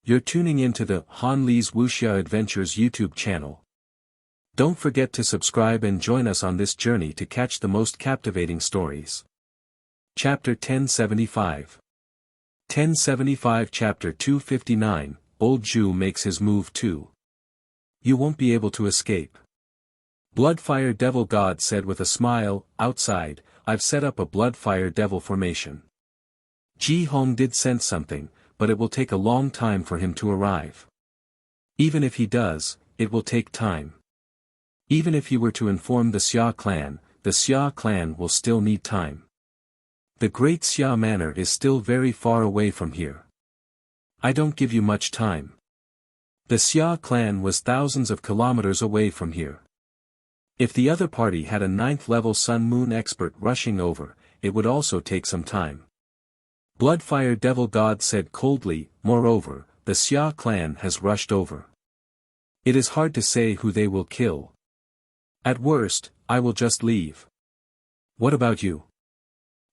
You're tuning into the Han Li's Wuxia Adventures YouTube channel. Don't forget to subscribe and join us on this journey to catch the most captivating stories. Chapter 1075. 1075 Chapter 259, Old Zhu makes his move too. You won't be able to escape. Bloodfire Devil God said with a smile, outside, I've set up a Bloodfire Devil formation. Ji Hong did sense something, but it will take a long time for him to arrive. Even if he does, it will take time. Even if you were to inform the Xia clan will still need time. The Great Xia Manor is still very far away from here. I don't give you much time. The Xia clan was thousands of kilometers away from here. If the other party had a 9th-level Sun-Moon expert rushing over, it would also take some time. Bloodfire Devil God said coldly, moreover, the Xia clan has rushed over. It is hard to say who they will kill. At worst, I will just leave. What about you?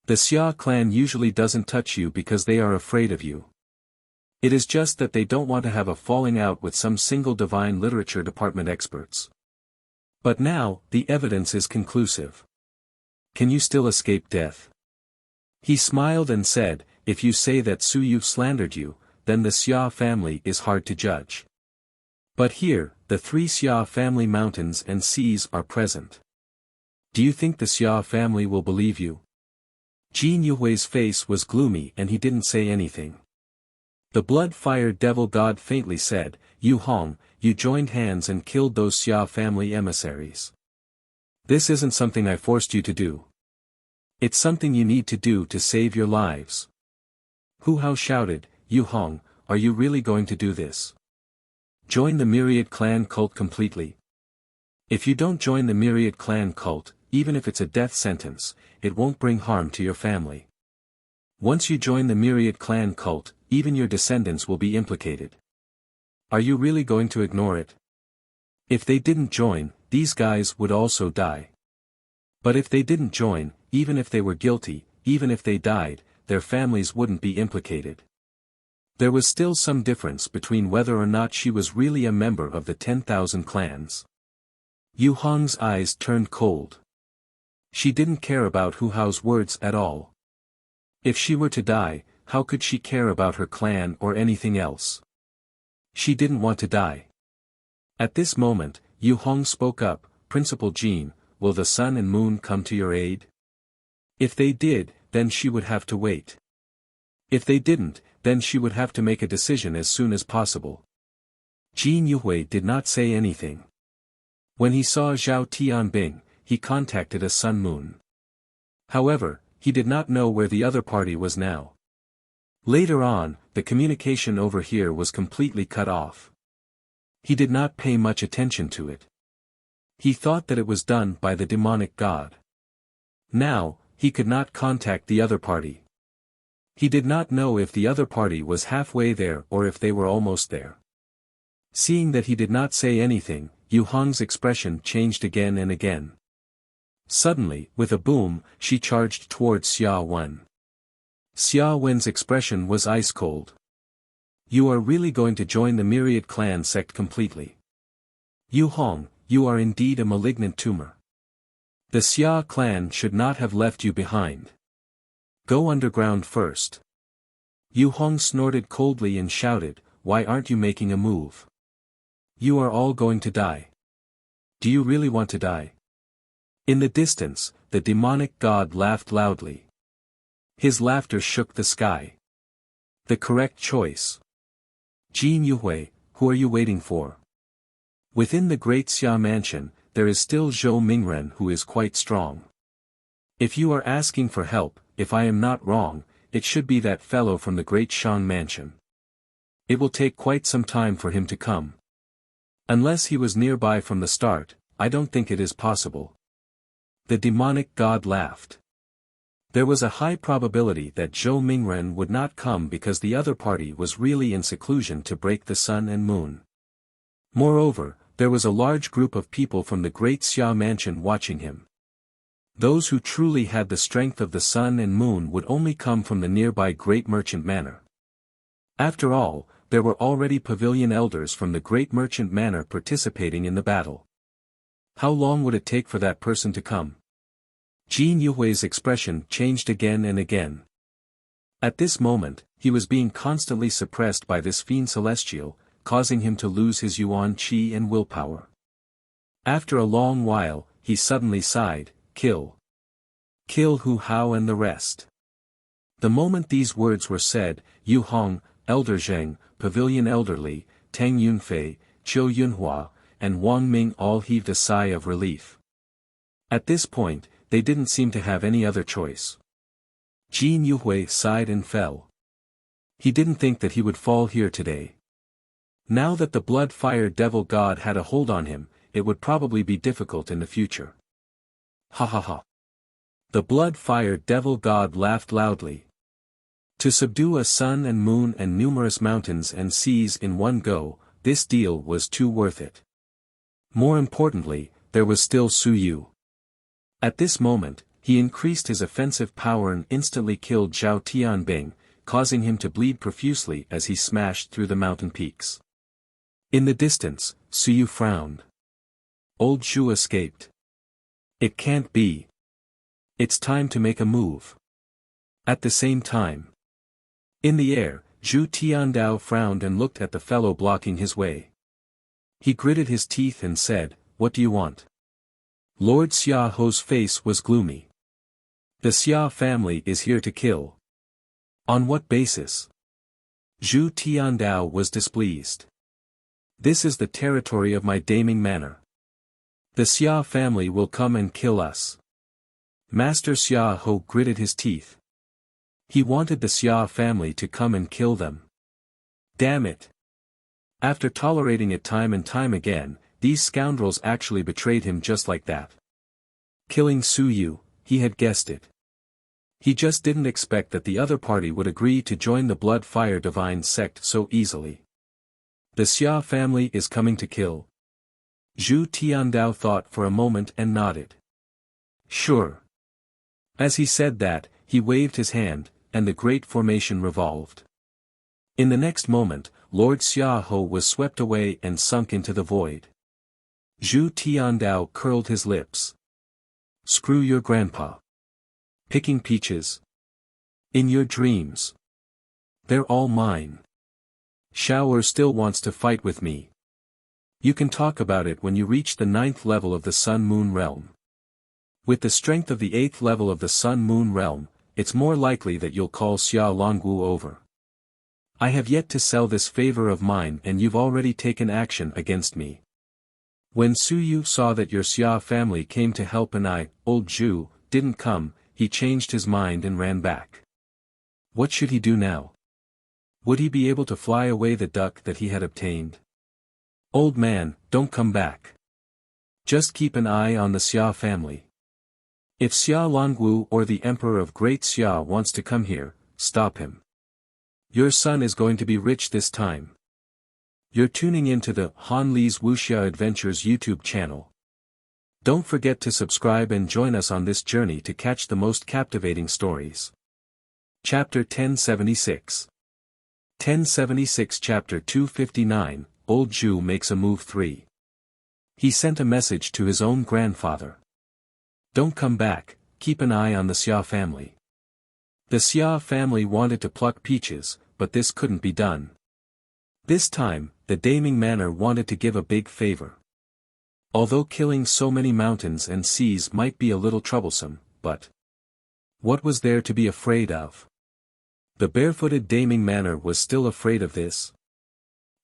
The Xia clan usually doesn't touch you because they are afraid of you. It is just that they don't want to have a falling out with some single divine literature department experts. But now, the evidence is conclusive. Can you still escape death? He smiled and said, if you say that Su Yu slandered you, then the Xia family is hard to judge. But here, the 3 Xia family mountains and seas are present. Do you think the Xia family will believe you? Jin Yuhui's face was gloomy and he didn't say anything. The Blood-Fire Devil God faintly said, Yu Hong, you joined hands and killed those Xia family emissaries. This isn't something I forced you to do. It's something you need to do to save your lives. Hu Hao shouted, Yu Hong, are you really going to do this? Join the Myriad Clan cult completely? If you don't join the Myriad Clan cult, even if it's a death sentence, it won't bring harm to your family. Once you join the Myriad Clan cult, even your descendants will be implicated. Are you really going to ignore it? If they didn't join, these guys would also die. But if they didn't join, even if they were guilty, even if they died, their families wouldn't be implicated. There was still some difference between whether or not she was really a member of the 10,000 clans. Yu Hong's eyes turned cold. She didn't care about Hu Hao's words at all. If she were to die, how could she care about her clan or anything else? She didn't want to die. At this moment, Yu Hong spoke up, Principal Jin, will the sun and moon come to your aid? If they did, then she would have to wait. If they didn't, then she would have to make a decision as soon as possible. Jin Yuhui did not say anything. When he saw Zhao Tianbing, he contacted a Sun Moon. However, he did not know where the other party was now. Later on, the communication over here was completely cut off. He did not pay much attention to it. He thought that it was done by the demonic god. Now, he could not contact the other party. He did not know if the other party was halfway there or if they were almost there. Seeing that he did not say anything, Yu Hong's expression changed again and again. Suddenly, with a boom, she charged towards Xia Wen. Xia Wen's expression was ice cold. You are really going to join the Myriad Clan sect completely. Yu Hong, you are indeed a malignant tumor. The Xia clan should not have left you behind. Go underground first. Yu Hong snorted coldly and shouted, why aren't you making a move? You are all going to die. Do you really want to die? In the distance, the demonic god laughed loudly. His laughter shook the sky. The correct choice. Jin Yuhui, who are you waiting for? Within the Great Xia Mansion, there is still Zhou Mingren who is quite strong. If you are asking for help, if I am not wrong, it should be that fellow from the Great Shang Mansion. It will take quite some time for him to come. Unless he was nearby from the start, I don't think it is possible. The demonic god laughed. There was a high probability that Zhou Mingren would not come because the other party was really in seclusion to break the sun and moon. Moreover, there was a large group of people from the Great Xia Mansion watching him. Those who truly had the strength of the sun and moon would only come from the nearby Great Merchant Manor. After all, there were already pavilion elders from the great merchant manor participating in the battle. How long would it take for that person to come? Jin Yuhui's expression changed again and again. At this moment, he was being constantly suppressed by this fiend celestial, causing him to lose his yuan qi and willpower. After a long while, he suddenly sighed, "Kill. Kill Hu Hao and the rest." The moment these words were said, Yu Hong, Elder Zheng, Pavilion Elderly, Tang Yunfei, Qiu Yunhua, and Wang Ming all heaved a sigh of relief. At this point, they didn't seem to have any other choice. Jin Yuhui sighed and fell. He didn't think that he would fall here today. Now that the blood-fire devil god had a hold on him, it would probably be difficult in the future. Ha ha ha. The blood-fire devil god laughed loudly. To subdue a sun and moon and numerous mountains and seas in one go, this deal was too worth it. More importantly, there was still Su Yu. At this moment, he increased his offensive power and instantly killed Zhao Tianbing, causing him to bleed profusely as he smashed through the mountain peaks. In the distance, Su Yu frowned. Old Zhu escaped. It can't be. It's time to make a move. At the same time. In the air, Zhu Tiandao frowned and looked at the fellow blocking his way. He gritted his teeth and said, "What do you want?" Lord Xiaoho's face was gloomy. "The Xia family is here to kill." "On what basis?" Zhu Tiandao was displeased. "This is the territory of my Daming Manor. The Xia family will come and kill us." Master Xiaoho gritted his teeth. He wanted the Xia family to come and kill them. Damn it. After tolerating it time and time again, these scoundrels actually betrayed him just like that. Killing Su Yu, he had guessed it. He just didn't expect that the other party would agree to join the blood-fire divine sect so easily. The Xia family is coming to kill. Zhu Tiandao thought for a moment and nodded. Sure. As he said that, he waved his hand, and the great formation revolved. In the next moment, Lord Xiaoho was swept away and sunk into the void. Zhu Tiandao curled his lips. Screw your grandpa. Picking peaches? In your dreams. They're all mine. Xiaoer still wants to fight with me. You can talk about it when you reach the 9th level of the Sun-Moon realm. With the strength of the 8th level of the Sun-Moon realm, it's more likely that you'll call Xia Longwu over. I have yet to sell this favor of mine and you've already taken action against me. When Su Yu saw that your Xia family came to help and I, old Zhu, didn't come, he changed his mind and ran back. What should he do now? Would he be able to fly away the duck that he had obtained? Old man, don't come back. Just keep an eye on the Xia family. If Xia Longwu or the Emperor of Great Xia wants to come here, stop him. Your son is going to be rich this time. You're tuning into the Han Li's Wuxia Adventures YouTube channel. Don't forget to subscribe and join us on this journey to catch the most captivating stories. Chapter 1076. 1076 Chapter 259, Old Zhu makes a move 3. He sent a message to his own grandfather. Don't come back, keep an eye on the Xia family. The Xia family wanted to pluck peaches, but this couldn't be done. This time, the Daming Manor wanted to give a big favor. Although killing so many mountains and seas might be a little troublesome, but what was there to be afraid of? The barefooted Daming Manor was still afraid of this.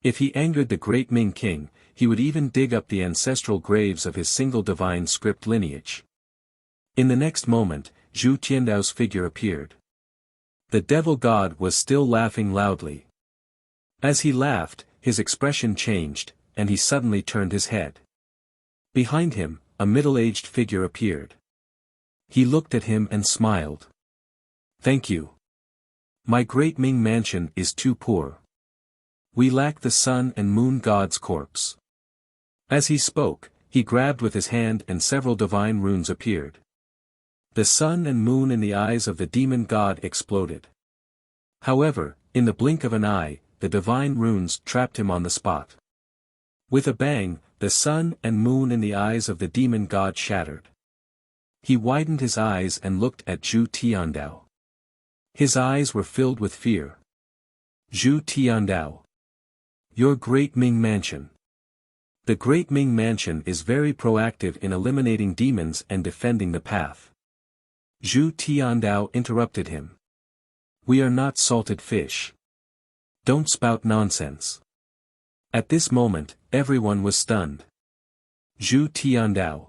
If he angered the great Ming king, he would even dig up the ancestral graves of his single divine script lineage. In the next moment, Zhu Tiandao's figure appeared. The devil god was still laughing loudly. As he laughed, his expression changed, and he suddenly turned his head. Behind him, a middle-aged figure appeared. He looked at him and smiled. Thank you. My great Ming mansion is too poor. We lack the sun and moon god's corpse. As he spoke, he grabbed with his hand and several divine runes appeared. The sun and moon in the eyes of the demon god exploded. However, in the blink of an eye, the divine runes trapped him on the spot. With a bang, the sun and moon in the eyes of the demon god shattered. He widened his eyes and looked at Zhu Tiandao. His eyes were filled with fear. Zhu Tiandao. Your Great Ming Mansion. The Great Ming Mansion is very proactive in eliminating demons and defending the path. Zhu Tiandao interrupted him. We are not salted fish. Don't spout nonsense. At this moment, everyone was stunned. Zhu Tiandao.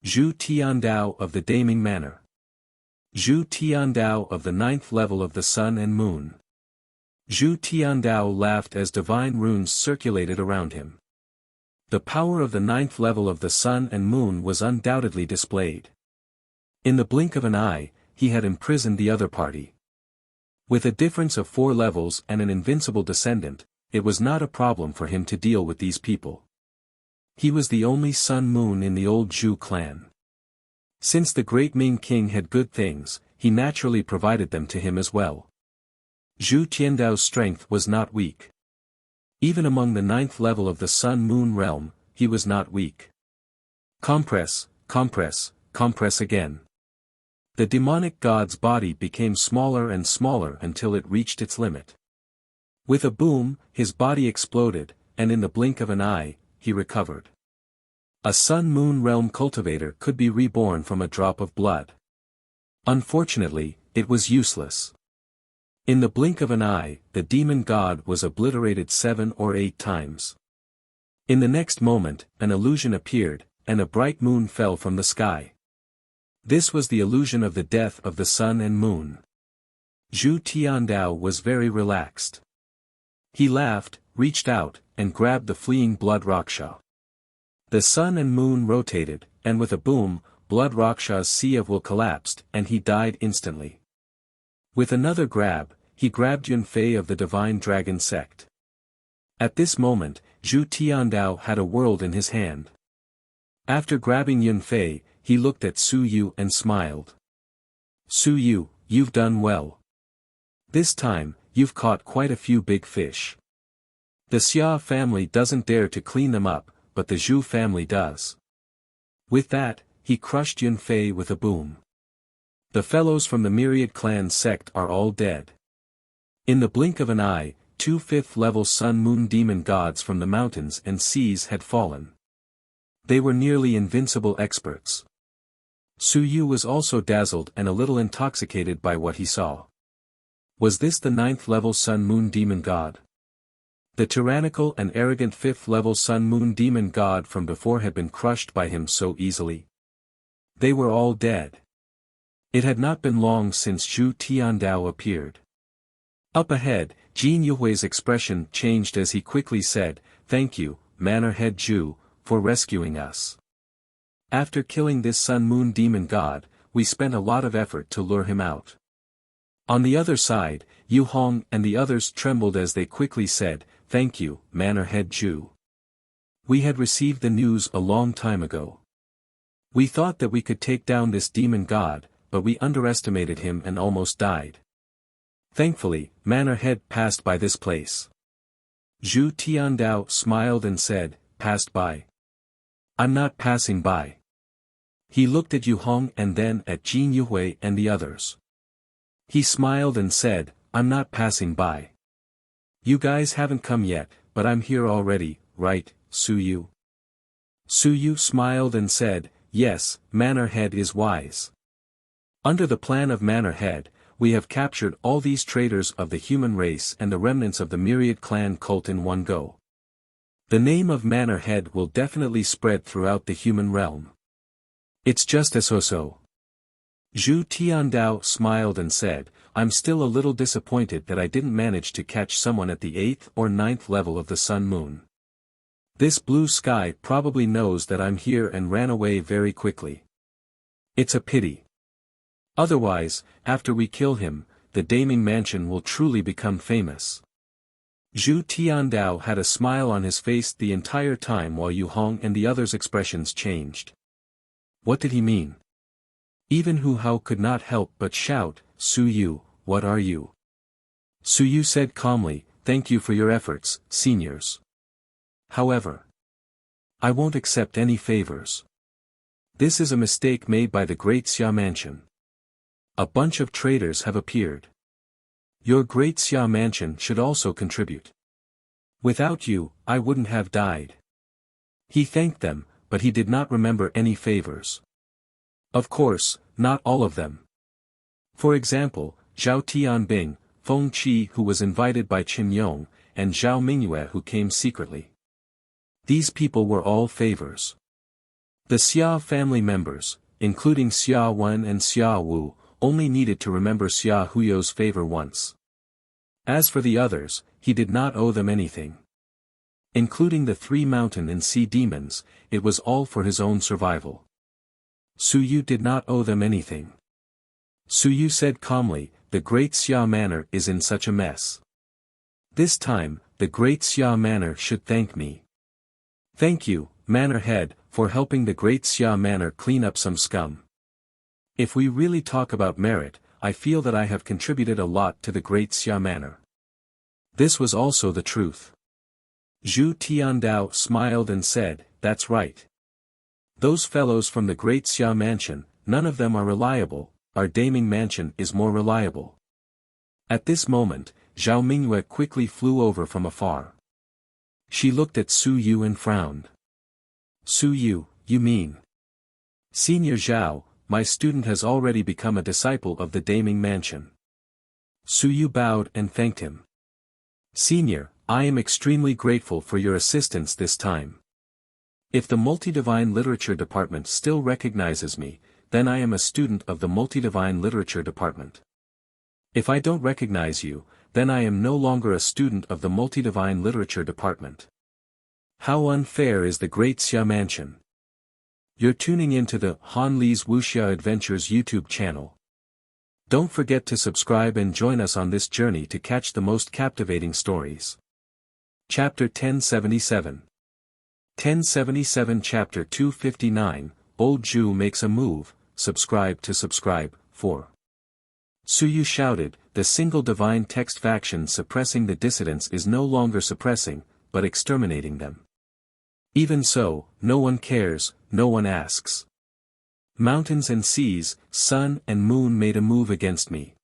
Zhu Tiandao of the Daming Manor. Zhu Tiandao of the 9th level of the Sun and Moon. Zhu Tiandao laughed as divine runes circulated around him. The power of the 9th level of the Sun and Moon was undoubtedly displayed. In the blink of an eye, he had imprisoned the other party. With a difference of 4 levels and an invincible descendant, it was not a problem for him to deal with these people. He was the only Sun-Moon in the old Zhu clan. Since the great Ming king had good things, he naturally provided them to him as well. Zhu Tiandao's strength was not weak. Even among the 9th level of the Sun-Moon realm, he was not weak. Compress, compress, compress again. The demonic god's body became smaller and smaller until it reached its limit. With a boom, his body exploded, and in the blink of an eye, he recovered. A Sun-Moon realm cultivator could be reborn from a drop of blood. Unfortunately, it was useless. In the blink of an eye, the demon god was obliterated 7 or 8 times. In the next moment, an illusion appeared, and a bright moon fell from the sky. This was the illusion of the death of the sun and moon. Zhu Tiandao was very relaxed. He laughed, reached out, and grabbed the fleeing Blood Raksha. The sun and moon rotated, and with a boom, Blood Raksha's sea of will collapsed, and he died instantly. With another grab, he grabbed Yunfei of the Divine Dragon Sect. At this moment, Zhu Tiandao had a world in his hand. After grabbing Yunfei, he looked at Su Yu and smiled. Su Yu, you've done well. This time, you've caught quite a few big fish. The Xia family doesn't dare to clean them up, but the Zhu family does. With that, he crushed Yunfei with a boom. The fellows from the Myriad Clan sect are all dead. In the blink of an eye, 2 5th-level Sun-Moon demon gods from the mountains and seas had fallen. They were nearly invincible experts. Su Yu was also dazzled and a little intoxicated by what he saw. Was this the 9th-level Sun-Moon demon god? The tyrannical and arrogant 5th-level Sun-Moon demon god from before had been crushed by him so easily. They were all dead. It had not been long since Zhu Tiandao appeared. Up ahead, Jin Yuhui's expression changed as he quickly said, "Thank you, Manor Head Zhu, for rescuing us. After killing this Sun-Moon demon god, we spent a lot of effort to lure him out." On the other side, Yu Hong and the others trembled as they quickly said, "Thank you, Manor Head Zhu. We had received the news a long time ago. We thought that we could take down this demon god, but we underestimated him and almost died. Thankfully, Manor Head passed by this place." Zhu Tiandao smiled and said, "Passed by? I'm not passing by." He looked at Yu Hong and then at Jin Yuhui and the others. He smiled and said, "I'm not passing by. You guys haven't come yet, but I'm here already, right, Su Yu?" Su Yu smiled and said, "Yes, Manor Head is wise. Under the plan of Manor Head, we have captured all these traitors of the human race and the remnants of the Myriad Clan cult in one go. The name of Manor Head will definitely spread throughout the human realm. It's just as so." Zhu Tiandao smiled and said, "I'm still a little disappointed that I didn't manage to catch someone at the 8th or 9th level of the Sun-Moon. This blue sky probably knows that I'm here and ran away very quickly. It's a pity. Otherwise, after we kill him, the Daming Mansion will truly become famous." Zhu Tiandao had a smile on his face the entire time while Yu Hong and the others' expressions changed. What did he mean? Even Hu Hao could not help but shout, "Su Yu, what are you?" Su Yu said calmly, thank you for your efforts, seniors. However, I won't accept any favors. This is a mistake made by the Great Xia Mansion. A bunch of traitors have appeared. Your Great Xia Mansion should also contribute. Without you, I wouldn't have died. He thanked them, but he did not remember any favors. Of course, not all of them. For example, Zhao Tianbing, Feng Qi who was invited by Qin Yong, and Zhao Mingyue who came secretly. These people were all favors. The Xia family members, including Xia Wen and Xia Wu, only needed to remember Xia Huyo's favor once. As for the others, he did not owe them anything. Including the 3 mountain and sea demons, it was all for his own survival. Su Yu did not owe them anything. Su Yu said calmly, the Great Xia Manor is in such a mess. This time, the Great Xia Manor should thank me. Thank you, Manor Head, for helping the Great Xia Manor clean up some scum. If we really talk about merit, I feel that I have contributed a lot to the Great Xia Manor. This was also the truth. Zhu Tiandao smiled and said, that's right. Those fellows from the Great Xia Mansion, none of them are reliable, our Daming Mansion is more reliable. At this moment, Zhao Mingyue quickly flew over from afar. She looked at Su Yu and frowned. Su Yu, you mean? Senior Zhao, my student has already become a disciple of the Daming Mansion. Su Yu bowed and thanked him. Senior, I am extremely grateful for your assistance this time. If the Multi-Divine Literature Department still recognizes me, then I am a student of the Multi-Divine Literature Department. If I don't recognize you, then I am no longer a student of the Multi-Divine Literature Department. How unfair is the Great Xia Mansion? You're tuning into the Han Li's Wuxia Adventures YouTube channel. Don't forget to subscribe and join us on this journey to catch the most captivating stories. Chapter 1077. 1077 Chapter 259, Old Zhu makes a move, subscribe to subscribe, 4. Su Yu shouted, the single divine text faction suppressing the dissidents is no longer suppressing, but exterminating them. Even so, no one cares, no one asks. Mountains and seas, sun and moon made a move against me.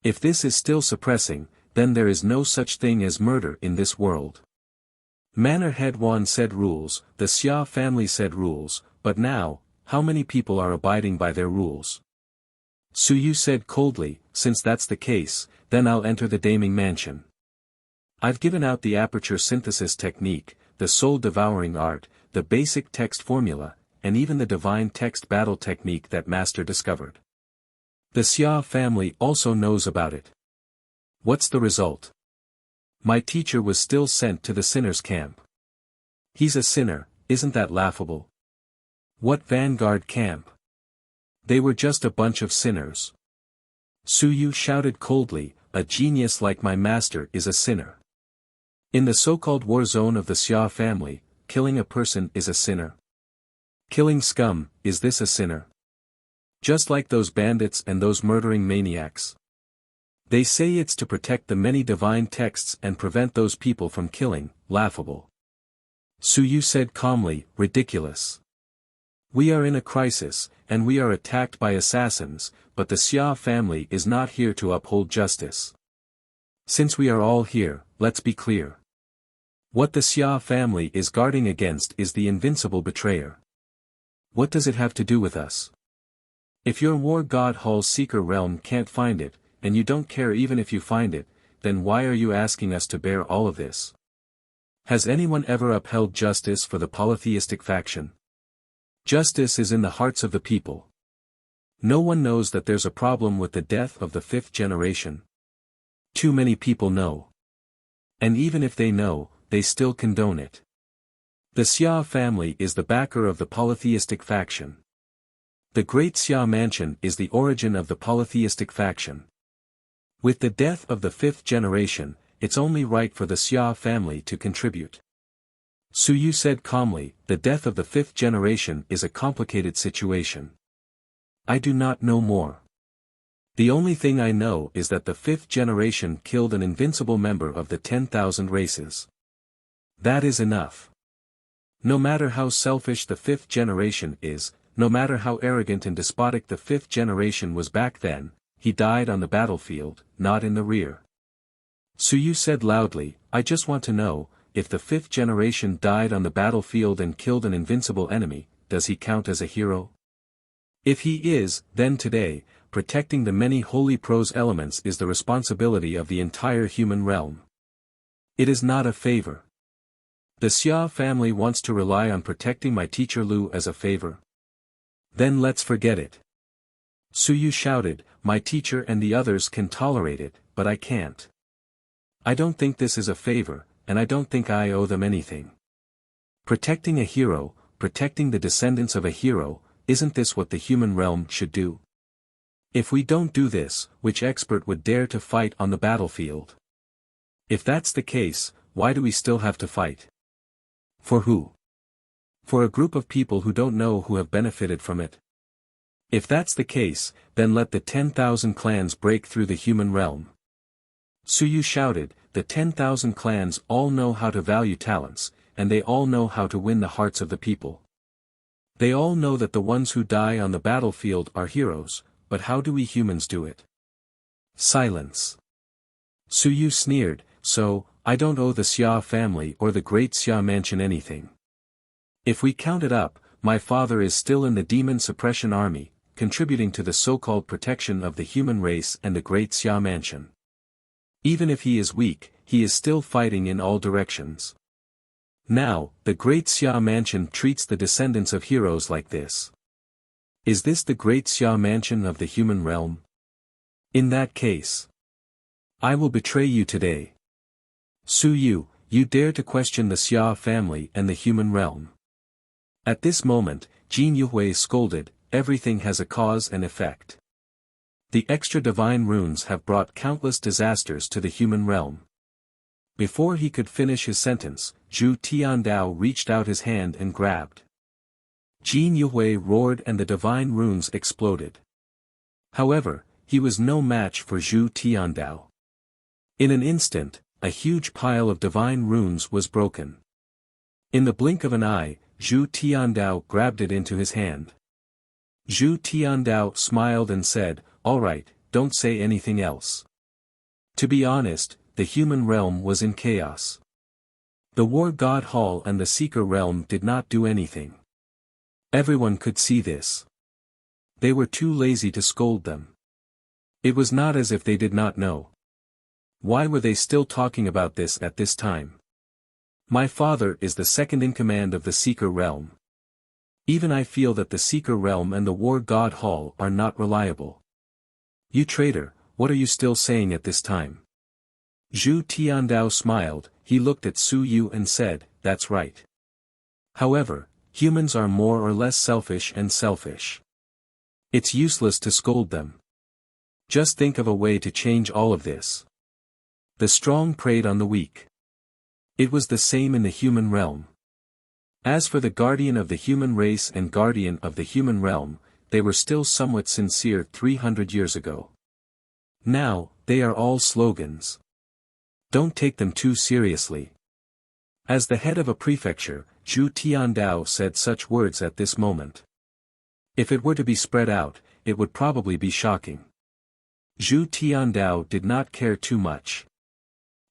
If this is still suppressing, then there is no such thing as murder in this world. Manor Head Wan said rules, the Xia family said rules, but now, how many people are abiding by their rules? Su Yu said coldly, since that's the case, then I'll enter the Daming Mansion. I've given out the aperture synthesis technique, the soul-devouring art, the basic text formula, and even the divine text battle technique that Master discovered. The Xia family also knows about it. What's the result? My teacher was still sent to the sinner's camp. He's a sinner, isn't that laughable? What vanguard camp? They were just a bunch of sinners. Su Yu shouted coldly, a genius like my master is a sinner. In the so-called war zone of the Xia family, killing a person is a sinner. Killing scum, is this a sinner? Just like those bandits and those murdering maniacs. They say it's to protect the many divine texts and prevent those people from killing, laughable. Su Yu said calmly, ridiculous. We are in a crisis, and we are attacked by assassins, but the Xia family is not here to uphold justice. Since we are all here, let's be clear. What the Xia family is guarding against is the invincible betrayer. What does it have to do with us? If your War God Hall's Seeker realm can't find it, and you don't care even if you find it, then why are you asking us to bear all of this? Has anyone ever upheld justice for the polytheistic faction? Justice is in the hearts of the people. No one knows that there's a problem with the death of the 5th generation. Too many people know. And even if they know, they still condone it. The Xia family is the backer of the polytheistic faction. The Great Xia Mansion is the origin of the polytheistic faction. With the death of the 5th generation, it's only right for the Xia family to contribute. Su Yu said calmly, the death of the 5th generation is a complicated situation. I do not know more. The only thing I know is that the 5th generation killed an invincible member of the 10,000 races. That is enough. No matter how selfish the 5th generation is, no matter how arrogant and despotic the 5th generation was back then, he died on the battlefield, not in the rear. Suyu said loudly, I just want to know, if the 5th generation died on the battlefield and killed an invincible enemy, does he count as a hero? If he is, then today, protecting the many holy prose elements is the responsibility of the entire human realm. It is not a favor. The Xia family wants to rely on protecting my teacher Lu as a favor. Then let's forget it. Suyu shouted, my teacher and the others can tolerate it, but I can't. I don't think this is a favor, and I don't think I owe them anything. Protecting a hero, protecting the descendants of a hero, isn't this what the human realm should do? If we don't do this, which expert would dare to fight on the battlefield? If that's the case, why do we still have to fight? For who? For a group of people who don't know who have benefited from it. If that's the case, then let the 10,000 clans break through the human realm. Suyu shouted, the 10,000 clans all know how to value talents, and they all know how to win the hearts of the people. They all know that the ones who die on the battlefield are heroes, but how do we humans do it? Silence. Suyu sneered, so, I don't owe the Xia family or the great Xia mansion anything. If we count it up, my father is still in the demon suppression army, contributing to the so-called protection of the human race and the great Xia mansion. Even if he is weak, he is still fighting in all directions. Now, the great Xia mansion treats the descendants of heroes like this. Is this the great Xia mansion of the human realm? In that case, I will betray you today. Suyu, you dare to question the Xia family and the human realm. At this moment, Jin Yuhui scolded, everything has a cause and effect. The extra divine runes have brought countless disasters to the human realm. Before he could finish his sentence, Zhu Tiandao reached out his hand and grabbed. Jin Yuhui roared and the divine runes exploded. However, he was no match for Zhu Tiandao. In an instant, a huge pile of divine runes was broken. In the blink of an eye, Zhu Tiandao grabbed it into his hand. Zhu Tiandao smiled and said, all right, don't say anything else. To be honest, the human realm was in chaos. The War God Hall and the Seeker realm did not do anything. Everyone could see this. They were too lazy to scold them. It was not as if they did not know. Why were they still talking about this at this time? My father is the second in command of the Seeker realm. Even I feel that the Seeker realm and the War God Hall are not reliable. You traitor, what are you still saying at this time? Zhu Tiandao smiled, he looked at Suyu and said, that's right. However, humans are more or less selfish and selfish. It's useless to scold them. Just think of a way to change all of this. The strong preyed on the weak. It was the same in the human realm. As for the guardian of the human race and guardian of the human realm, they were still somewhat sincere 300 years ago. Now, they are all slogans. Don't take them too seriously. As the head of a prefecture, Zhu Tiandao said such words at this moment. If it were to be spread out, it would probably be shocking. Zhu Tiandao did not care too much.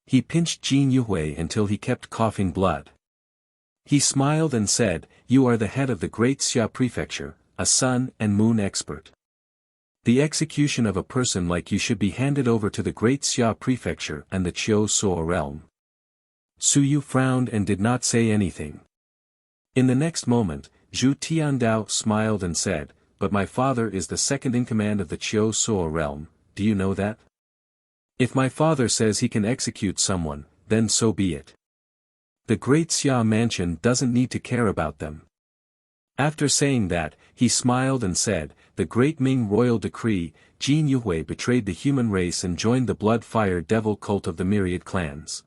He pinched Jin Yuhui until he kept coughing blood. He smiled and said, you are the head of the great Xia prefecture, a sun and moon expert. The execution of a person like you should be handed over to the great Xia prefecture and the Qiu Suo realm. Suyu frowned and did not say anything. In the next moment, Zhu Tiandao smiled and said, but my father is the second in command of the Qiu Suo realm, do you know that? If my father says he can execute someone, then so be it. The great Xia mansion doesn't need to care about them. After saying that, he smiled and said, the great Ming royal decree, Jin Yuhui betrayed the human race and joined the blood-fire devil cult of the myriad clans.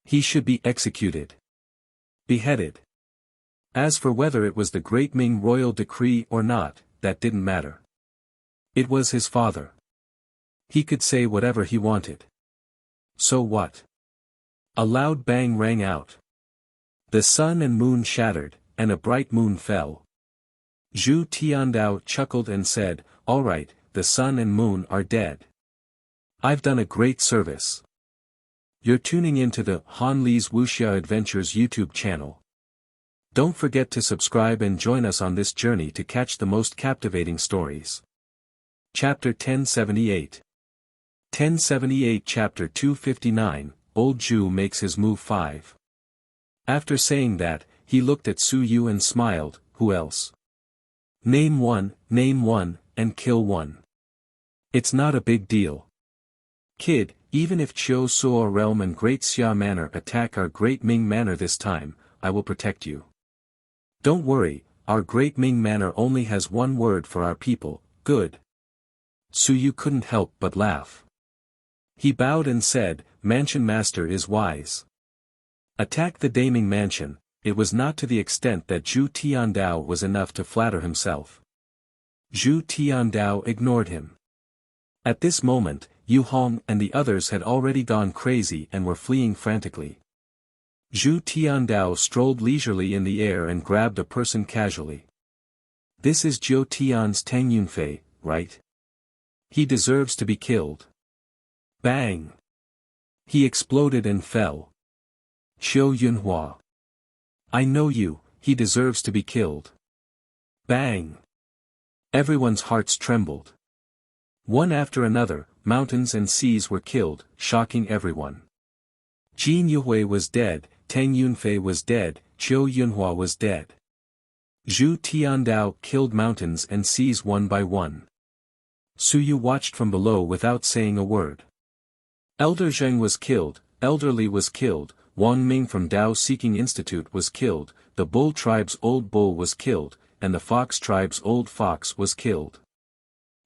He should be executed. Beheaded. As for whether it was the great Ming royal decree or not, that didn't matter. It was his father. He could say whatever he wanted. So what? A loud bang rang out. The sun and moon shattered, and a bright moon fell. Zhu Tiandao chuckled and said, "All right, the sun and moon are dead. I've done a great service." You're tuning into the Han Li's Wuxia Adventures YouTube channel. Don't forget to subscribe and join us on this journey to catch the most captivating stories. Chapter 1078. 1078 Chapter 259, Old Zhu makes his move 5. After saying that, he looked at Su Yu and smiled, "Who else? Name one, and kill one. It's not a big deal. Kid, even if Chiu Suo Realm and Great Xia Manor attack our Great Ming Manor this time, I will protect you. Don't worry, our Great Ming Manor only has one word for our people, good." Su Yu couldn't help but laugh. He bowed and said, "Mansion Master is wise. Attack the Daming Mansion." It was not to the extent that Zhu Tiandao was enough to flatter himself. Zhu Tiandao ignored him. At this moment, Yu Hong and the others had already gone crazy and were fleeing frantically. Zhu Tiandao strolled leisurely in the air and grabbed a person casually. "This is Jiu Tian's Tang Yunfei, right? He deserves to be killed." Bang! He exploded and fell. "Qiu Yunhua. I know you, he deserves to be killed." Bang! Everyone's hearts trembled. One after another, mountains and seas were killed, shocking everyone. Jin Yuhui was dead, Tang Yunfei was dead, Qiu Yunhua was dead. Zhu Tiandao killed mountains and seas one by one. Su Yu watched from below without saying a word. Elder Zheng was killed, Elder Li was killed, Wang Ming from Dao Seeking Institute was killed, the Bull Tribe's Old Bull was killed, and the Fox Tribe's Old Fox was killed.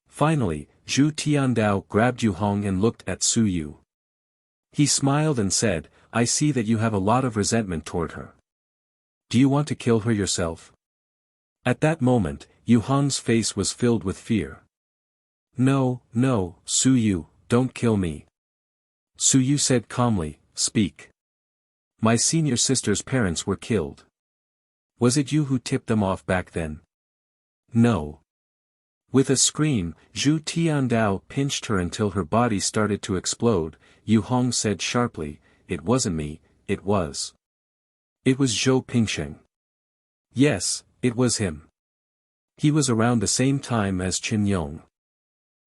Finally, Zhu Tiandao grabbed Yu Hong and looked at Su Yu. He smiled and said, "I see that you have a lot of resentment toward her. Do you want to kill her yourself?" At that moment, Yu Hong's face was filled with fear. No, Su Yu, don't kill me." Su Yu said calmly, "Speak. My senior sister's parents were killed. Was it you who tipped them off back then?" "No." With a scream, Zhu Tiandao pinched her until her body started to explode. Yu Hong said sharply, "It wasn't me, it was. It was Zhou Pingsheng." "Yes, it was him. He was around the same time as Qin Yong.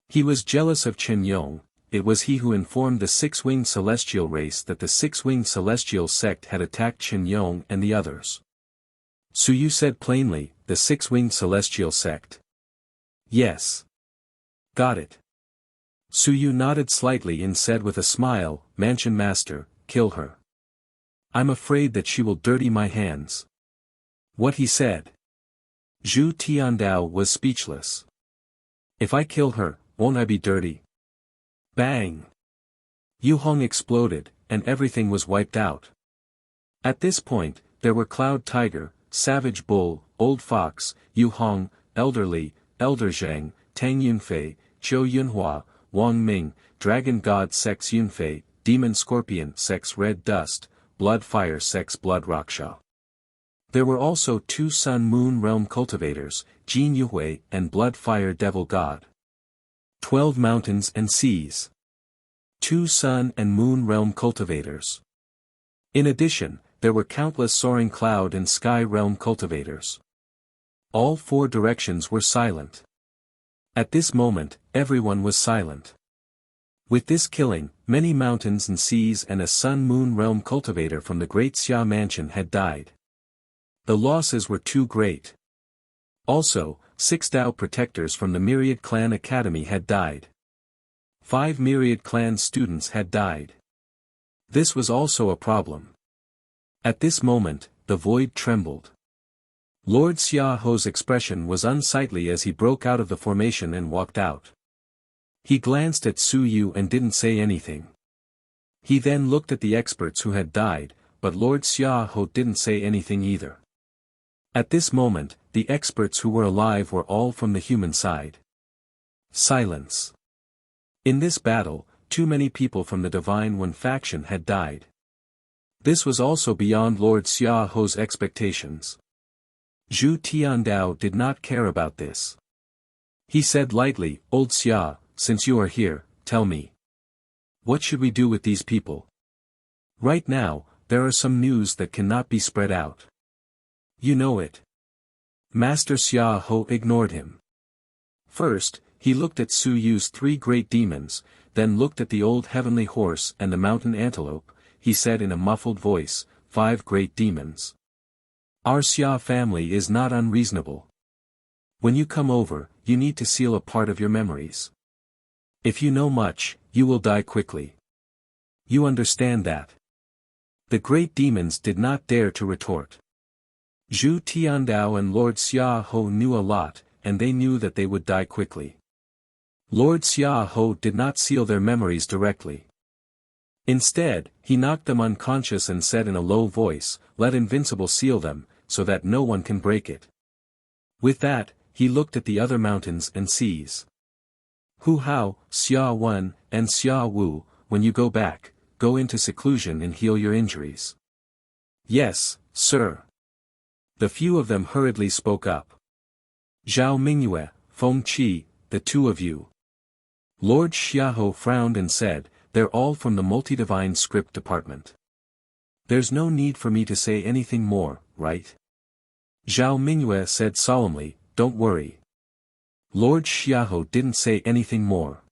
He was jealous of Qin Yong. It was he who informed the six-winged celestial race that the six-winged celestial sect had attacked Qin Yong and the others." Su Yu said plainly, "The six-winged celestial sect." "Yes. Got it." Su Yu nodded slightly and said with a smile, "Mansion Master, kill her. I'm afraid that she will dirty my hands." What he said. Zhu Tiandao was speechless. "If I kill her, won't I be dirty?" Bang! Yu Hong exploded, and everything was wiped out. At this point, there were Cloud Tiger, Savage Bull, Old Fox, Yu Hong, Elder Li, Elder Zheng, Tang Yunfei, Qiu Yunhua, Wang Ming, Dragon God Sex Yunfei, Demon Scorpion Sex Red Dust, Blood Fire Sex Blood Raksha. There were also 2 Sun Moon Realm cultivators, Jin Yuhui and Blood Fire Devil God. 12 mountains and seas. 2 Sun and Moon Realm cultivators. In addition, there were countless soaring cloud and sky realm cultivators. All 4 directions were silent. At this moment, everyone was silent. With this killing, many mountains and seas and a Sun-Moon Realm cultivator from the Great Xia Mansion had died. The losses were too great. Also, 6 Dao protectors from the Myriad Clan Academy had died. 5 Myriad Clan students had died. This was also a problem. At this moment, the void trembled. Lord Xiaoho's expression was unsightly as he broke out of the formation and walked out. He glanced at Su Yu and didn't say anything. He then looked at the experts who had died, but Lord Xiaoho didn't say anything either. At this moment, the experts who were alive were all from the human side. Silence. In this battle, too many people from the Divine One faction had died. This was also beyond Lord Xiaoho's expectations. Zhu Tiandao did not care about this. He said lightly, "Old Xia, since you are here, tell me. What should we do with these people? Right now, there are some news that cannot be spread out. You know it." Master Xiaoho ignored him. First, he looked at Su Yu's 3 great demons, then looked at the old heavenly horse and the mountain antelope. He said in a muffled voice, 5 great demons. Our Xia family is not unreasonable. When you come over, you need to seal a part of your memories. If you know much, you will die quickly. You understand that? The great demons did not dare to retort. Zhu Tiandao and Lord Xiaoho knew a lot, and they knew that they would die quickly. Lord Xiaoho did not seal their memories directly. Instead, he knocked them unconscious and said in a low voice, "Let Invincible seal them, so that no one can break it." With that, he looked at the other mountains and seas. Hu Hao, Xia Wen, and Xia Wu, when you go back, go into seclusion and heal your injuries. Yes, sir. The few of them hurriedly spoke up. Zhao Mingyue, Feng Qi, the 2 of you. Lord Xiaoho frowned and said, "They're all from the Multi-Divine Script Department. There's no need for me to say anything more, right?" Zhao Mingyue said solemnly, "Don't worry." Lord Xiaoho didn't say anything more.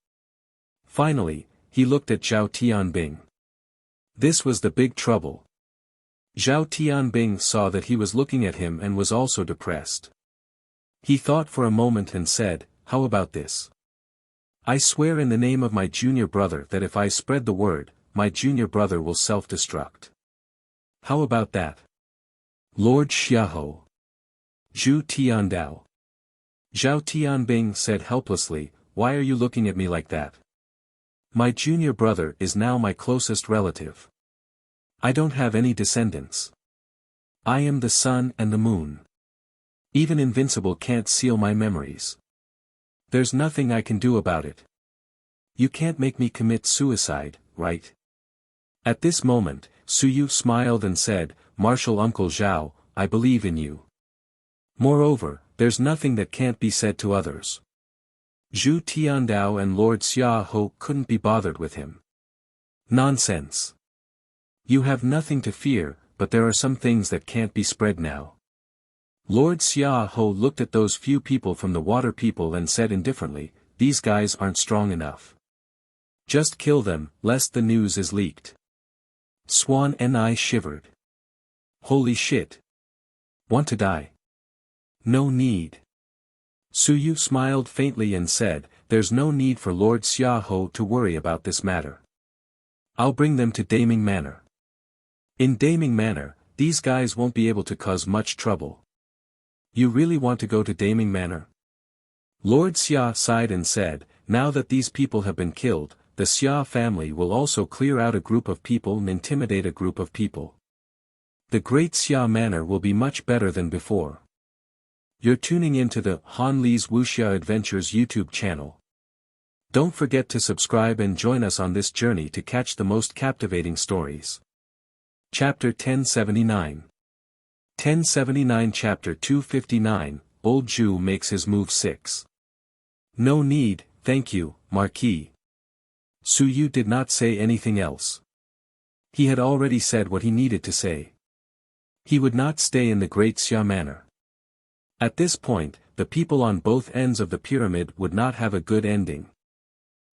Finally, he looked at Zhao Tianbing. This was the big trouble. Zhao Tianbing saw that he was looking at him and was also depressed. He thought for a moment and said, "How about this? I swear in the name of my junior brother that if I spread the word, my junior brother will self-destruct. How about that? Lord Xiaoho. Zhu Tiandao." Zhao Tianbing said helplessly, "Why are you looking at me like that? My junior brother is now my closest relative. I don't have any descendants. I am the sun and the moon. Even Invincible can't seal my memories. There's nothing I can do about it. You can't make me commit suicide, right?" At this moment, Su Yu smiled and said, "Martial Uncle Zhao, I believe in you. Moreover, there's nothing that can't be said to others." Zhu Tiandao and Lord Xiaoho couldn't be bothered with him. "Nonsense. You have nothing to fear, but there are some things that can't be spread now." Lord Xiaoho looked at those few people from the water people and said indifferently, "These guys aren't strong enough. Just kill them, lest the news is leaked." Swan and I shivered. Holy shit. Want to die? No need. Su Yu smiled faintly and said, "There's no need for Lord Xiaoho to worry about this matter. I'll bring them to Daming Manor. In Daming Manor, these guys won't be able to cause much trouble." "You really want to go to Daming Manor?" Lord Xia sighed and said, "Now that these people have been killed, the Xia family will also clear out a group of people and intimidate a group of people. The Great Xia Manor will be much better than before." You're tuning into the Han Li's Wuxia Adventures YouTube channel. Don't forget to subscribe and join us on this journey to catch the most captivating stories. Chapter 1079. 1079 Chapter 259, Old Zhu makes his move 6. "No need, thank you, Marquis." Su Yu did not say anything else. He had already said what he needed to say. He would not stay in the Great Xia Manor. At this point, the people on both ends of the pyramid would not have a good ending.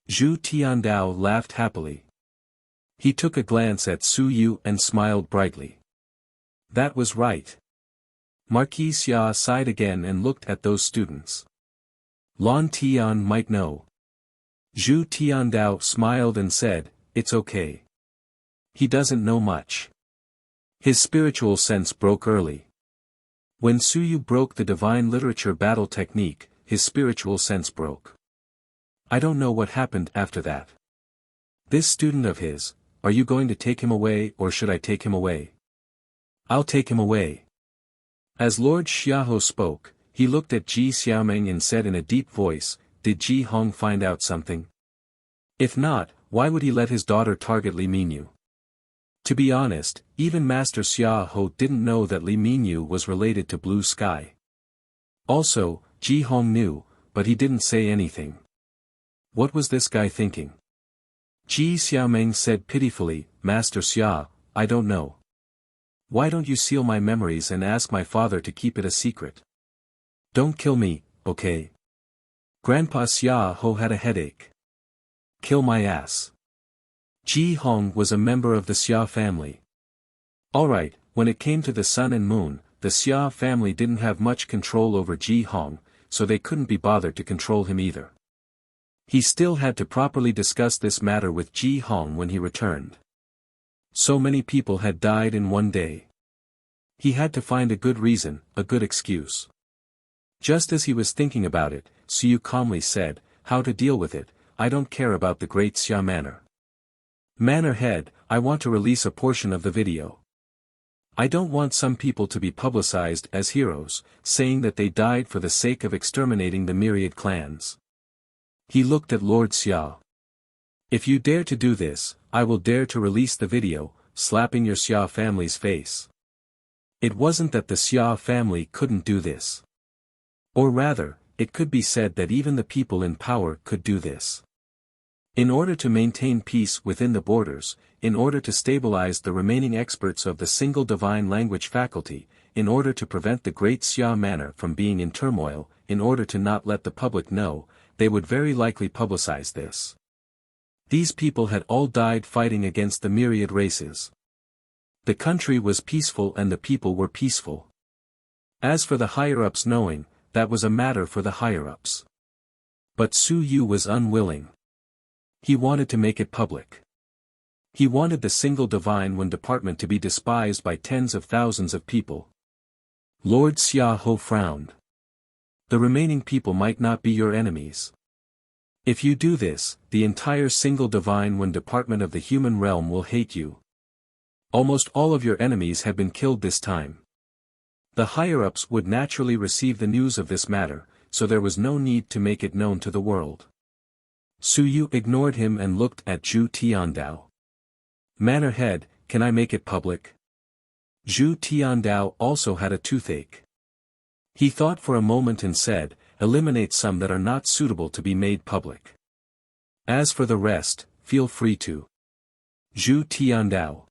Zhu Tiandao laughed happily. He took a glance at Su Yu and smiled brightly. That was right. Marquis Xia sighed again and looked at those students. Lan Tian might know. Zhu Tiandao smiled and said, "It's okay. He doesn't know much." His spiritual sense broke early. When Su Yu broke the divine literature battle technique, his spiritual sense broke. I don't know what happened after that. This student of his, are you going to take him away or should I take him away? I'll take him away. As Lord Xiaoho spoke, he looked at Ji Xiaoming and said in a deep voice, "Did Ji Hong find out something?" If not, why would he let his daughter target Li Minyu? To be honest, even Master Xia Ho didn't know that Li Minyu was related to Blue Sky. Also, Ji Hong knew, but he didn't say anything. What was this guy thinking? Ji Xiaomeng said pitifully, Master Xia, I don't know. Why don't you seal my memories and ask my father to keep it a secret? Don't kill me, okay? Grandpa Xia Ho had a headache. Kill my ass. Ji Hong was a member of the Xia family. Alright, when it came to the sun and moon, the Xia family didn't have much control over Ji Hong, so they couldn't be bothered to control him either. He still had to properly discuss this matter with Ji Hong when he returned. So many people had died in one day. He had to find a good reason, a good excuse. Just as he was thinking about it, Suyu calmly said, how to deal with it, I don't care about the Great Xia Manor. Manor Head, I want to release a portion of the video. I don't want some people to be publicized as heroes, saying that they died for the sake of exterminating the myriad clans. He looked at Lord Xia. If you dare to do this, I will dare to release the video, slapping your Xia family's face. It wasn't that the Xia family couldn't do this. Or rather, it could be said that even the people in power could do this. In order to maintain peace within the borders, in order to stabilize the remaining experts of the single divine language faculty, in order to prevent the Great Xia Manor from being in turmoil, in order to not let the public know, they would very likely publicize this. These people had all died fighting against the myriad races. The country was peaceful and the people were peaceful. As for the higher-ups knowing, that was a matter for the higher-ups. But Su Yu was unwilling. He wanted to make it public. He wanted the single divine one department to be despised by tens of thousands of people. Lord Xia Ho frowned. The remaining people might not be your enemies. If you do this, the entire single divine one department of the human realm will hate you. Almost all of your enemies have been killed this time. The higher-ups would naturally receive the news of this matter, so there was no need to make it known to the world. Su Yu ignored him and looked at Zhu Tiandao. Manor Head, can I make it public? Zhu Tiandao also had a toothache. He thought for a moment and said, eliminate some that are not suitable to be made public. As for the rest, feel free to. Zhu Tiandao.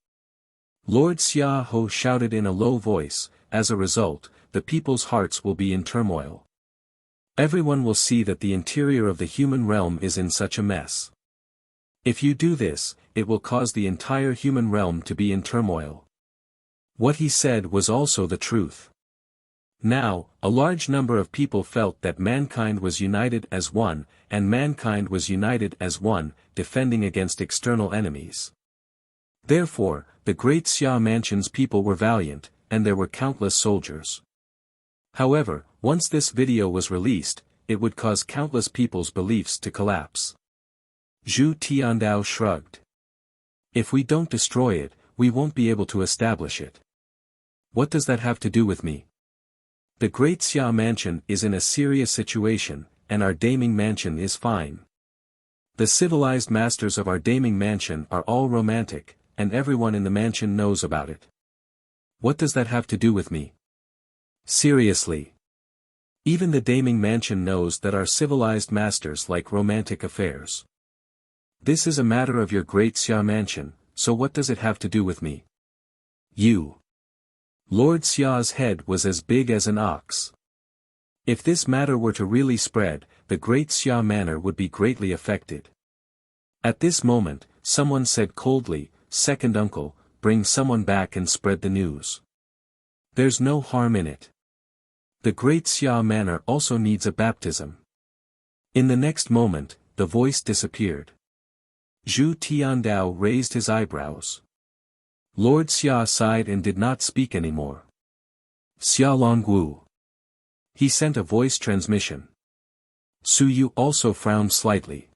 Lord Xia Ho shouted in a low voice, as a result, the people's hearts will be in turmoil. Everyone will see that the interior of the human realm is in such a mess. If you do this, it will cause the entire human realm to be in turmoil. What he said was also the truth. Now, a large number of people felt that mankind was united as one, and mankind was united as one, defending against external enemies. Therefore, the Great Xia Mansion's people were valiant, and there were countless soldiers. However, once this video was released, it would cause countless people's beliefs to collapse. Zhu Tiandao shrugged. If we don't destroy it, we won't be able to establish it. What does that have to do with me? The Great Xia Mansion is in a serious situation, and our Daming Mansion is fine. The civilized masters of our Daming Mansion are all romantic, and everyone in the mansion knows about it. What does that have to do with me? Seriously. Even the Daming Mansion knows that our civilized masters like romantic affairs. This is a matter of your Great Xia Mansion, so what does it have to do with me? You. Lord Xia's head was as big as an ox. If this matter were to really spread, the Great Xia Manor would be greatly affected. At this moment, someone said coldly, "Second uncle, bring someone back and spread the news. There's no harm in it. The Great Xia Manor also needs a baptism." In the next moment, the voice disappeared. Zhu Tiandao raised his eyebrows. Lord Xia sighed and did not speak anymore. Xia Longwu. He sent a voice transmission. Su Yu also frowned slightly.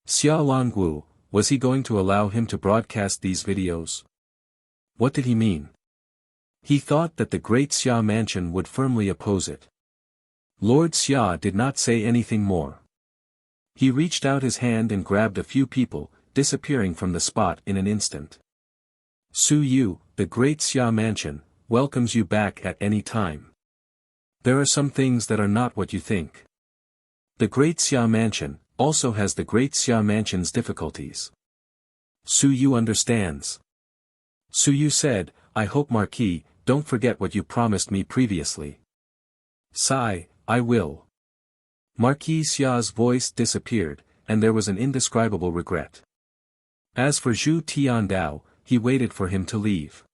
Xia Longwu, was he going to allow him to broadcast these videos? What did he mean? He thought that the Great Xia Mansion would firmly oppose it. Lord Xia did not say anything more. He reached out his hand and grabbed a few people, disappearing from the spot in an instant. Su Yu, the Great Xia Mansion, welcomes you back at any time. There are some things that are not what you think. The Great Xia Mansion also has the Great Xia Mansion's difficulties. Su Yu understands. Su Yu said, I hope Marquis, don't forget what you promised me previously. Sigh, I will. Marquis Xia's voice disappeared, and there was an indescribable regret. As for Zhu Tiandao, he waited for him to leave.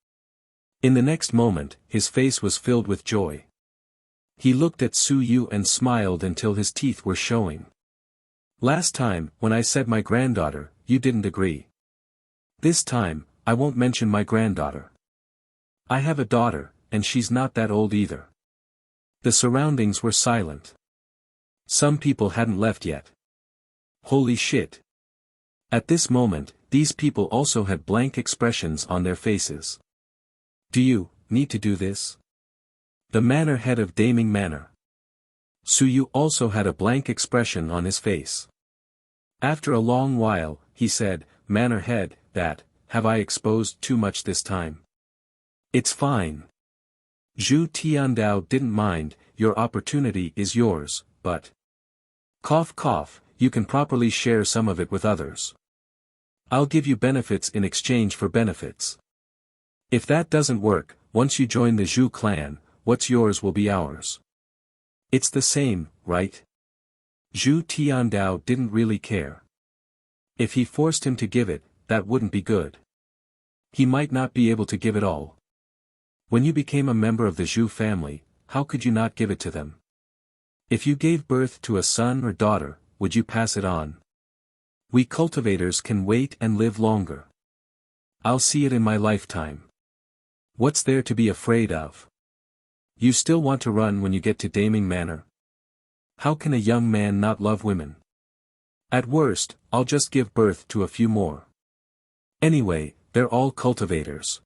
In the next moment, his face was filled with joy. He looked at Su Yu and smiled until his teeth were showing. Last time, when I said my granddaughter, you didn't agree. This time, I won't mention my granddaughter. I have a daughter, and she's not that old either. The surroundings were silent. Some people hadn't left yet. Holy shit. At this moment, these people also had blank expressions on their faces. Do you need to do this? The manor head of Daming Manor. Su Yu also had a blank expression on his face. After a long while, he said, Manor head, have I exposed too much this time? It's fine. Zhu Tiandao didn't mind, your opportunity is yours, but... Cough cough, you can properly share some of it with others. I'll give you benefits in exchange for benefits. If that doesn't work, once you join the Zhu clan, what's yours will be ours. It's the same, right? Zhu Tiandao didn't really care. If he forced him to give it, that wouldn't be good. He might not be able to give it all. When you became a member of the Zhu family, how could you not give it to them? If you gave birth to a son or daughter, would you pass it on? We cultivators can wait and live longer. I'll see it in my lifetime. What's there to be afraid of? You still want to run when you get to Daming Manor? How can a young man not love women? At worst, I'll just give birth to a few more. Anyway, they're all cultivators.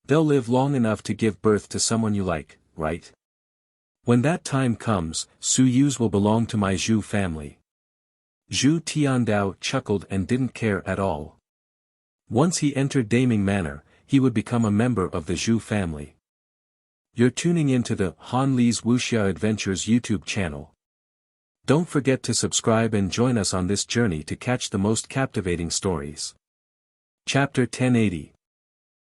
They'll live long enough to give birth to someone you like, right? When that time comes, Su Yu's will belong to my Zhu family. Zhu Tiandao chuckled and didn't care at all. Once he entered Daming Manor, he would become a member of the Zhu family. You're tuning into the Han Li's Wuxia Adventures YouTube channel. Don't forget to subscribe and join us on this journey to catch the most captivating stories. Chapter 1080.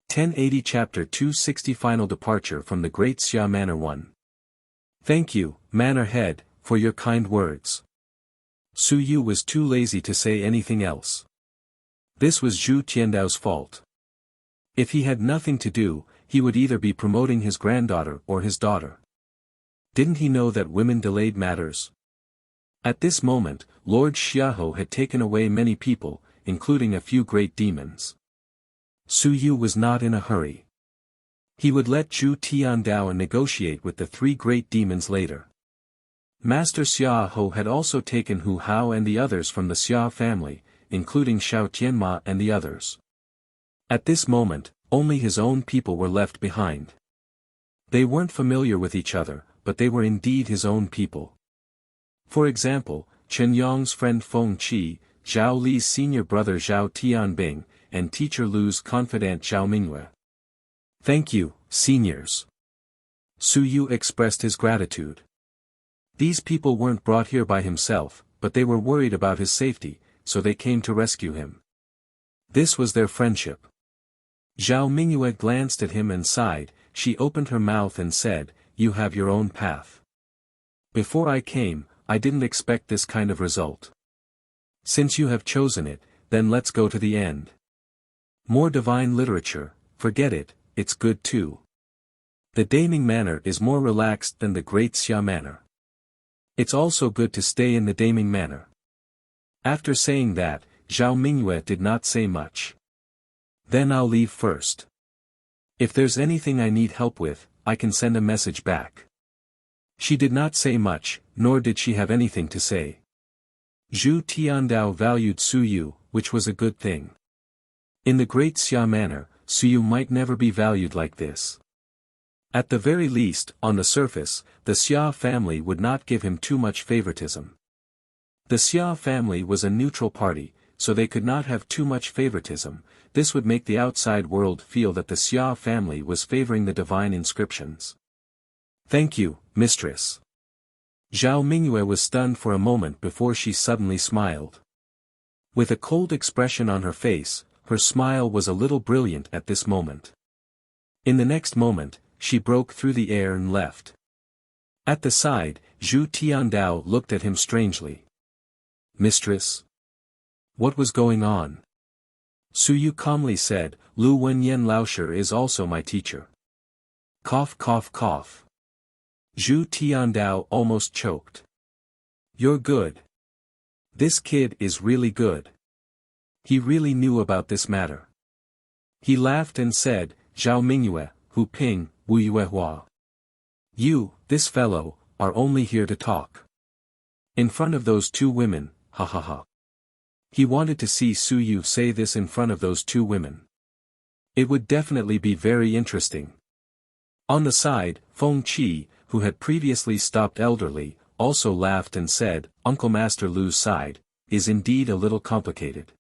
1080 Chapter 260 Final Departure from the Great Xia Manor 1. Thank you, Manor Head, for your kind words. Su Yu was too lazy to say anything else. This was Zhu Tiandao's fault. If he had nothing to do, he would either be promoting his granddaughter or his daughter. Didn't he know that women delayed matters? At this moment, Lord Xiaohou had taken away many people, including a few great demons. Su Yu was not in a hurry. He would let Zhu Tiandao negotiate with the three great demons later. Master Xiaohou had also taken Hu Hao and the others from the Xia family, including Xiao Tianma and the others. At this moment, only his own people were left behind. They weren't familiar with each other, but they were indeed his own people. For example, Chen Yong's friend Feng Qi, Zhao Li's senior brother Zhao Tianbing, and teacher Lu's confidant Zhao Mingyue. Thank you, seniors. Su Yu expressed his gratitude. These people weren't brought here by himself, but they were worried about his safety, so they came to rescue him. This was their friendship. Zhao Mingyue glanced at him and sighed. She opened her mouth and said, You have your own path. Before I came, I didn't expect this kind of result. Since you have chosen it, then let's go to the end. More divine literature, forget it, it's good too. The Daming Manor is more relaxed than the Great Xia Manor. It's also good to stay in the Daming Manor. After saying that, Zhao Mingyue did not say much. Then I'll leave first. If there's anything I need help with, I can send a message back. She did not say much, nor did she have anything to say. Zhu Tiandao valued Su Yu, which was a good thing. In the Great Xia Manor, Su Yu might never be valued like this. At the very least, on the surface, the Xia family would not give him too much favoritism. The Xia family was a neutral party, so they could not have too much favoritism. This would make the outside world feel that the Xia family was favoring the divine inscriptions. Thank you, mistress. Zhao Mingyue was stunned for a moment before she suddenly smiled. With a cold expression on her face, her smile was a little brilliant at this moment. In the next moment, she broke through the air and left. At the side, Zhu Tiandao looked at him strangely. Mistress? What was going on? Suyu calmly said, Lu Wenyan Laosher is also my teacher. Cough cough cough. Zhu Tiandao almost choked. You're good. This kid is really good. He really knew about this matter. He laughed and said, Zhao Mingyue, Hu Ping, Wu Yuehua. You, this fellow, are only here to talk. In front of those two women, ha ha ha. He wanted to see Suyu say this in front of those two women. It would definitely be very interesting. On the side, Feng Qi, who had previously stopped elderly, also laughed and said, Uncle Master Lu's side, is indeed a little complicated.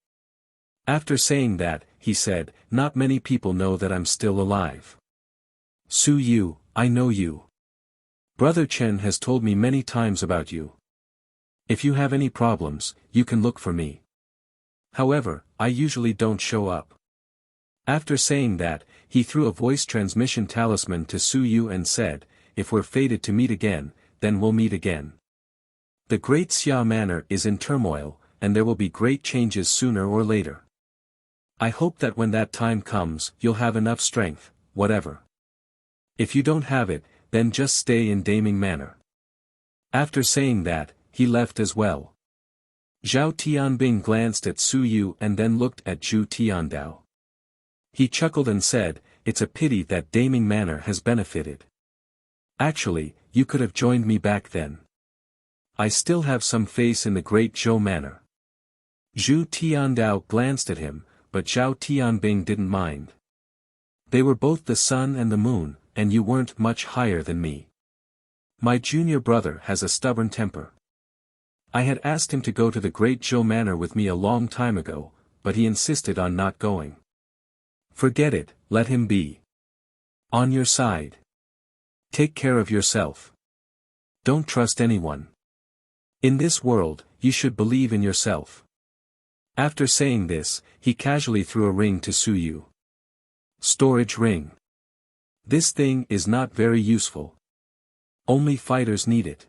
After saying that, he said, not many people know that I'm still alive. Suyu, I know you. Brother Chen has told me many times about you. If you have any problems, you can look for me. However, I usually don't show up. After saying that, he threw a voice transmission talisman to Suyu and said, if we're fated to meet again, then we'll meet again. The great Xia Manor is in turmoil, and there will be great changes sooner or later. I hope that when that time comes, you'll have enough strength, whatever. If you don't have it, then just stay in Daming Manor. After saying that, he left as well. Zhao Tianbing glanced at Suyu and then looked at Zhu Tiandao. He chuckled and said, it's a pity that Daming Manor has benefited. Actually, you could have joined me back then. I still have some faith in the great Zhou Manor. Zhu Tiandao glanced at him, but Zhao Tianbing didn't mind. They were both the sun and the moon, and you weren't much higher than me. My junior brother has a stubborn temper. I had asked him to go to the great Zhou Manor with me a long time ago, but he insisted on not going. Forget it, let him be. On your side. Take care of yourself. Don't trust anyone. In this world, you should believe in yourself. After saying this, he casually threw a ring to Suyu. Storage ring. This thing is not very useful. Only fighters need it.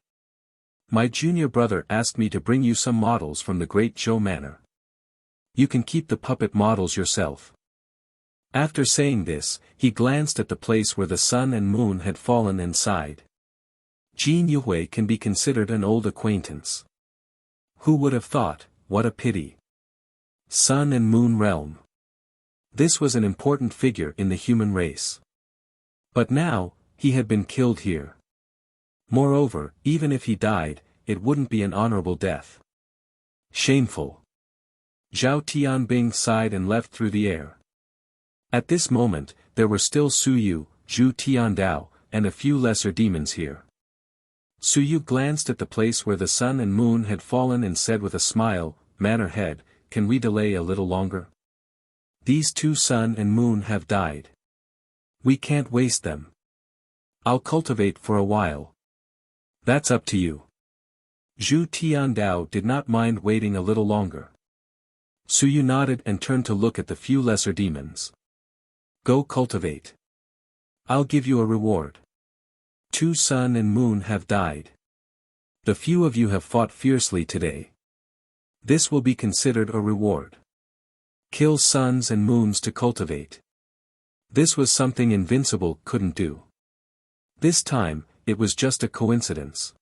My junior brother asked me to bring you some models from the great Zhou Manor. You can keep the puppet models yourself. After saying this, he glanced at the place where the sun and moon had fallen and sighed. Jin Yuhui can be considered an old acquaintance. Who would have thought, what a pity. Sun and Moon Realm. This was an important figure in the human race. But now, he had been killed here. Moreover, even if he died, it wouldn't be an honorable death. Shameful. Zhao Tianbing sighed and left through the air. At this moment, there were still Suyu, Zhu Tiandao, and a few lesser demons here. Suyu glanced at the place where the sun and moon had fallen and said with a smile, Manor Head, can we delay a little longer? These two sun and moon have died. We can't waste them. I'll cultivate for a while. That's up to you. Zhu Tiandao did not mind waiting a little longer. Suyu nodded and turned to look at the few lesser demons. Go cultivate. I'll give you a reward. Two sun and moon have died. The few of you have fought fiercely today. This will be considered a reward. Kill suns and moons to cultivate. This was something Invincible couldn't do. This time, it was just a coincidence.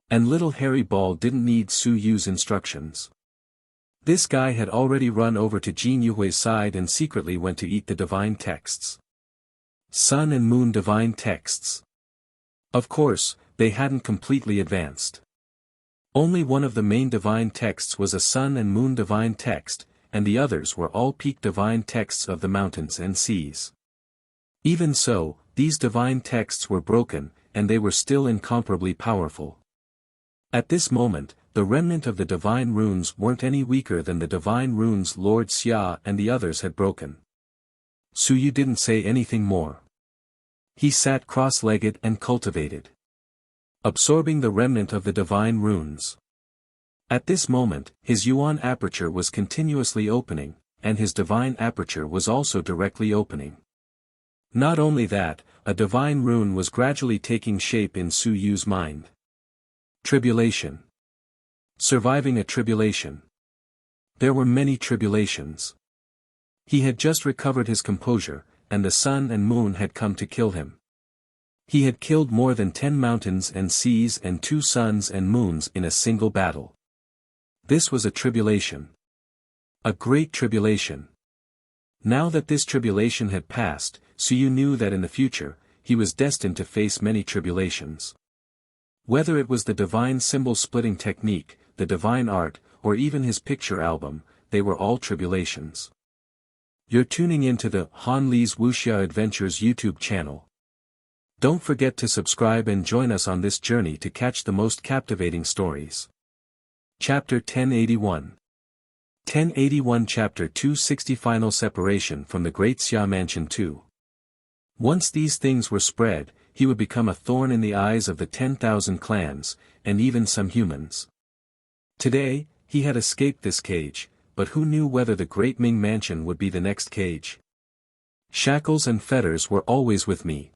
And little Harry Ball didn't need Suyu's instructions. This guy had already run over to Jin Yuhui's side and secretly went to eat the divine texts. Sun and Moon divine texts. Of course, they hadn't completely advanced. Only one of the main divine texts was a Sun and Moon divine text, and the others were all peak divine texts of the mountains and seas. Even so, these divine texts were broken, and they were still incomparably powerful. At this moment, the remnant of the divine runes weren't any weaker than the divine runes Lord Xia and the others had broken. Su Yu didn't say anything more. He sat cross-legged and cultivated, absorbing the remnant of the divine runes. At this moment, his yuan aperture was continuously opening, and his divine aperture was also directly opening. Not only that, a divine rune was gradually taking shape in Su Yu's mind. Tribulation. Surviving a tribulation. There were many tribulations. He had just recovered his composure, and the sun and moon had come to kill him. He had killed more than 10 mountains and seas and 2 suns and moons in a single battle. This was a tribulation. A great tribulation. Now that this tribulation had passed, Su Yu knew that in the future, he was destined to face many tribulations. Whether it was the divine symbol splitting technique, the divine art, or even his picture album, they were all tribulations. You're tuning into the Han Li's Wuxia Adventures YouTube channel. Don't forget to subscribe and join us on this journey to catch the most captivating stories. Chapter 1081. 1081 Chapter 260 Final Separation from the Great Xia Mansion 2. Once these things were spread, he would become a thorn in the eyes of the 10,000 clans, and even some humans. Today, he had escaped this cage, but who knew whether the Great Ming Mansion would be the next cage? Shackles and fetters were always with me.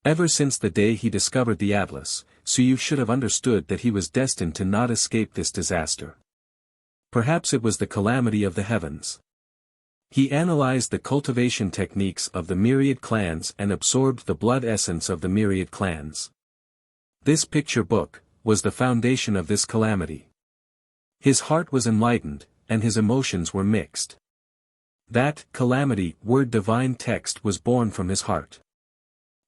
Ever since the day he discovered the Atlas, Su Yu should have understood that he was destined to not escape this disaster. Perhaps it was the calamity of the heavens. He analyzed the cultivation techniques of the myriad clans and absorbed the blood essence of the myriad clans. This picture book was the foundation of this calamity. His heart was enlightened, and his emotions were mixed. That calamity word divine text was born from his heart.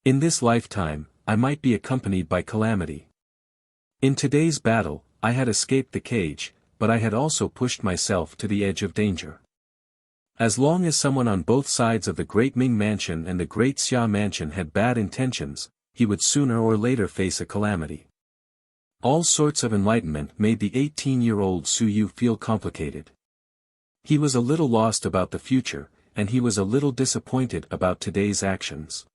In this lifetime, I might be accompanied by calamity. In today's battle, I had escaped the cage, but I had also pushed myself to the edge of danger. As long as someone on both sides of the Great Ming Mansion and the Great Xia Mansion had bad intentions, he would sooner or later face a calamity. All sorts of enlightenment made the 18-year-old Su Yu feel complicated. He was a little lost about the future, and he was a little disappointed about today's actions.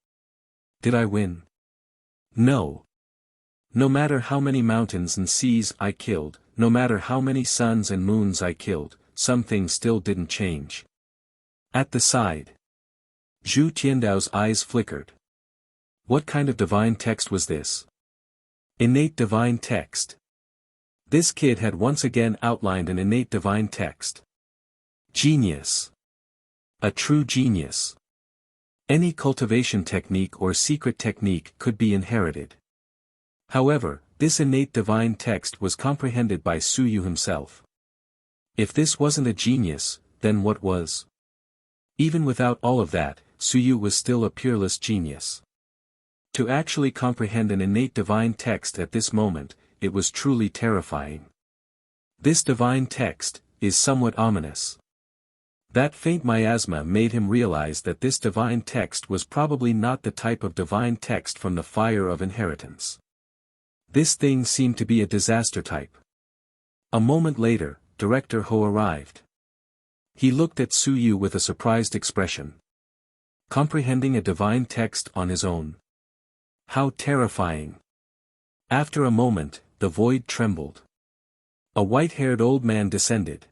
Did I win? No. No matter how many mountains and seas I killed, no matter how many suns and moons I killed, some things still didn't change. At the side, Zhu Tiandao's eyes flickered. What kind of divine text was this? Innate divine text. This kid had once again outlined an innate divine text. Genius. A true genius. Any cultivation technique or secret technique could be inherited. However, this innate divine text was comprehended by Su Yu himself. If this wasn't a genius, then what was? Even without all of that, Su Yu was still a peerless genius. To actually comprehend an innate divine text at this moment, it was truly terrifying. This divine text is somewhat ominous. That faint miasma made him realize that this divine text was probably not the type of divine text from the fire of inheritance. This thing seemed to be a disaster type. A moment later, Director Ho arrived. He looked at Su Yu with a surprised expression. Comprehending a divine text on his own. How terrifying. After a moment, the void trembled. A white-haired old man descended.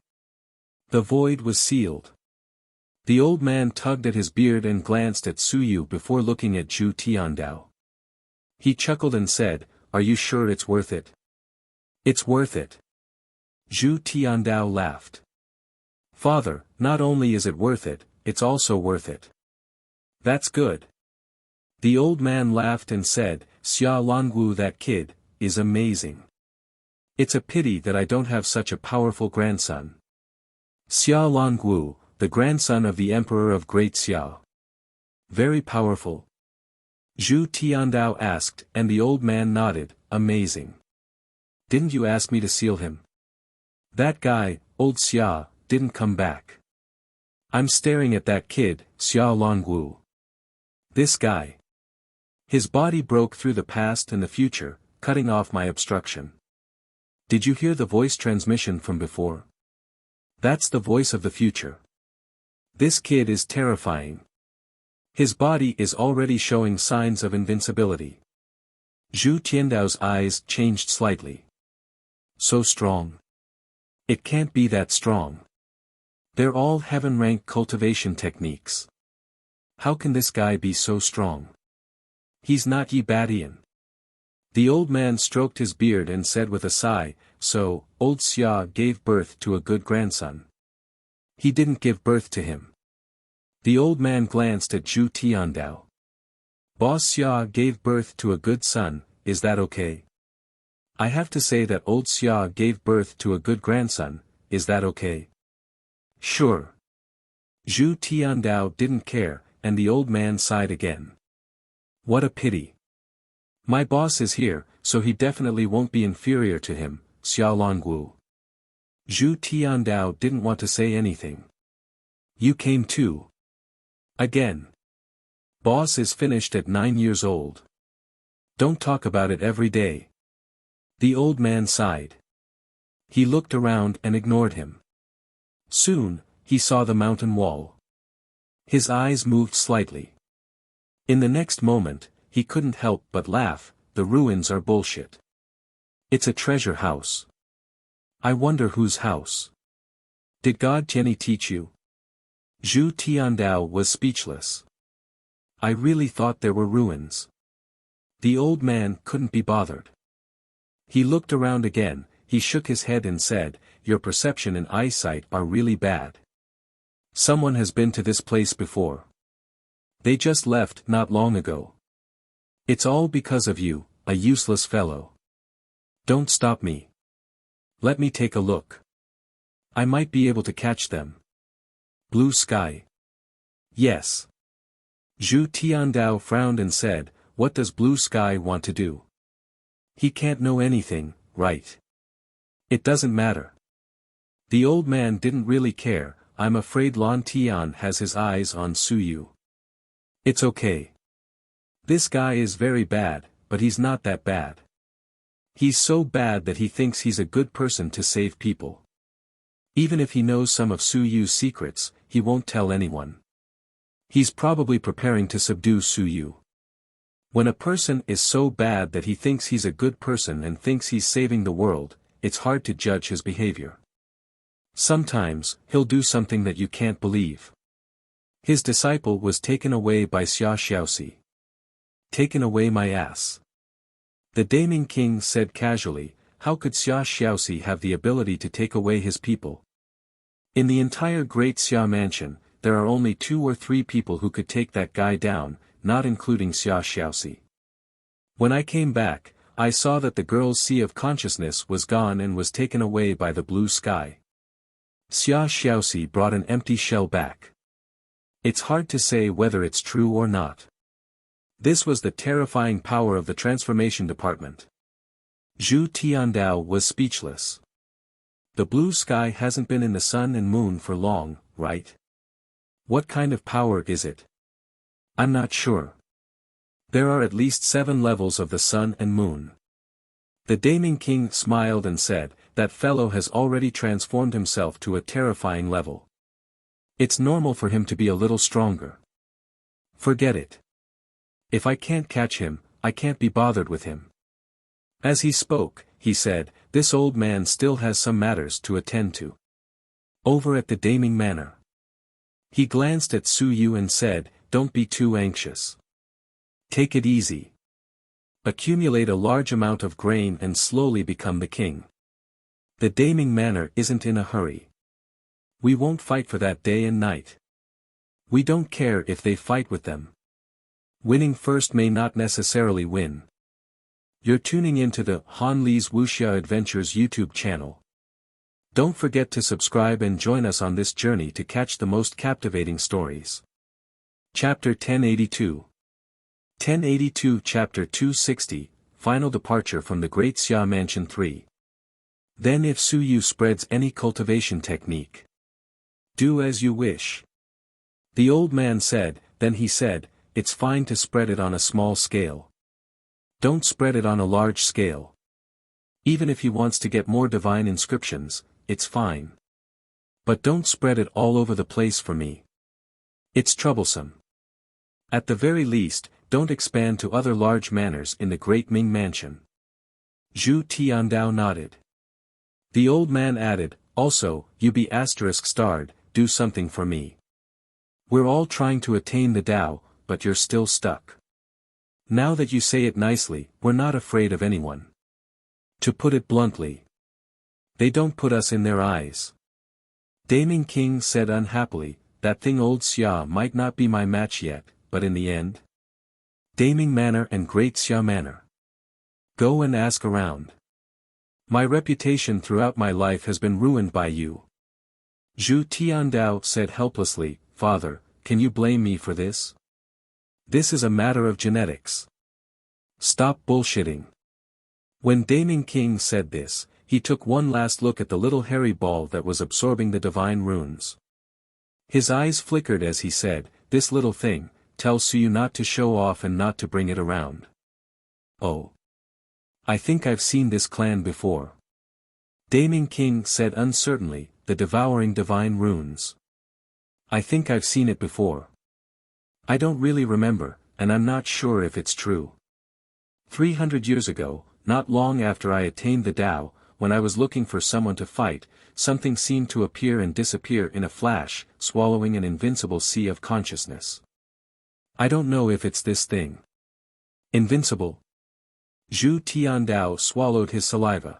The void was sealed. The old man tugged at his beard and glanced at Su Yu before looking at Zhu Tiandao. He chuckled and said, "Are you sure it's worth it?" "It's worth it." Zhu Tiandao laughed. "Father, not only is it worth it, it's also worth it." "That's good." The old man laughed and said, "Xia Longwu, that kid, is amazing. It's a pity that I don't have such a powerful grandson." Xia Longwu, the grandson of the Emperor of Great Xia. Very powerful? Zhu Tiandao asked, and the old man nodded, "Amazing. Didn't you ask me to seal him? That guy, old Xia, didn't come back. I'm staring at that kid, Xia Longwu. This guy. His body broke through the past and the future, cutting off my obstruction. Did you hear the voice transmission from before? That's the voice of the future. This kid is terrifying. His body is already showing signs of invincibility. Zhu Tiandao's eyes changed slightly. So strong. It can't be that strong. They're all heaven-rank cultivation techniques. How can this guy be so strong? He's not Yi Badian. The old man stroked his beard and said with a sigh, so, old Xia gave birth to a good grandson. He didn't give birth to him. The old man glanced at Zhu Tiandao. Boss Xia gave birth to a good son, is that okay? I have to say that old Xia gave birth to a good grandson, is that okay? Sure. Zhu Tiandao didn't care, and the old man sighed again. What a pity. My boss is here, so he definitely won't be inferior to him, Xiaolongwu. Zhu Tiandao didn't want to say anything. You came too. Again. Boss is finished at 9 years old. Don't talk about it every day. The old man sighed. He looked around and ignored him. Soon, he saw the mountain wall. His eyes moved slightly. In the next moment, he couldn't help but laugh, the ruins are bullshit. It's a treasure house. I wonder whose house. Did God Jenny teach you? Zhu Tiandao was speechless. I really thought there were ruins. The old man couldn't be bothered. He looked around again, he shook his head and said, your perception and eyesight are really bad. Someone has been to this place before. They just left not long ago. It's all because of you, a useless fellow. Don't stop me. Let me take a look. I might be able to catch them. Blue sky. Yes. Zhu Tiandao frowned and said, what does blue sky want to do? He can't know anything, right? It doesn't matter. The old man didn't really care, I'm afraid Lan Tian has his eyes on Su Yu. It's okay. This guy is very bad, but he's not that bad. He's so bad that he thinks he's a good person to save people. Even if he knows some of Su Yu's secrets, he won't tell anyone. He's probably preparing to subdue Su Yu. When a person is so bad that he thinks he's a good person and thinks he's saving the world, it's hard to judge his behavior. Sometimes, he'll do something that you can't believe. His disciple was taken away by Xia Xiaoxi. Taken away my ass. The Daming King said casually, how could Xia Xiaoxi have the ability to take away his people? In the entire Great Xia Mansion, there are only 2 or 3 people who could take that guy down, not including Xia Xiaoxi. When I came back, I saw that the girl's sea of consciousness was gone and was taken away by the blue sky. Xia Xiaoxi brought an empty shell back. It's hard to say whether it's true or not. This was the terrifying power of the transformation department. Zhu Tiandao was speechless. The blue sky hasn't been in the sun and moon for long, right? What kind of power is it? I'm not sure. There are at least 7 levels of the sun and moon. The Daming King smiled and said, that fellow has already transformed himself to a terrifying level. It's normal for him to be a little stronger. Forget it. If I can't catch him, I can't be bothered with him. As he spoke, he said, this old man still has some matters to attend to. Over at the Daming Manor. He glanced at Su Yu and said, don't be too anxious. Take it easy. Accumulate a large amount of grain and slowly become the king. The Daming Manor isn't in a hurry. We won't fight for that day and night. We don't care if they fight with them. Winning first may not necessarily win. You're tuning into the Han Li's Wuxia Adventures YouTube channel. Don't forget to subscribe and join us on this journey to catch the most captivating stories. Chapter 1082. 1082 Chapter 260, Final Departure from the Great Xia Mansion 3. Then if Su Yu spreads any cultivation technique, do as you wish. The old man said, then he said, it's fine to spread it on a small scale. Don't spread it on a large scale. Even if he wants to get more divine inscriptions, it's fine. But don't spread it all over the place for me. It's troublesome. At the very least, don't expand to other large manors in the Great Ming Mansion. Zhu Tiandao nodded. The old man added, also, you be ****, do something for me. We're all trying to attain the Tao, but you're still stuck. Now that you say it nicely, we're not afraid of anyone. To put it bluntly, they don't put us in their eyes. Daming King said unhappily, that thing old Xia might not be my match yet, but in the end? Daming Manor and Great Xia Manor. Go and ask around. My reputation throughout my life has been ruined by you. Zhu Tiandao said helplessly, Father, can you blame me for this? This is a matter of genetics. Stop bullshitting. When Daming King said this, he took one last look at the little hairy ball that was absorbing the divine runes. His eyes flickered as he said, this little thing, tells Suyu not to show off and not to bring it around. Oh. I think I've seen this clan before. Daming King said uncertainly, the devouring divine runes. I think I've seen it before. I don't really remember, and I'm not sure if it's true. 300 years ago, not long after I attained the Tao, when I was looking for someone to fight, something seemed to appear and disappear in a flash, swallowing an invincible sea of consciousness. I don't know if it's this thing. Invincible? Zhu Tiandao swallowed his saliva.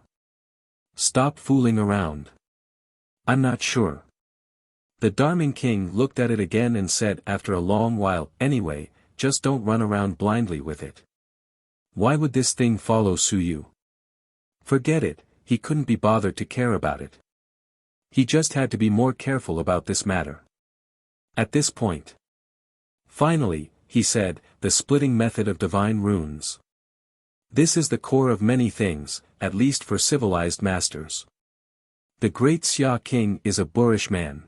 Stop fooling around. I'm not sure. The Darming King looked at it again and said after a long while, anyway, just don't run around blindly with it. Why would this thing follow Suyu? Forget it, he couldn't be bothered to care about it. He just had to be more careful about this matter. At this point. Finally, he said, the splitting method of divine runes. This is the core of many things, at least for civilized masters. The great Xia king is a boorish man.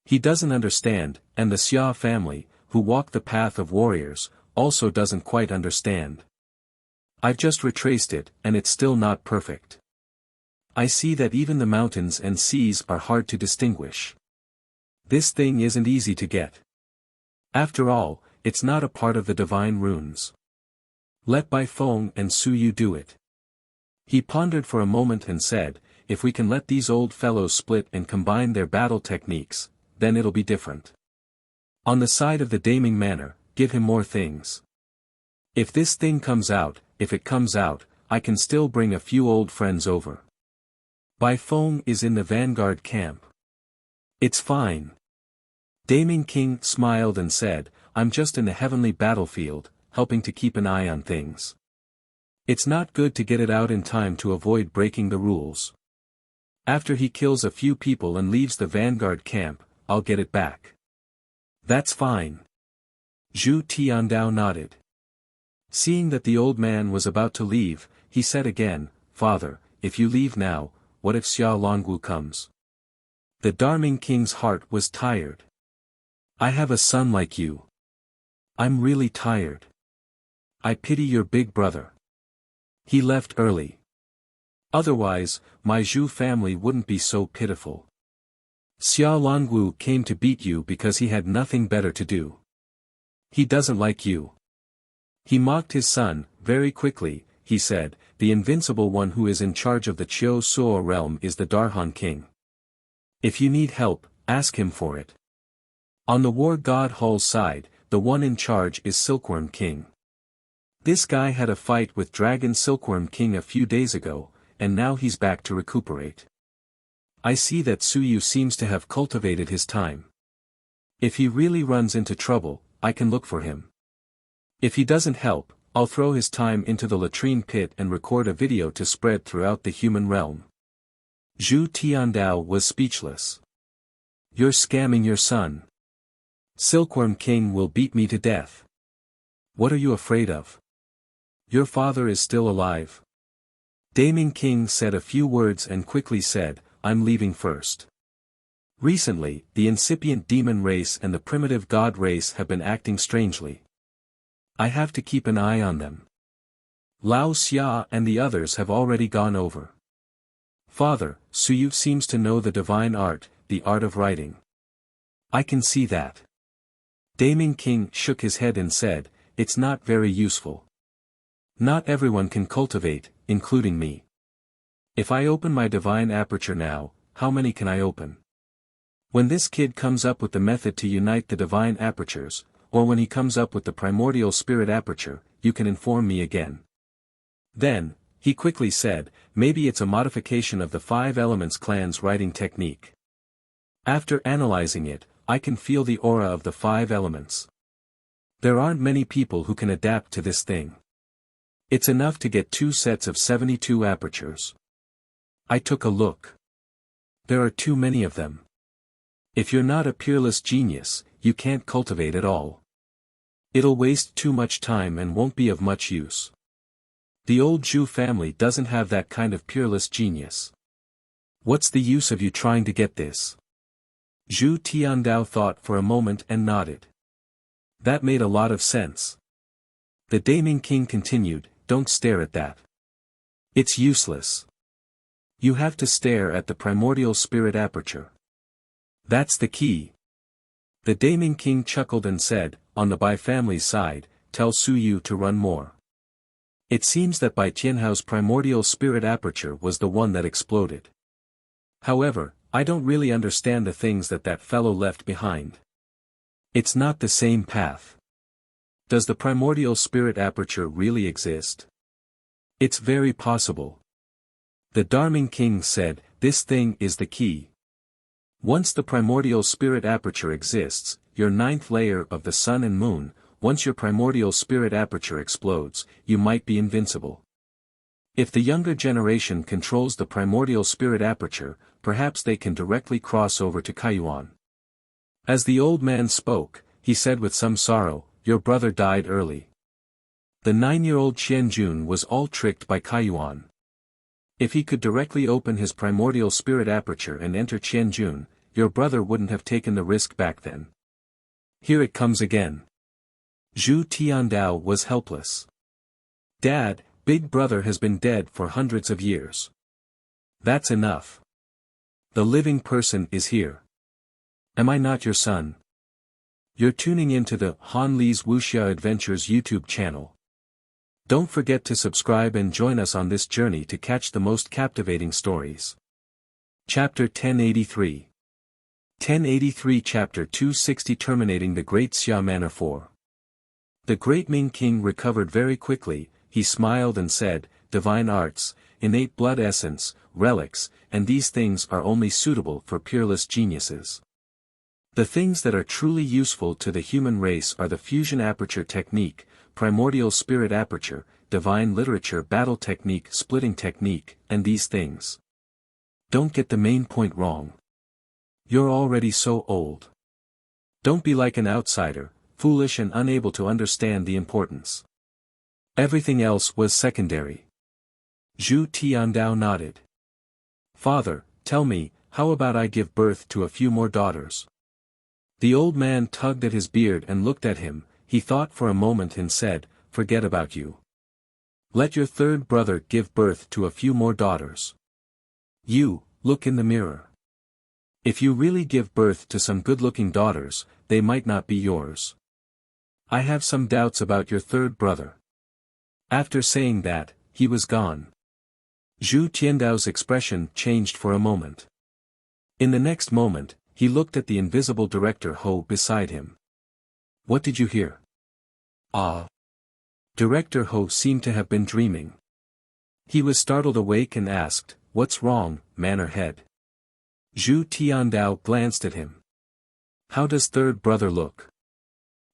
He doesn't understand, and the Xia family, who walk the path of warriors, also doesn't quite understand. I've just retraced it, and it's still not perfect. I see that even the mountains and seas are hard to distinguish. This thing isn't easy to get. After all, it's not a part of the divine runes. Let Bai Feng and Suyu do it. He pondered for a moment and said, if we can let these old fellows split and combine their battle techniques, then it'll be different. On the side of the Daming Manor, give him more things. If this thing comes out, if it comes out, I can still bring a few old friends over. Bai Feng is in the vanguard camp. It's fine. Daming King smiled and said, I'm just in the heavenly battlefield, helping to keep an eye on things. It's not good to get it out in time to avoid breaking the rules. After he kills a few people and leaves the vanguard camp, I'll get it back. That's fine. Zhu Tiandao nodded. Seeing that the old man was about to leave, he said again, Father, if you leave now, what if Xia Longwu comes? The Darming King's heart was tired. I have a son like you. I'm really tired. I pity your big brother. He left early. Otherwise, my Zhu family wouldn't be so pitiful. Xia Longwu came to beat you because he had nothing better to do. He doesn't like you. He mocked his son, very quickly, he said, the invincible one who is in charge of the Chiu Suo realm is the Darhan king. If you need help, ask him for it. On the war god Hull's side, the one in charge is Silkworm King. This guy had a fight with Dragon Silkworm King a few days ago, and now he's back to recuperate. I see that Suyu seems to have cultivated his time. If he really runs into trouble, I can look for him. If he doesn't help, I'll throw his time into the latrine pit and record a video to spread throughout the human realm. Zhu Tiandao was speechless. You're scamming your son. Silkworm King will beat me to death. What are you afraid of? Your father is still alive. Daming King said a few words and quickly said, I'm leaving first. Recently, the incipient demon race and the primitive god race have been acting strangely. I have to keep an eye on them. Lao Xia and the others have already gone over. Father, Suyu seems to know the divine art, the art of writing. I can see that. Daming King shook his head and said, it's not very useful. Not everyone can cultivate, including me. If I open my divine aperture now, how many can I open? When this kid comes up with the method to unite the divine apertures, or when he comes up with the primordial spirit aperture, you can inform me again. Then, he quickly said, maybe it's a modification of the 5 elements clan's writing technique. After analyzing it, I can feel the aura of the 5 elements. There aren't many people who can adapt to this thing. It's enough to get 2 sets of 72 apertures. I took a look. There are too many of them. If you're not a peerless genius, you can't cultivate at all. It'll waste too much time and won't be of much use. The old Zhu family doesn't have that kind of peerless genius. What's the use of you trying to get this? Zhu Tiandao thought for a moment and nodded. That made a lot of sense. The Daming King continued, don't stare at that. It's useless. You have to stare at the primordial spirit aperture. That's the key. The Daming King chuckled and said, on the Bai family's side, tell Suyu to run more. It seems that Bai Tianhao's primordial spirit aperture was the one that exploded. However, I don't really understand the things that fellow left behind. It's not the same path. Does the primordial spirit aperture really exist? It's very possible. The Darming King said, this thing is the key. Once the primordial spirit aperture exists, your 9th layer of the sun and moon, once your primordial spirit aperture explodes, you might be invincible. If the younger generation controls the primordial spirit aperture, perhaps they can directly cross over to Kaiyuan. As the old man spoke, he said with some sorrow, your brother died early. The 9-year-old Qianjun was all tricked by Kaiyuan. If he could directly open his primordial spirit aperture and enter Qianjun, your brother wouldn't have taken the risk back then. Here it comes again. Zhu Tiandao was helpless. Dad, Big Brother has been dead for hundreds of years. That's enough. The living person is here. Am I not your son? You're tuning into the Han Li's Wuxia Adventures YouTube channel. Don't forget to subscribe and join us on this journey to catch the most captivating stories. Chapter 1083. 1083 Chapter 260 Terminating the Great Xia Manor 4. The great Ming King recovered very quickly, he smiled and said, divine arts, innate blood essence, relics, and these things are only suitable for peerless geniuses. The things that are truly useful to the human race are the fusion aperture technique, primordial spirit aperture, divine literature battle technique splitting technique, and these things. Don't get the main point wrong. You're already so old. Don't be like an outsider, foolish and unable to understand the importance. Everything else was secondary. Zhu Tiandao nodded. Father, tell me, how about I give birth to a few more daughters? The old man tugged at his beard and looked at him, he thought for a moment and said, forget about you. Let your 3rd brother give birth to a few more daughters. You, look in the mirror. If you really give birth to some good-looking daughters, they might not be yours. I have some doubts about your 3rd brother. After saying that, he was gone. Zhu Tiandao's expression changed for a moment. In the next moment, he looked at the invisible director Ho beside him. What did you hear? Ah. Director Ho seemed to have been dreaming. He was startled awake and asked, what's wrong, man or head? Zhu Tiandao glanced at him. How does 3rd brother look?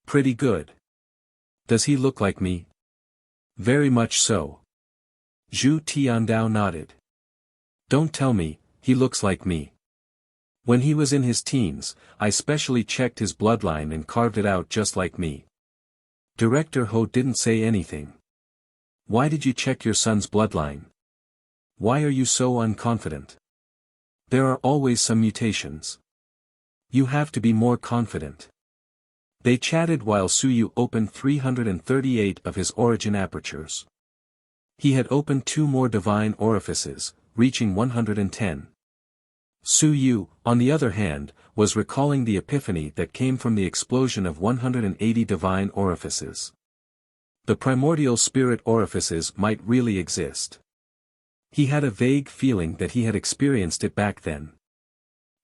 Pretty good. Does he look like me? Very much so. Zhu Tiandao nodded. Don't tell me, he looks like me. When he was in his teens, I specially checked his bloodline and carved it out just like me. Director Ho didn't say anything. Why did you check your son's bloodline? Why are you so unconfident? There are always some mutations. You have to be more confident. They chatted while Suyu opened 338 of his origin apertures. He had opened 2 more divine orifices, reaching 110. Su Yu, on the other hand, was recalling the epiphany that came from the explosion of 180 divine orifices. The primordial spirit orifices might really exist. He had a vague feeling that he had experienced it back then.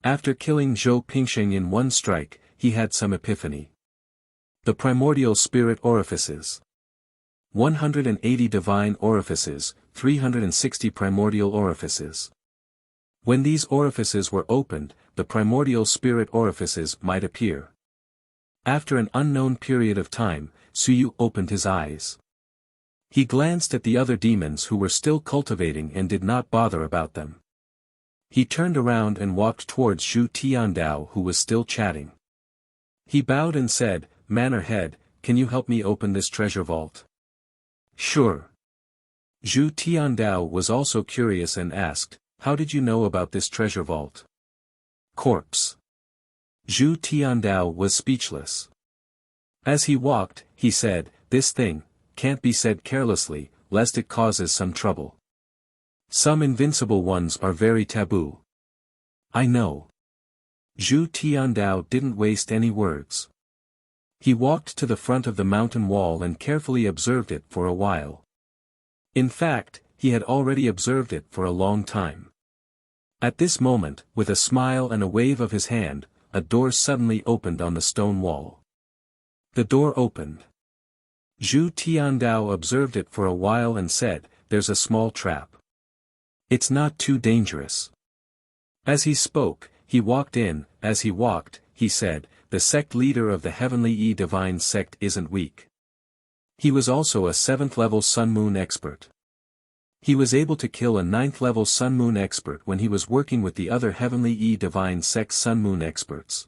After killing Zhou Pingsheng in one strike, he had some epiphany. The primordial spirit orifices. 180 divine orifices, 360 primordial orifices. When these orifices were opened, the primordial spirit orifices might appear. After an unknown period of time, Su Yu opened his eyes. He glanced at the other demons who were still cultivating and did not bother about them. He turned around and walked towards Zhu Tiandao, who was still chatting. He bowed and said, "Manor Head, can you help me open this treasure vault?" "Sure." Zhu Tiandao was also curious and asked, "How did you know about this treasure vault?" Corpse. Zhu Tiandao was speechless. As he walked, he said, "This thing can't be said carelessly, lest it causes some trouble. Some invincible ones are very taboo." "I know." Zhu Tiandao didn't waste any words. He walked to the front of the mountain wall and carefully observed it for a while. In fact, he had already observed it for a long time. At this moment, with a smile and a wave of his hand, a door suddenly opened on the stone wall. The door opened. Zhu Tiandao observed it for a while and said, "There's a small trap. It's not too dangerous." As he spoke, he walked in. As he walked, he said, "The sect leader of the Heavenly Divine sect isn't weak." He was also a 7th-level Sun-Moon expert. He was able to kill a 9th-level Sun-Moon expert when he was working with the other Heavenly Divine sect Sun-Moon experts.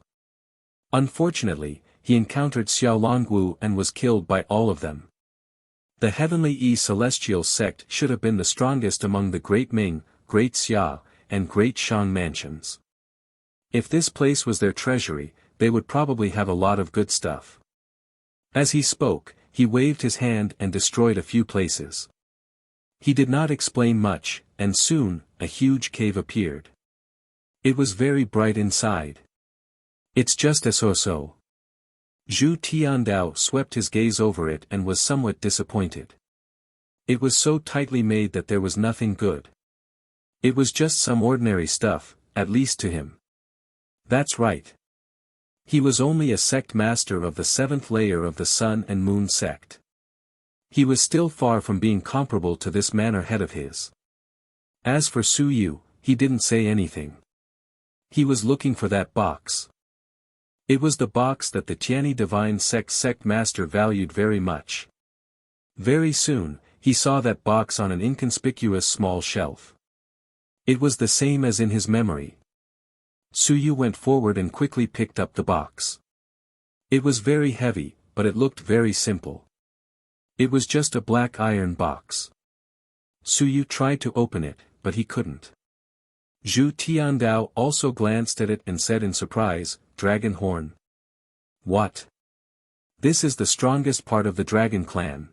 Unfortunately, he encountered Xiaolongwu and was killed by all of them. The Heavenly Celestial sect should have been the strongest among the Great Ming, Great Xia, and Great Shang mansions. If this place was their treasury, they would probably have a lot of good stuff. As he spoke, he waved his hand and destroyed a few places. He did not explain much, and soon, a huge cave appeared. It was very bright inside. "It's just a so-so." Zhu Tiandao swept his gaze over it and was somewhat disappointed. It was so tightly made that there was nothing good. It was just some ordinary stuff, at least to him. That's right. He was only a sect master of the 7th layer of the Sun and Moon sect. He was still far from being comparable to this manor head of his. As for Su Yu, he didn't say anything. He was looking for that box. It was the box that the Tianyi Divine sect master valued very much. Very soon, he saw that box on an inconspicuous small shelf. It was the same as in his memory. Su Yu went forward and quickly picked up the box. It was very heavy, but it looked very simple. It was just a black iron box. Su Yu tried to open it, but he couldn't. Zhu Tiandao also glanced at it and said in surprise, "Dragon horn." "What?" "This is the strongest part of the dragon clan."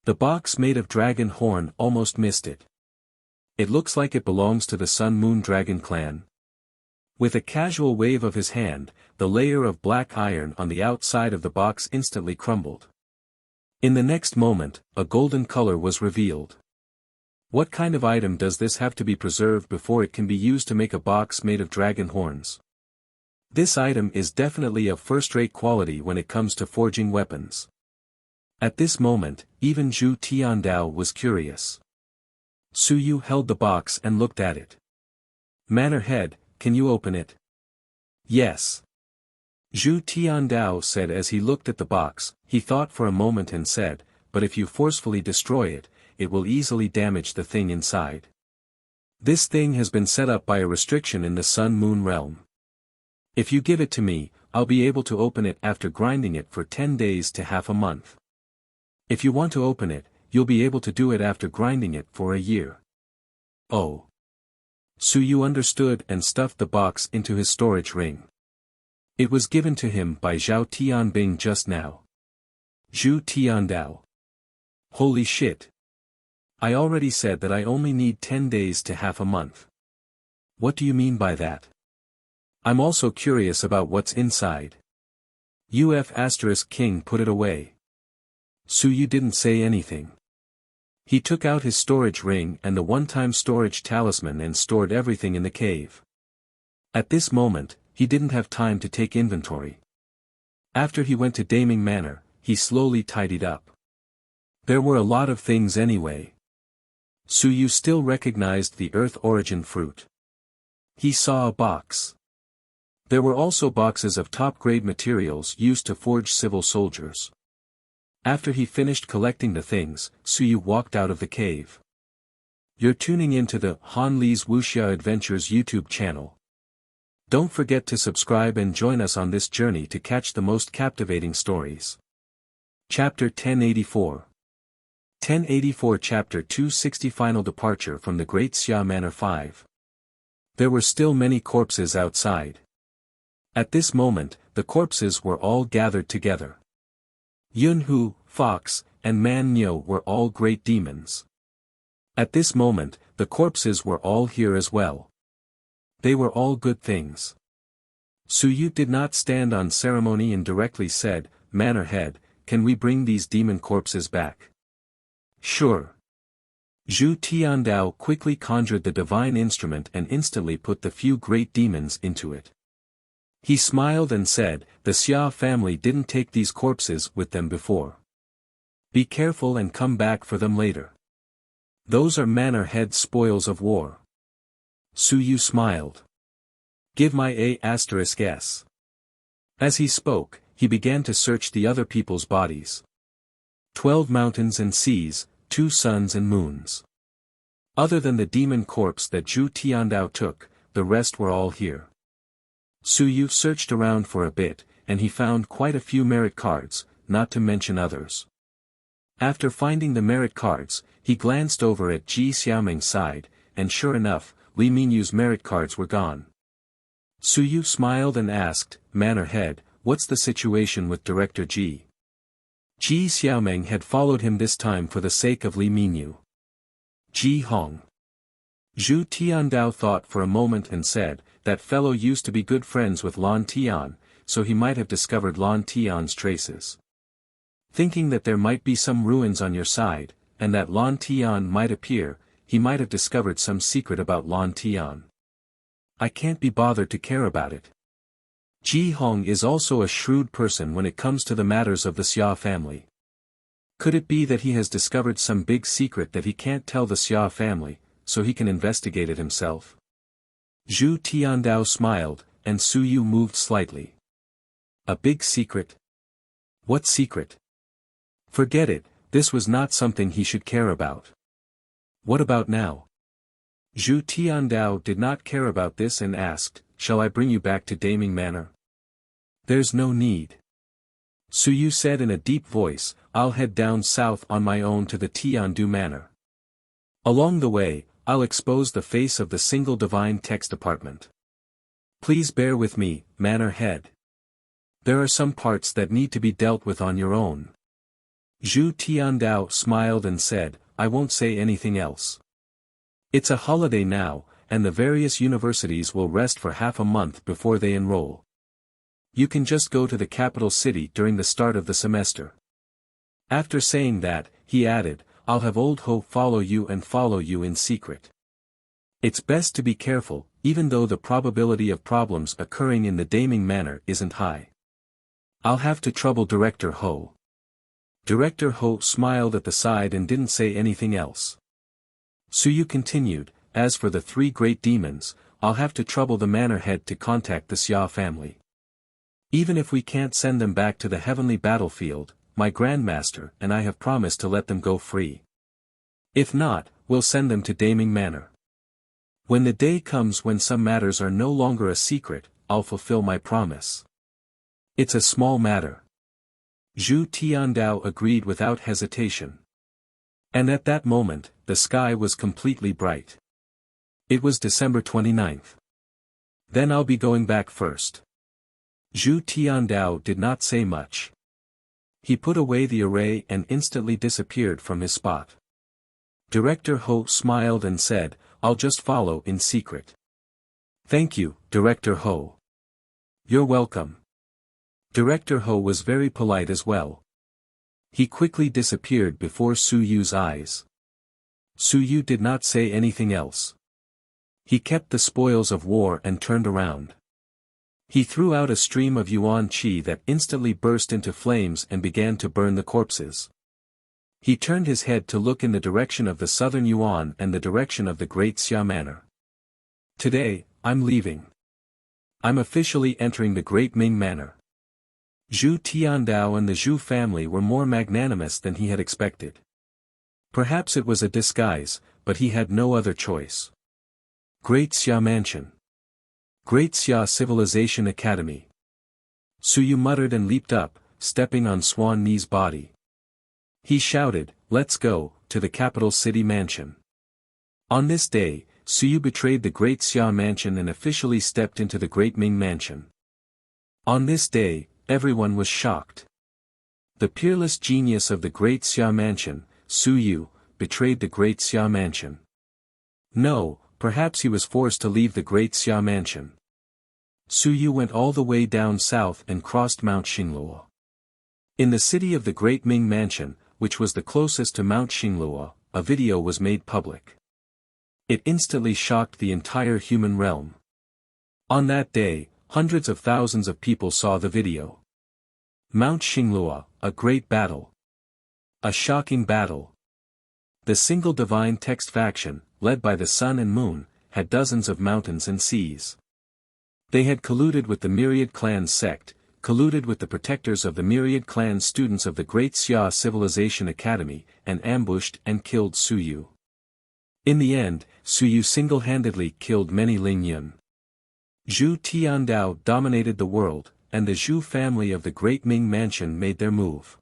The box made of dragon horn almost missed it. "It looks like it belongs to the Sun-Moon Dragon clan." With a casual wave of his hand, the layer of black iron on the outside of the box instantly crumbled. In the next moment, a golden color was revealed. What kind of item does this have to be preserved before it can be used to make a box made of dragon horns? This item is definitely of first-rate quality when it comes to forging weapons. At this moment, even Zhu Tiandao was curious. Su Yu held the box and looked at it. "Manor Head, can you open it?" "Yes." Zhu Tiandao said as he looked at the box. He thought for a moment and said, "But if you forcefully destroy it, it will easily damage the thing inside. This thing has been set up by a restriction in the Sun-Moon realm. If you give it to me, I'll be able to open it after grinding it for 10 days to half a month. If you want to open it, you'll be able to do it after grinding it for a year." "Oh." Su Yu understood and stuffed the box into his storage ring. It was given to him by Zhao Tianbing just now. Zhu Tiandao. "Holy shit. I already said that I only need 10 days to half a month. What do you mean by that? I'm also curious about what's inside. King put it away. Suyu didn't say anything. He took out his storage ring and the one-time storage talisman and stored everything in the cave. At this moment, he didn't have time to take inventory. After he went to Daming Manor, he slowly tidied up. There were a lot of things anyway. Suyu still recognized the Earth Origin fruit. He saw a box. There were also boxes of top-grade materials used to forge civil soldiers. After he finished collecting the things, Suyu walked out of the cave. You're tuning into the Han Li's Wuxia Adventures YouTube channel. Don't forget to subscribe and join us on this journey to catch the most captivating stories. Chapter 1084 1084 Chapter 260 Final Departure from the Great Xia Manor 5. There were still many corpses outside. At this moment, the corpses were all gathered together. Yunhu, Fox, and Man Nyo were all great demons. At this moment, the corpses were all here as well. They were all good things. Suyu did not stand on ceremony and directly said, "Manor head, can we bring these demon corpses back?" "Sure." Zhu Tiandao quickly conjured the divine instrument and instantly put the few great demons into it. He smiled and said, "The Xia family didn't take these corpses with them before. Be careful and come back for them later. Those are manor head spoils of war." Suyu smiled. "Give my A*S." As he spoke, he began to search the other people's bodies. 12 mountains and seas, 2 suns and moons. Other than the demon corpse that Zhu Tiandao took, the rest were all here. Suyu searched around for a bit, and he found quite a few merit cards, not to mention others. After finding the merit cards, he glanced over at Ji Xiaoming's side, and sure enough, Li Mingyu's merit cards were gone. Suyu smiled and asked, "Manor head, what's the situation with Director Ji?" Ji Xiaoming had followed him this time for the sake of Li Mingyu. "Ji Hong." Zhu Tiandao thought for a moment and said, "That fellow used to be good friends with Lan Tian, so he might have discovered Lan Tian's traces. Thinking that there might be some ruins on your side, and that Lan Tian might appear, he might have discovered some secret about Lan Tian. I can't be bothered to care about it. Ji Hong is also a shrewd person when it comes to the matters of the Xia family. Could it be that he has discovered some big secret that he can't tell the Xia family, so he can investigate it himself?" Zhu Tiandao smiled, and Suyu moved slightly. "A big secret? What secret?" Forget it, this was not something he should care about. What about now? Zhu Tiandao did not care about this and asked, "Shall I bring you back to Daming Manor?" "There's no need." Suyu said in a deep voice, "I'll head down south on my own to the Tiandu Manor. Along the way, I'll expose the face of the single divine text department. Please bear with me, Manor head. There are some parts that need to be dealt with on your own." Zhu Tiandao smiled and said, "I won't say anything else. It's a holiday now, and the various universities will rest for half a month before they enroll. You can just go to the capital city during the start of the semester." After saying that, he added, "I'll have Old Ho follow you in secret. It's best to be careful, even though the probability of problems occurring in the Daming Manor isn't high. I'll have to trouble Director Ho." Director Ho smiled at the side and didn't say anything else. Suyu continued, "As for the 3 great demons, I'll have to trouble the manor head to contact the Xia family. Even if we can't send them back to the heavenly battlefield, my Grandmaster and I have promised to let them go free. If not, we'll send them to Daming Manor. When the day comes when some matters are no longer a secret, I'll fulfill my promise. It's a small matter." Zhu Tiandao agreed without hesitation. And at that moment, the sky was completely bright. It was December 29th. "Then I'll be going back first." Zhu Tiandao did not say much. He put away the array and instantly disappeared from his spot. Director Ho smiled and said, "I'll just follow in secret." "Thank you, Director Ho." "You're welcome." Director Ho was very polite as well. He quickly disappeared before Su Yu's eyes. Su Yu did not say anything else. He kept the spoils of war and turned around. He threw out a stream of yuan qi that instantly burst into flames and began to burn the corpses. He turned his head to look in the direction of the southern yuan and the direction of the Great Xia Manor. "Today, I'm leaving. I'm officially entering the Great Ming Manor." Zhu Tiandao and the Zhu family were more magnanimous than he had expected. Perhaps it was a disguise, but he had no other choice. Great Xia Mansion. Great Xia Civilization Academy. Su Yu muttered and leaped up, stepping on Swan Ni's body. He shouted, "Let's go," to the capital city mansion. On this day, Su Yu betrayed the Great Xia Mansion and officially stepped into the Great Ming Mansion. On this day, everyone was shocked. The peerless genius of the Great Xia Mansion, Su Yu, betrayed the Great Xia Mansion. No, perhaps he was forced to leave the Great Xia Mansion. Su Yu went all the way down south and crossed Mount Xingluo. In the city of the Great Ming Mansion, which was the closest to Mount Xingluo, a video was made public. It instantly shocked the entire human realm. On that day, hundreds of thousands of people saw the video. Mount Xingluo, a great battle. A shocking battle. The single divine text faction, led by the sun and moon, had dozens of mountains and seas. They had colluded with the Myriad Clan sect, colluded with the protectors of the Myriad Clan students of the Great Xia Civilization Academy, and ambushed and killed Su Yu. In the end, Su Yu single-handedly killed many Ling Yun. Zhu Tiandao dominated the world, and the Zhu family of the Great Ming Mansion made their move.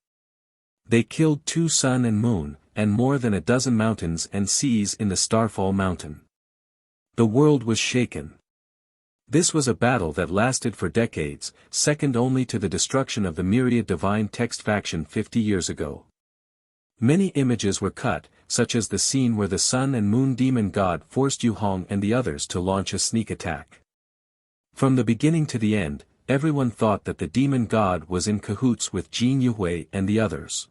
They killed 2 sun and moon, and more than a dozen mountains and seas in the Starfall Mountain. The world was shaken. This was a battle that lasted for decades, second only to the destruction of the Myriad Divine Text faction 50 years ago. Many images were cut, such as the scene where the Sun and Moon Demon God forced Yu Hong and the others to launch a sneak attack. From the beginning to the end, everyone thought that the Demon God was in cahoots with Jin Yuhui and the others.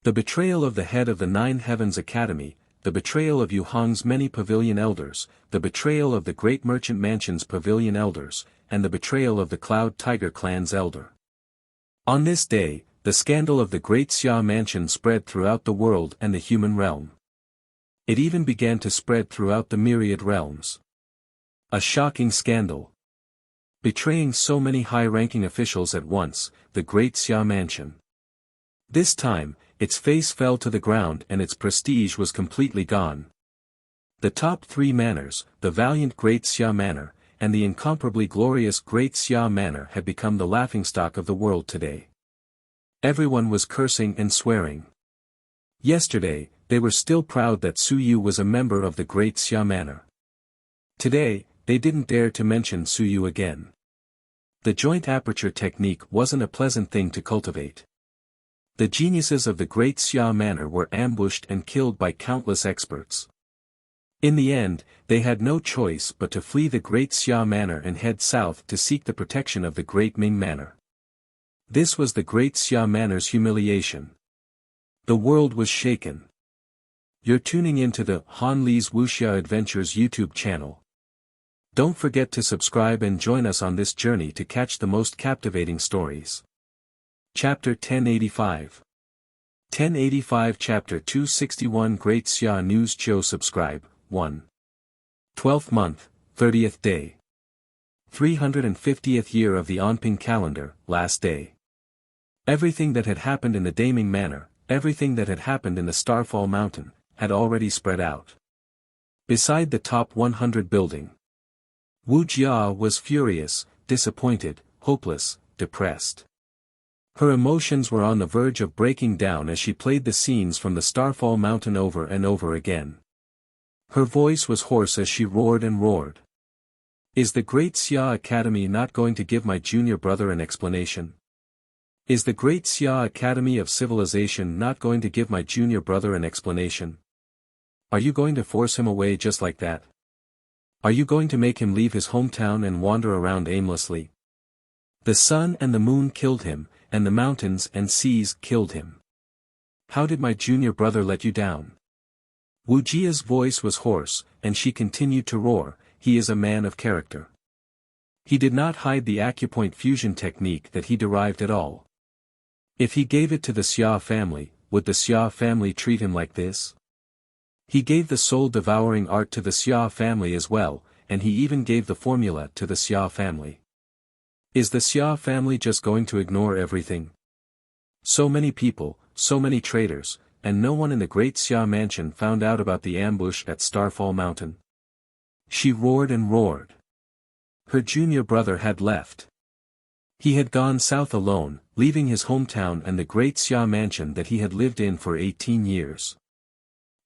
The betrayal of the head of the Nine Heavens Academy, the betrayal of Yu Hong's many pavilion elders, the betrayal of the Great Merchant Mansion's pavilion elders, and the betrayal of the Cloud Tiger clan's elder. On this day, the scandal of the Great Xia Mansion spread throughout the world and the human realm. It even began to spread throughout the myriad realms. A shocking scandal. Betraying so many high-ranking officials at once, the Great Xia Mansion. This time, its face fell to the ground and its prestige was completely gone. The top 3 manors, the valiant Great Xia Manor, and the incomparably glorious Great Xia Manor had become the laughingstock of the world today. Everyone was cursing and swearing. Yesterday, they were still proud that Su Yu was a member of the Great Xia Manor. Today, they didn't dare to mention Su Yu again. The joint aperture technique wasn't a pleasant thing to cultivate. The geniuses of the Great Xia Manor were ambushed and killed by countless experts. In the end, they had no choice but to flee the Great Xia Manor and head south to seek the protection of the Great Ming Manor. This was the Great Xia Manor's humiliation. The world was shaken. You're tuning into the Han Li's Wuxia Adventures YouTube channel. Don't forget to subscribe and join us on this journey to catch the most captivating stories. Chapter 1085. 1085 Chapter 261 Great Xia News Joe subscribe, 1. 12th month, 30th day. 350th year of the Anping calendar, last day. Everything that had happened in the Daming Manor, everything that had happened in the Starfall Mountain, had already spread out. Beside the top 100 building, Wuxia was furious, disappointed, hopeless, depressed. Her emotions were on the verge of breaking down as she played the scenes from the Starfall Mountain over and over again. Her voice was hoarse as she roared and roared. Is the Great Xia Academy not going to give my junior brother an explanation? Is the Great Xia Academy of Civilization not going to give my junior brother an explanation? Are you going to force him away just like that? Are you going to make him leave his hometown and wander around aimlessly? The sun and the moon killed him, and the mountains and seas killed him. How did my junior brother let you down? Wuxia's voice was hoarse, and she continued to roar, he is a man of character. He did not hide the acupoint fusion technique that he derived at all. If he gave it to the Xia family, would the Xia family treat him like this? He gave the soul-devouring art to the Xia family as well, and he even gave the formula to the Xia family. Is the Xia family just going to ignore everything? So many people, so many traitors, and no one in the great Xia mansion found out about the ambush at Starfall Mountain. She roared and roared. Her junior brother had left. He had gone south alone, leaving his hometown and the great Xia mansion that he had lived in for 18 years.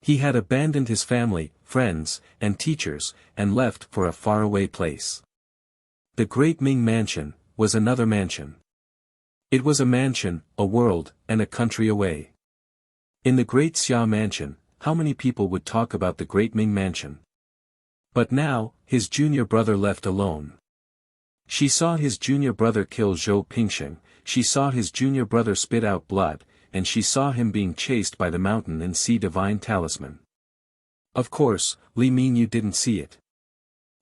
He had abandoned his family, friends, and teachers, and left for a faraway place. The Great Ming Mansion was another mansion. It was a mansion, a world, and a country away. In the Great Xia Mansion, how many people would talk about the Great Ming Mansion? But now, his junior brother left alone. She saw his junior brother kill Zhou Pingsheng, she saw his junior brother spit out blood, and she saw him being chased by the mountain and sea divine talisman. Of course, Li Mingyu didn't see it.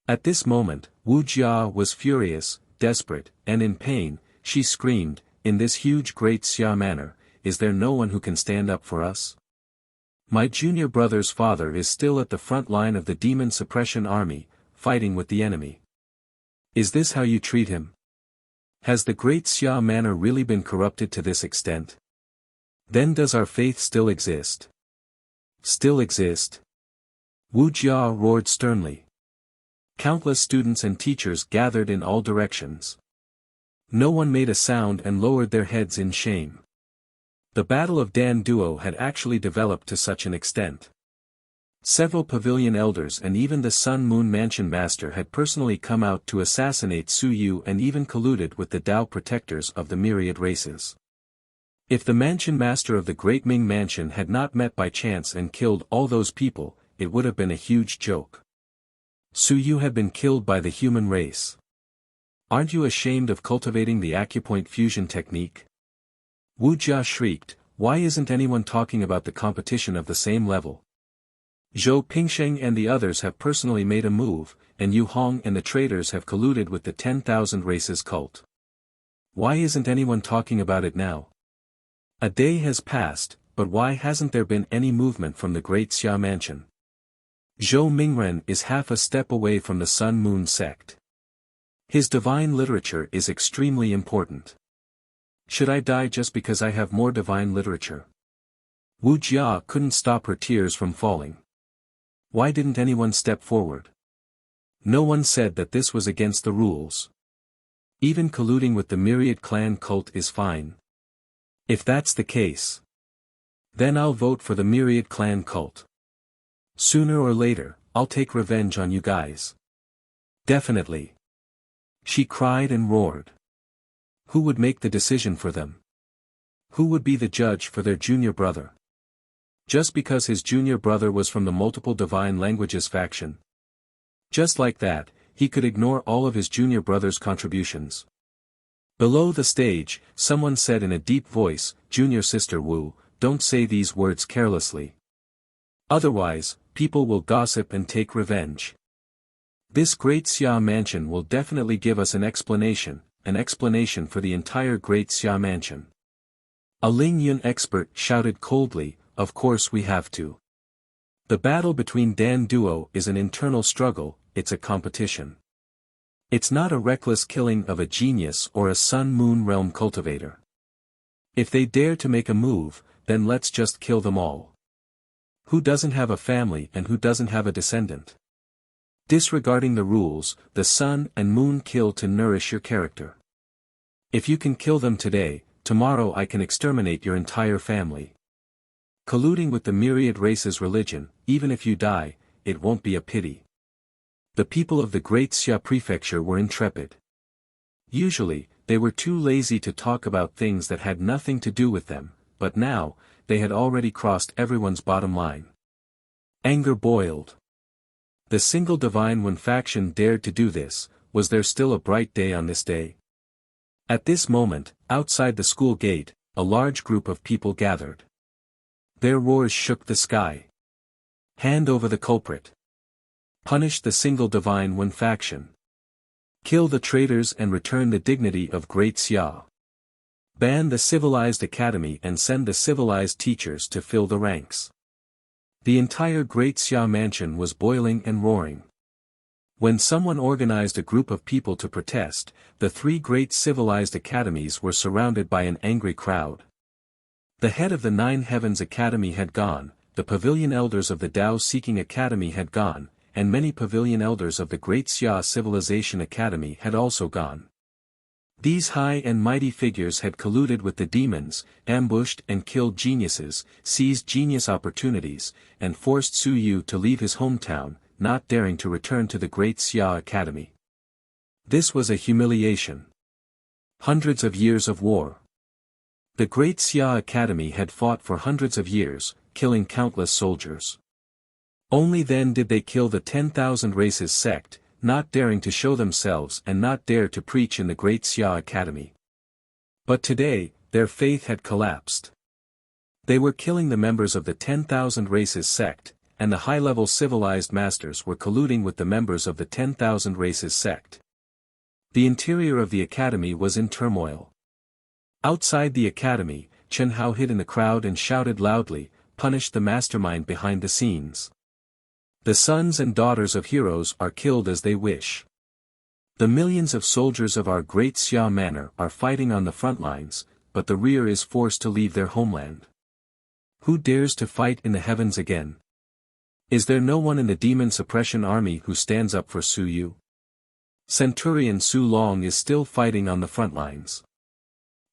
At this moment, Wuxia was furious, desperate, and in pain. She screamed, in this huge great Xia manor, is there no one who can stand up for us? My junior brother's father is still at the front line of the demon suppression army, fighting with the enemy. Is this how you treat him? Has the great Xia manor really been corrupted to this extent? Then does our faith still exist? Still exist? Wuxia roared sternly. Countless students and teachers gathered in all directions. No one made a sound and lowered their heads in shame. The Battle of Dan Duo had actually developed to such an extent. Several pavilion elders and even the Sun Moon Mansion Master had personally come out to assassinate Su Yu and even colluded with the Tao protectors of the myriad races. If the Mansion Master of the Great Ming Mansion had not met by chance and killed all those people, it would have been a huge joke. Su Yu had been killed by the human race. Aren't you ashamed of cultivating the acupoint fusion technique? Wuxia shrieked, why isn't anyone talking about the competition of the same level? Zhou Pingsheng and the others have personally made a move, and Yu Hong and the traitors have colluded with the 10,000 races cult. Why isn't anyone talking about it now? A day has passed, but why hasn't there been any movement from the Great Xia Mansion? Zhou Mingren is half a step away from the Sun Moon sect. His divine literature is extremely important. Should I die just because I have more divine literature? Wuxia couldn't stop her tears from falling. Why didn't anyone step forward? No one said that this was against the rules. Even colluding with the Myriad Clan cult is fine. If that's the case, then I'll vote for the Myriad Clan cult. Sooner or later, I'll take revenge on you guys. Definitely. She cried and roared. Who would make the decision for them? Who would be the judge for their junior brother? Just because his junior brother was from the multiple divine languages faction. Just like that, he could ignore all of his junior brother's contributions. Below the stage, someone said in a deep voice, Junior Sister Wu, don't say these words carelessly. Otherwise, people will gossip and take revenge. This great Xia mansion will definitely give us an explanation for the entire Great Xia Mansion. A Ling Yun expert shouted coldly, of course we have to. The battle between Dan Duo is an internal struggle, it's a competition. It's not a reckless killing of a genius or a Sun Moon realm cultivator. If they dare to make a move, then let's just kill them all. Who doesn't have a family and who doesn't have a descendant? Disregarding the rules, the sun and moon kill to nourish your character. If you can kill them today, tomorrow I can exterminate your entire family. Colluding with the myriad races religion, even if you die, it won't be a pity. The people of the Great Xia Prefecture were intrepid. Usually, they were too lazy to talk about things that had nothing to do with them, but now, they had already crossed everyone's bottom line. Anger boiled. The single Divine One faction dared to do this. Was there still a bright day on this day? At this moment, outside the school gate, a large group of people gathered. Their roars shook the sky. Hand over the culprit. Punish the single Divine One faction. Kill the traitors and return the dignity of Great Xia. Ban the civilized academy and send the civilized teachers to fill the ranks. The entire Great Xia mansion was boiling and roaring. When someone organized a group of people to protest, the three great civilized academies were surrounded by an angry crowd. The head of the Nine Heavens Academy had gone, the pavilion elders of the Tao Seeking Academy had gone, and many pavilion elders of the Great Xia Civilization Academy had also gone. These high and mighty figures had colluded with the demons, ambushed and killed geniuses, seized genius opportunities, and forced Su Yu to leave his hometown, not daring to return to the Great Xia Academy. This was a humiliation. Hundreds of years of war. The Great Xia Academy had fought for hundreds of years, killing countless soldiers. Only then did they kill the 10,000 races sect, not daring to show themselves and not dare to preach in the Great Xia Academy. But today, their faith had collapsed. They were killing the members of the 10,000 races sect, and the high-level civilized masters were colluding with the members of the 10,000 races sect. The interior of the academy was in turmoil. Outside the academy, Chen Hao hid in the crowd and shouted loudly, "Punish the mastermind behind the scenes. The sons and daughters of heroes are killed as they wish. The millions of soldiers of our Great Xia Manor are fighting on the front lines, but the rear is forced to leave their homeland. Who dares to fight in the heavens again? Is there no one in the demon suppression army who stands up for Su Yu? Centurion Su Long is still fighting on the front lines.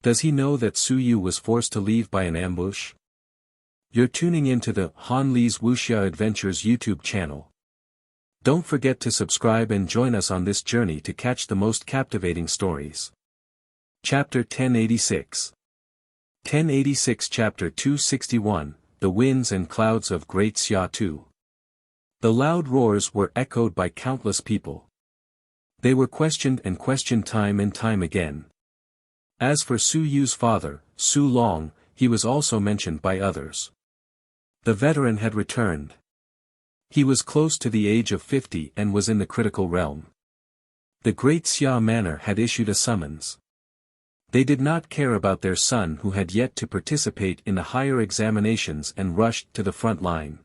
Does he know that Su Yu was forced to leave by an ambush? You're tuning into the Han Li's Wuxia Adventures YouTube channel. Don't forget to subscribe and join us on this journey to catch the most captivating stories. Chapter 1086. 1086 Chapter 261, The Winds and Clouds of Great Xia II. The loud roars were echoed by countless people. They were questioned and questioned time and time again. As for Su Yu's father, Su Long, he was also mentioned by others. The veteran had returned. He was close to the age of 50 and was in the critical realm. The Great Xia Manor had issued a summons. They did not care about their son who had yet to participate in the higher examinations and rushed to the front line.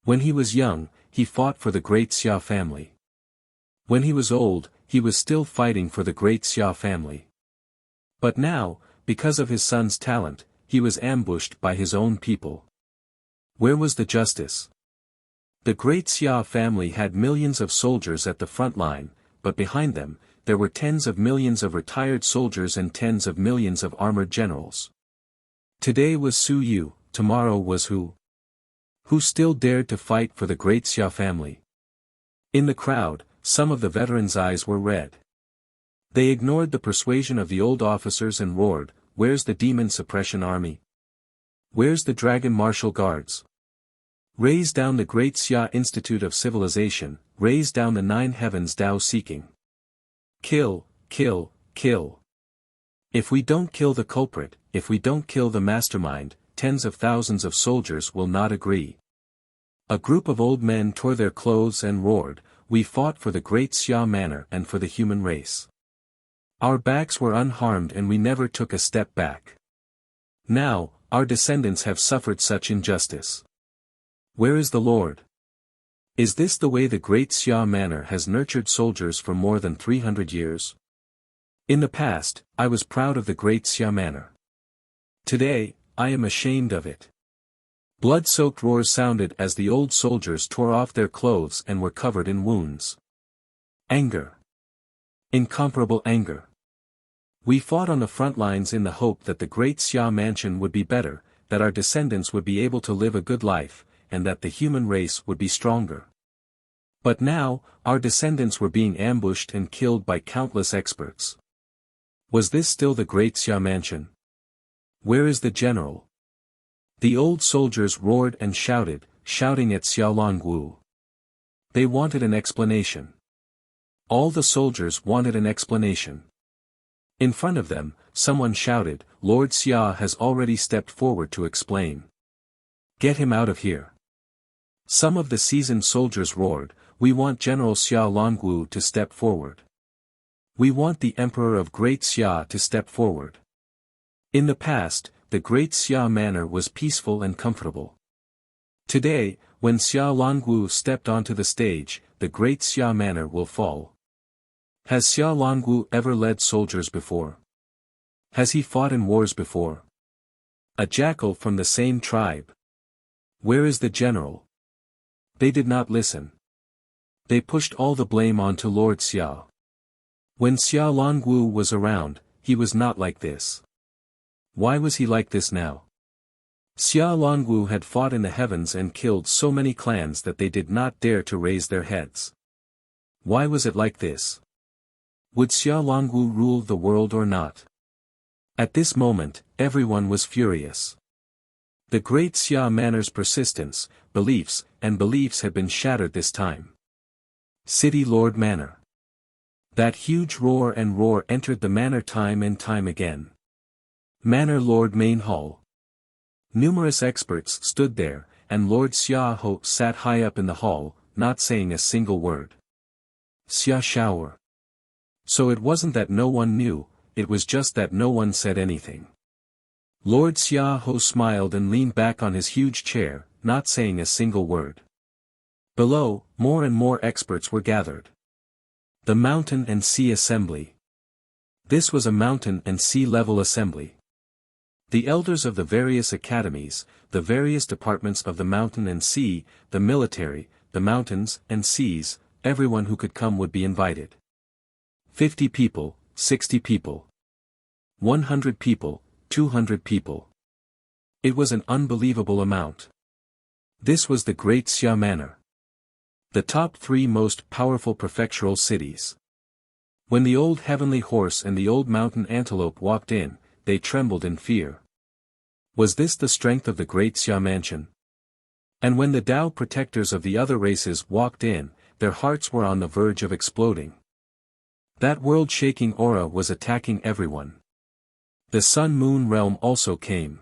When he was young, he fought for the Great Xia family. When he was old, he was still fighting for the Great Xia family. But now, because of his son's talent, he was ambushed by his own people. Where was the justice? The Great Xia family had millions of soldiers at the front line, but behind them, there were tens of millions of retired soldiers and tens of millions of armored generals. Today was Su Yu, tomorrow was who? Who still dared to fight for the Great Xia family? In the crowd, some of the veterans' eyes were red. They ignored the persuasion of the old officers and roared, "Where's the demon suppression army? Where's the dragon martial guards? Raise down the Great Xia Institute of Civilization, raise down the Nine Heavens Tao Seeking. Kill, kill, kill. If we don't kill the culprit, if we don't kill the mastermind, tens of thousands of soldiers will not agree." A group of old men tore their clothes and roared, "We fought for the Great Xia Manor and for the human race. Our backs were unharmed and we never took a step back. Now, our descendants have suffered such injustice. Where is the Lord? Is this the way the Great Xia Manor has nurtured soldiers for more than 300 years? In the past, I was proud of the Great Xia Manor. Today, I am ashamed of it." Blood-soaked roars sounded as the old soldiers tore off their clothes and were covered in wounds. Anger. Incomparable anger. We fought on the front lines in the hope that the Great Xia Mansion would be better, that our descendants would be able to live a good life, and that the human race would be stronger. But now, our descendants were being ambushed and killed by countless experts. Was this still the Great Xia Mansion? Where is the general? The old soldiers roared and shouted, shouting at Xiaolongu. They wanted an explanation. All the soldiers wanted an explanation. In front of them, someone shouted, "Lord Xia has already stepped forward to explain. Get him out of here." Some of the seasoned soldiers roared, "We want General Xiaolongu to step forward. We want the Emperor of Great Xia to step forward." In the past, the Great Xia Manor was peaceful and comfortable. Today, when Xiaolongu stepped onto the stage, the Great Xia Manor will fall. Has Xiaolongu ever led soldiers before? Has he fought in wars before? A jackal from the same tribe. Where is the general? They did not listen. They pushed all the blame onto Lord Xia. When Xiaolongu was around, he was not like this. Why was he like this now? Xiaolongu had fought in the heavens and killed so many clans that they did not dare to raise their heads. Why was it like this? Would Xiaolongu rule the world or not? At this moment, everyone was furious. The Great Xia Manor's persistence, beliefs had been shattered this time. City Lord Manor. That huge roar entered the manor time and time again. Manor Lord Main Hall. Numerous experts stood there, and Lord Xia Ho sat high up in the hall, not saying a single word. Xia shower. So it wasn't that no one knew, it was just that no one said anything. Lord Xia Ho smiled and leaned back on his huge chair, not saying a single word. Below, more and more experts were gathered. The Mountain and Sea Assembly. This was a mountain and sea level assembly. The elders of the various academies, the various departments of the mountain and sea, the military, the mountains and seas, everyone who could come would be invited. 50 people, 60 people. 100 people, 200 people. It was an unbelievable amount. This was the Great Xia Manor. The top 3 most powerful prefectural cities. When the old heavenly horse and the old mountain antelope walked in, they trembled in fear. Was this the strength of the Great Xia Mansion? And when the Tao protectors of the other races walked in, their hearts were on the verge of exploding. That world-shaking aura was attacking everyone. The Sun-Moon realm also came.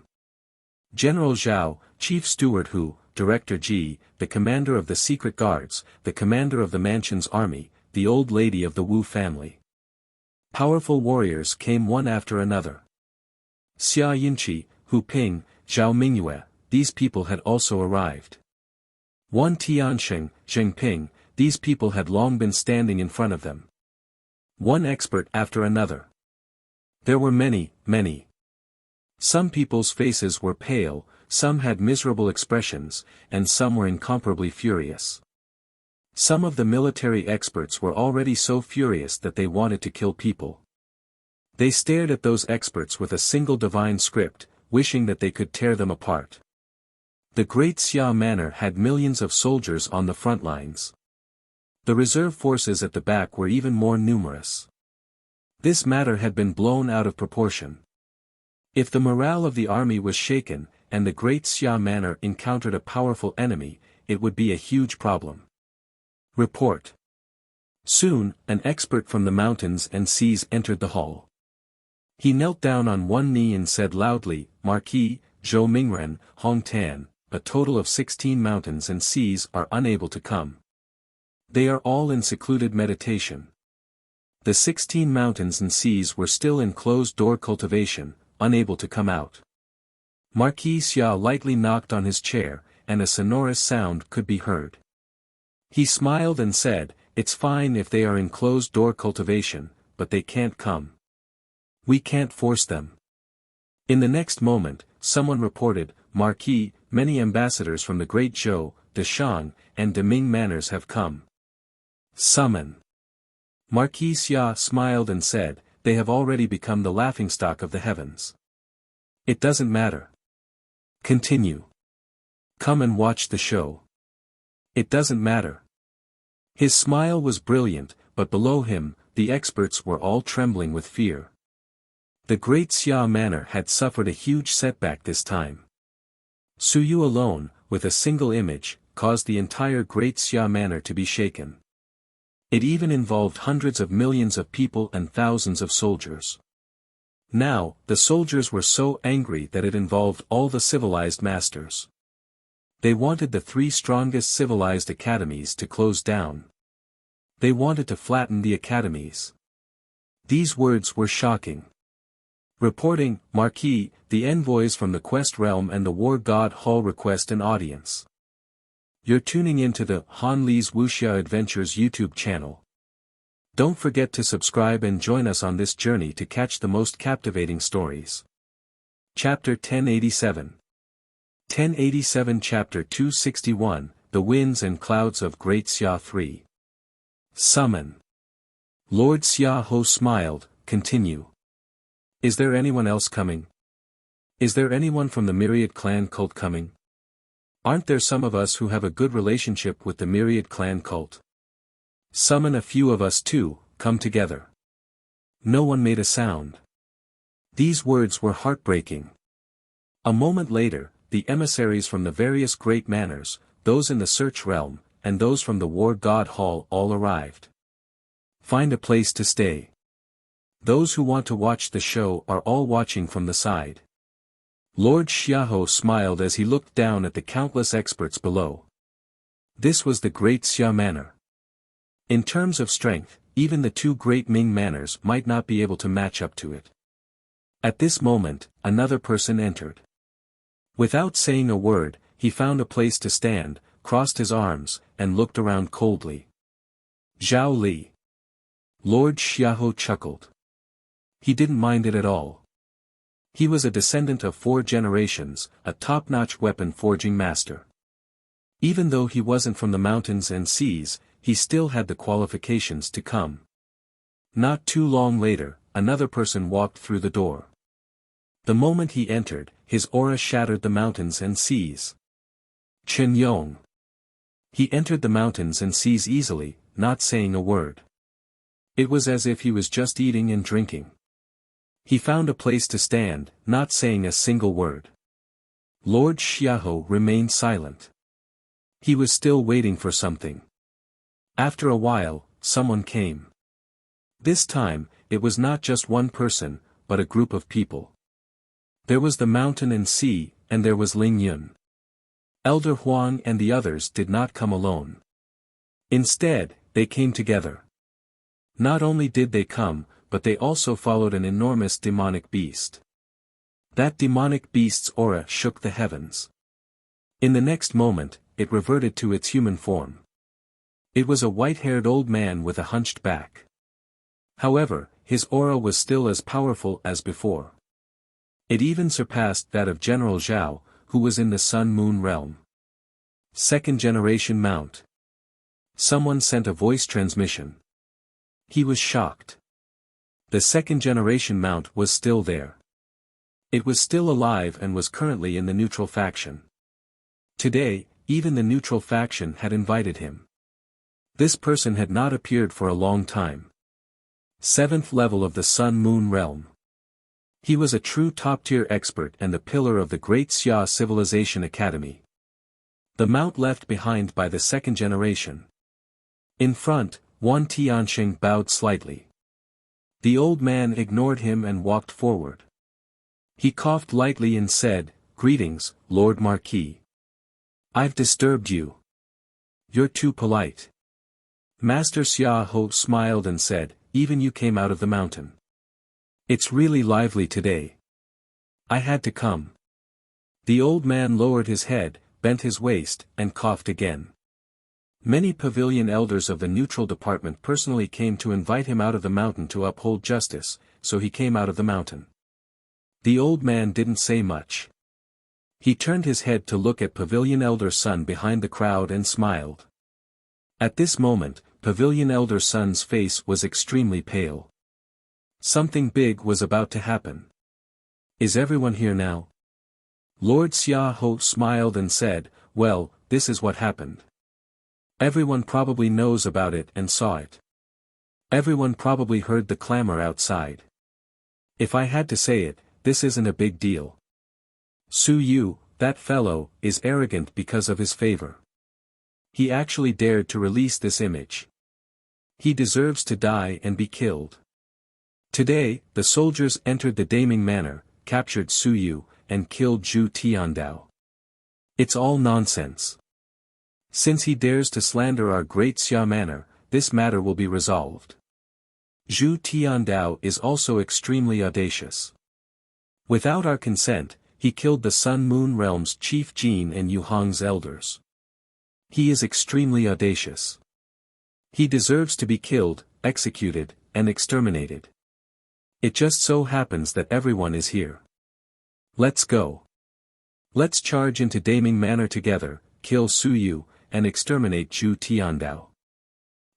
General Zhao, Chief Steward Hu, Director Ji, the commander of the secret guards, the commander of the mansion's army, the old lady of the Wu family. Powerful warriors came one after another. Xia Yinqi, Hu Ping, Zhao Mingyue, these people had also arrived. Wan Tianxing, Zheng Ping, these people had long been standing in front of them. One expert after another. There were many, many. Some people's faces were pale, some had miserable expressions, and some were incomparably furious. Some of the military experts were already so furious that they wanted to kill people. They stared at those experts with a single divine script, wishing that they could tear them apart. The Great Xia Manor had millions of soldiers on the front lines. The reserve forces at the back were even more numerous. This matter had been blown out of proportion. If the morale of the army was shaken, and the Great Xia Manor encountered a powerful enemy, it would be a huge problem. Report. Soon, an expert from the mountains and seas entered the hall. He knelt down on one knee and said loudly, "Marquis, Zhou Mingren, Hong Tan, a total of 16 mountains and seas are unable to come. They are all in secluded meditation." The 16 mountains and seas were still in closed-door cultivation, unable to come out. Marquis Xia lightly knocked on his chair, and a sonorous sound could be heard. He smiled and said, "It's fine if they are in closed-door cultivation, but they can't come. We can't force them." In the next moment, someone reported, "Marquis, many ambassadors from the Great Zhou, Deshang, and Deming manors have come." Summon. Marquis Xia smiled and said, "They have already become the laughingstock of the heavens. It doesn't matter. Continue. Come and watch the show. It doesn't matter." His smile was brilliant, but below him, the experts were all trembling with fear. The Great Xia Manor had suffered a huge setback this time. Suyu alone, with a single image, caused the entire Great Xia Manor to be shaken. It even involved hundreds of millions of people and thousands of soldiers. Now, the soldiers were so angry that it involved all the civilized masters. They wanted the 3 strongest civilized academies to close down. They wanted to flatten the academies. These words were shocking. Reporting, Marquis, the envoys from the Quest Realm and the War God Hall request an audience. You're tuning into the Han Li's Wuxia Adventures YouTube channel. Don't forget to subscribe and join us on this journey to catch the most captivating stories. Chapter 1087. 1087 Chapter 261, The Winds and Clouds of Great Xia 3. Summon. Lord Xiaoho smiled, continue. Is there anyone else coming? Is there anyone from the Myriad Clan cult coming? Aren't there some of us who have a good relationship with the Myriad Clan cult? Summon a few of us too, come together. No one made a sound. These words were heartbreaking. A moment later, the emissaries from the various great manors, those in the Search Realm, and those from the War God Hall all arrived. Find a place to stay. Those who want to watch the show are all watching from the side. Lord Xiaoho smiled as he looked down at the countless experts below. This was the Great Xia Manor. In terms of strength, even the 2 great Ming manors might not be able to match up to it. At this moment, another person entered. Without saying a word, he found a place to stand, crossed his arms, and looked around coldly. Zhao Li. Lord Xiaoho chuckled. He didn't mind it at all. He was a descendant of 4 generations, a top-notch weapon forging master. Even though he wasn't from the mountains and seas, he still had the qualifications to come. Not too long later, another person walked through the door. The moment he entered, his aura shattered the mountains and seas. Chen Yong. He entered the mountains and seas easily, not saying a word. It was as if he was just eating and drinking. He found a place to stand, not saying a single word. Lord Xiaoho remained silent. He was still waiting for something. After a while, someone came. This time, it was not just one person, but a group of people. There was the mountain and sea, and there was Ling Yun. Elder Huang and the others did not come alone. Instead, they came together. Not only did they come, but they also followed an enormous demonic beast. That demonic beast's aura shook the heavens. In the next moment, it reverted to its human form. It was a white-haired old man with a hunched back. However, his aura was still as powerful as before. It even surpassed that of General Zhao, who was in the Sun-Moon realm. 2nd generation mount. Someone sent a voice transmission. He was shocked. The 2nd generation mount was still there. It was still alive and was currently in the neutral faction. Today, even the neutral faction had invited him. This person had not appeared for a long time. 7th level of the Sun-Moon realm. He was a true top-tier expert and the pillar of the Great Xia Civilization Academy. The mount left behind by the 2nd generation. In front, Wan Tianxing bowed slightly. The old man ignored him and walked forward. He coughed lightly and said, "Greetings, Lord Marquis. I've disturbed you. You're too polite." Master Xiaoho smiled and said, "Even you came out of the mountain. It's really lively today. I had to come." The old man lowered his head, bent his waist, and coughed again. Many pavilion elders of the neutral department personally came to invite him out of the mountain to uphold justice, so he came out of the mountain. The old man didn't say much. He turned his head to look at Pavilion Elder Sun behind the crowd and smiled. At this moment, Pavilion Elder Sun's face was extremely pale. Something big was about to happen. "Is everyone here now?" Lord Xiaoho smiled and said, "Well, this is what happened. Everyone probably knows about it and saw it. Everyone probably heard the clamor outside. If I had to say it, this isn't a big deal. Su Yu, that fellow, is arrogant because of his favor. He actually dared to release this image. He deserves to die and be killed. Today, the soldiers entered the Daming Manor, captured Su Yu, and killed Zhu Tiandao. It's all nonsense. Since he dares to slander our great Xia Manor, this matter will be resolved. Zhu Tiandao is also extremely audacious. Without our consent, he killed the Sun Moon Realm's chief Jin and Yu Hong's elders. He is extremely audacious. He deserves to be killed, executed, and exterminated. It just so happens that everyone is here. Let's go. Let's charge into Daming Manor together, kill Su Yu, and exterminate Zhu Tiandao.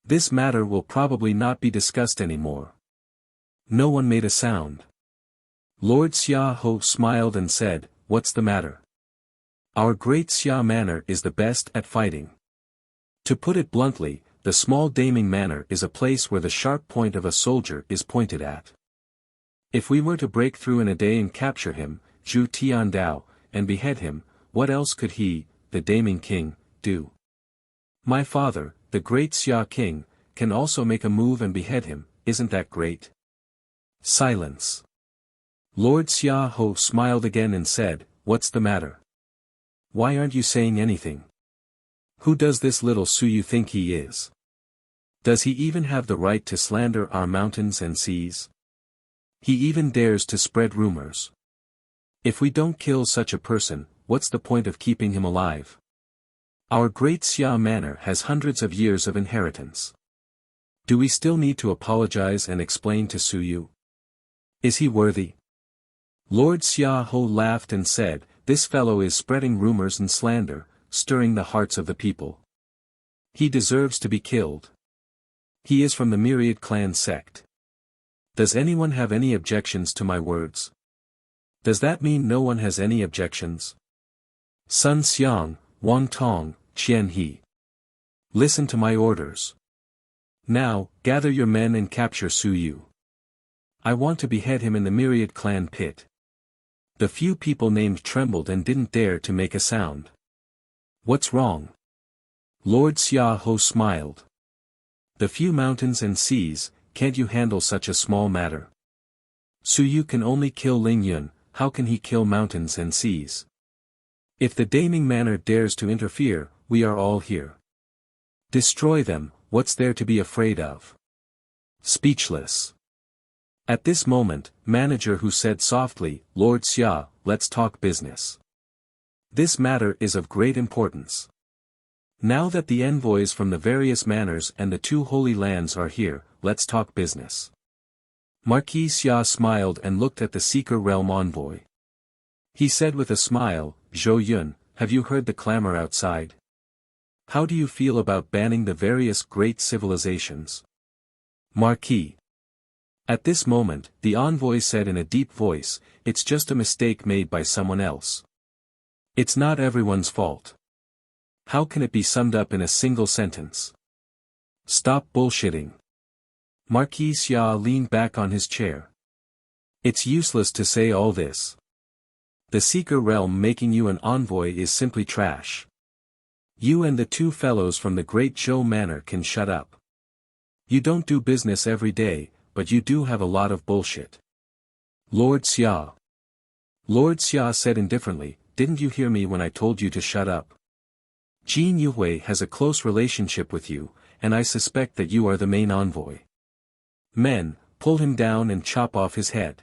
This matter will probably not be discussed anymore. No one made a sound. Lord Xia Ho smiled and said, "What's the matter? Our great Xia Manor is the best at fighting. To put it bluntly, the small Daming Manor is a place where the sharp point of a soldier is pointed at. If we were to break through in a day and capture him, Zhu Tiandao, and behead him, what else could he, the Daming King, do? My father, the great Xia King, can also make a move and behead him, isn't that great?" Silence. Lord Xia Ho smiled again and said, "What's the matter? Why aren't you saying anything? Who does this little Su Yu think he is? Does he even have the right to slander our mountains and seas? He even dares to spread rumors. If we don't kill such a person, what's the point of keeping him alive? Our great Xia Manor has hundreds of years of inheritance. Do we still need to apologize and explain to Su Yu? Is he worthy?" Lord Xia Ho laughed and said, "This fellow is spreading rumors and slander, stirring the hearts of the people. He deserves to be killed. He is from the Myriad Clan sect. Does anyone have any objections to my words? Does that mean no one has any objections? Sun Xiang, Wang Tong, Qian He. Listen to my orders. Now, gather your men and capture Su Yu. I want to behead him in the Myriad Clan pit." The few people named trembled and didn't dare to make a sound. "What's wrong?" Lord Xia Ho smiled. "The few mountains and seas, can't you handle such a small matter? Su Yu can only kill Ling Yun, how can he kill mountains and seas? If the Daming Manor dares to interfere, we are all here. Destroy them, what's there to be afraid of?" Speechless. At this moment, manager Hu said softly, "Lord Xia, let's talk business. This matter is of great importance. Now that the envoys from the various manors and the two holy lands are here, let's talk business." Marquis Xia smiled and looked at the Seeker Realm envoy. He said with a smile, "Zhou Yun, have you heard the clamor outside? How do you feel about banning the various great civilizations?" Marquis. At this moment, the envoy said in a deep voice, "It's just a mistake made by someone else. It's not everyone's fault. How can it be summed up in a single sentence? Stop bullshitting." Marquis Xia leaned back on his chair. "It's useless to say all this. The Seeker Realm making you an envoy is simply trash. You and the two fellows from the Great Zhou Manor can shut up. You don't do business every day, but you do have a lot of bullshit." Lord Xia. Lord Xia said indifferently, "Didn't you hear me when I told you to shut up? Jin Yuhui has a close relationship with you, and I suspect that you are the main envoy. Men, pull him down and chop off his head.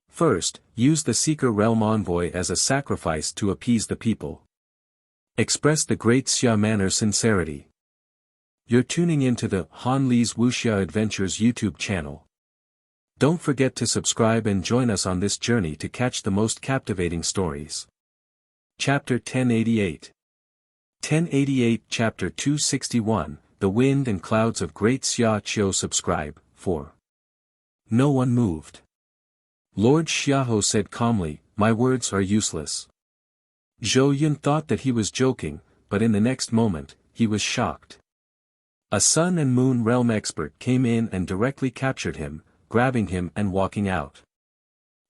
First, use the Seeker Realm envoy as a sacrifice to appease the people. Express the great Xia Manor sincerity." You're tuning into the Han Li's Wuxia Adventures YouTube channel. Don't forget to subscribe and join us on this journey to catch the most captivating stories. Chapter 1088. 1088 Chapter 261, The Wind and Clouds of Great Xia Qiu. Subscribe, 4. No one moved. Lord Xiaoho said calmly, "My words are useless." Zhou Yun thought that he was joking, but in the next moment, he was shocked. A Sun and Moon Realm expert came in and directly captured him, grabbing him and walking out.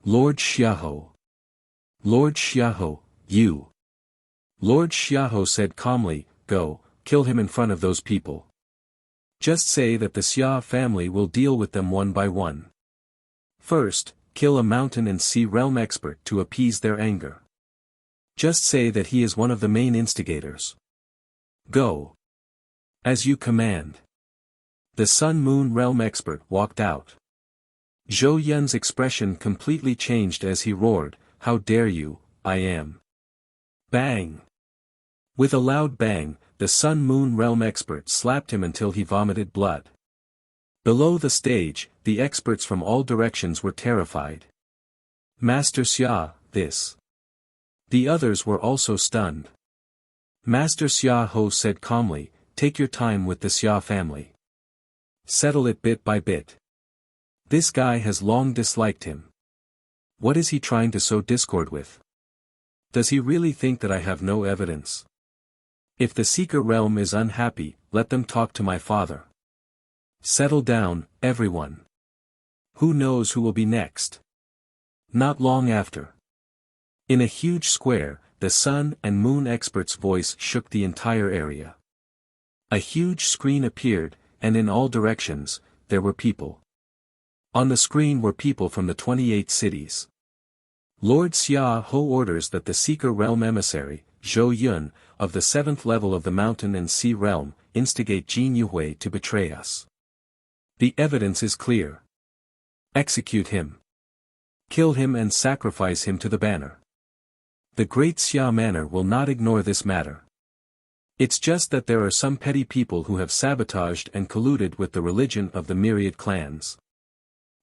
Lord Xiaoho. Lord Xiaoho, You. Lord Xiahou said calmly, go, kill him in front of those people. Just say that the Xia family will deal with them one by one. First, kill a mountain and sea realm expert to appease their anger. Just say that he is one of the main instigators. Go. As you command. The Sun-Moon realm expert walked out. Zhou Yun's expression completely changed as he roared, how dare you, I am. Bang. With a loud bang, the Sun-Moon realm expert slapped him until he vomited blood. Below the stage, the experts from all directions were terrified. Master Xia, this. The others were also stunned. Master Xiahou said calmly, take your time with the Xia family. Settle it bit by bit. This guy has long disliked him. What is he trying to sow discord with? Does he really think that I have no evidence? If the Seeker realm is unhappy, let them talk to my father. Settle down, everyone. Who knows who will be next? Not long after. In a huge square, the Sun and Moon expert's voice shook the entire area. A huge screen appeared, and in all directions, there were people. On the screen were people from the 28 cities. Lord Xiahou orders that the Seeker realm emissary, Zhou Yun, of the 7th level of the Mountain and Sea realm, instigate Jin Yuhui to betray us. The evidence is clear. Execute him. Kill him and sacrifice him to the banner. The Great Xia Manor will not ignore this matter. It's just that there are some petty people who have sabotaged and colluded with the religion of the myriad clans.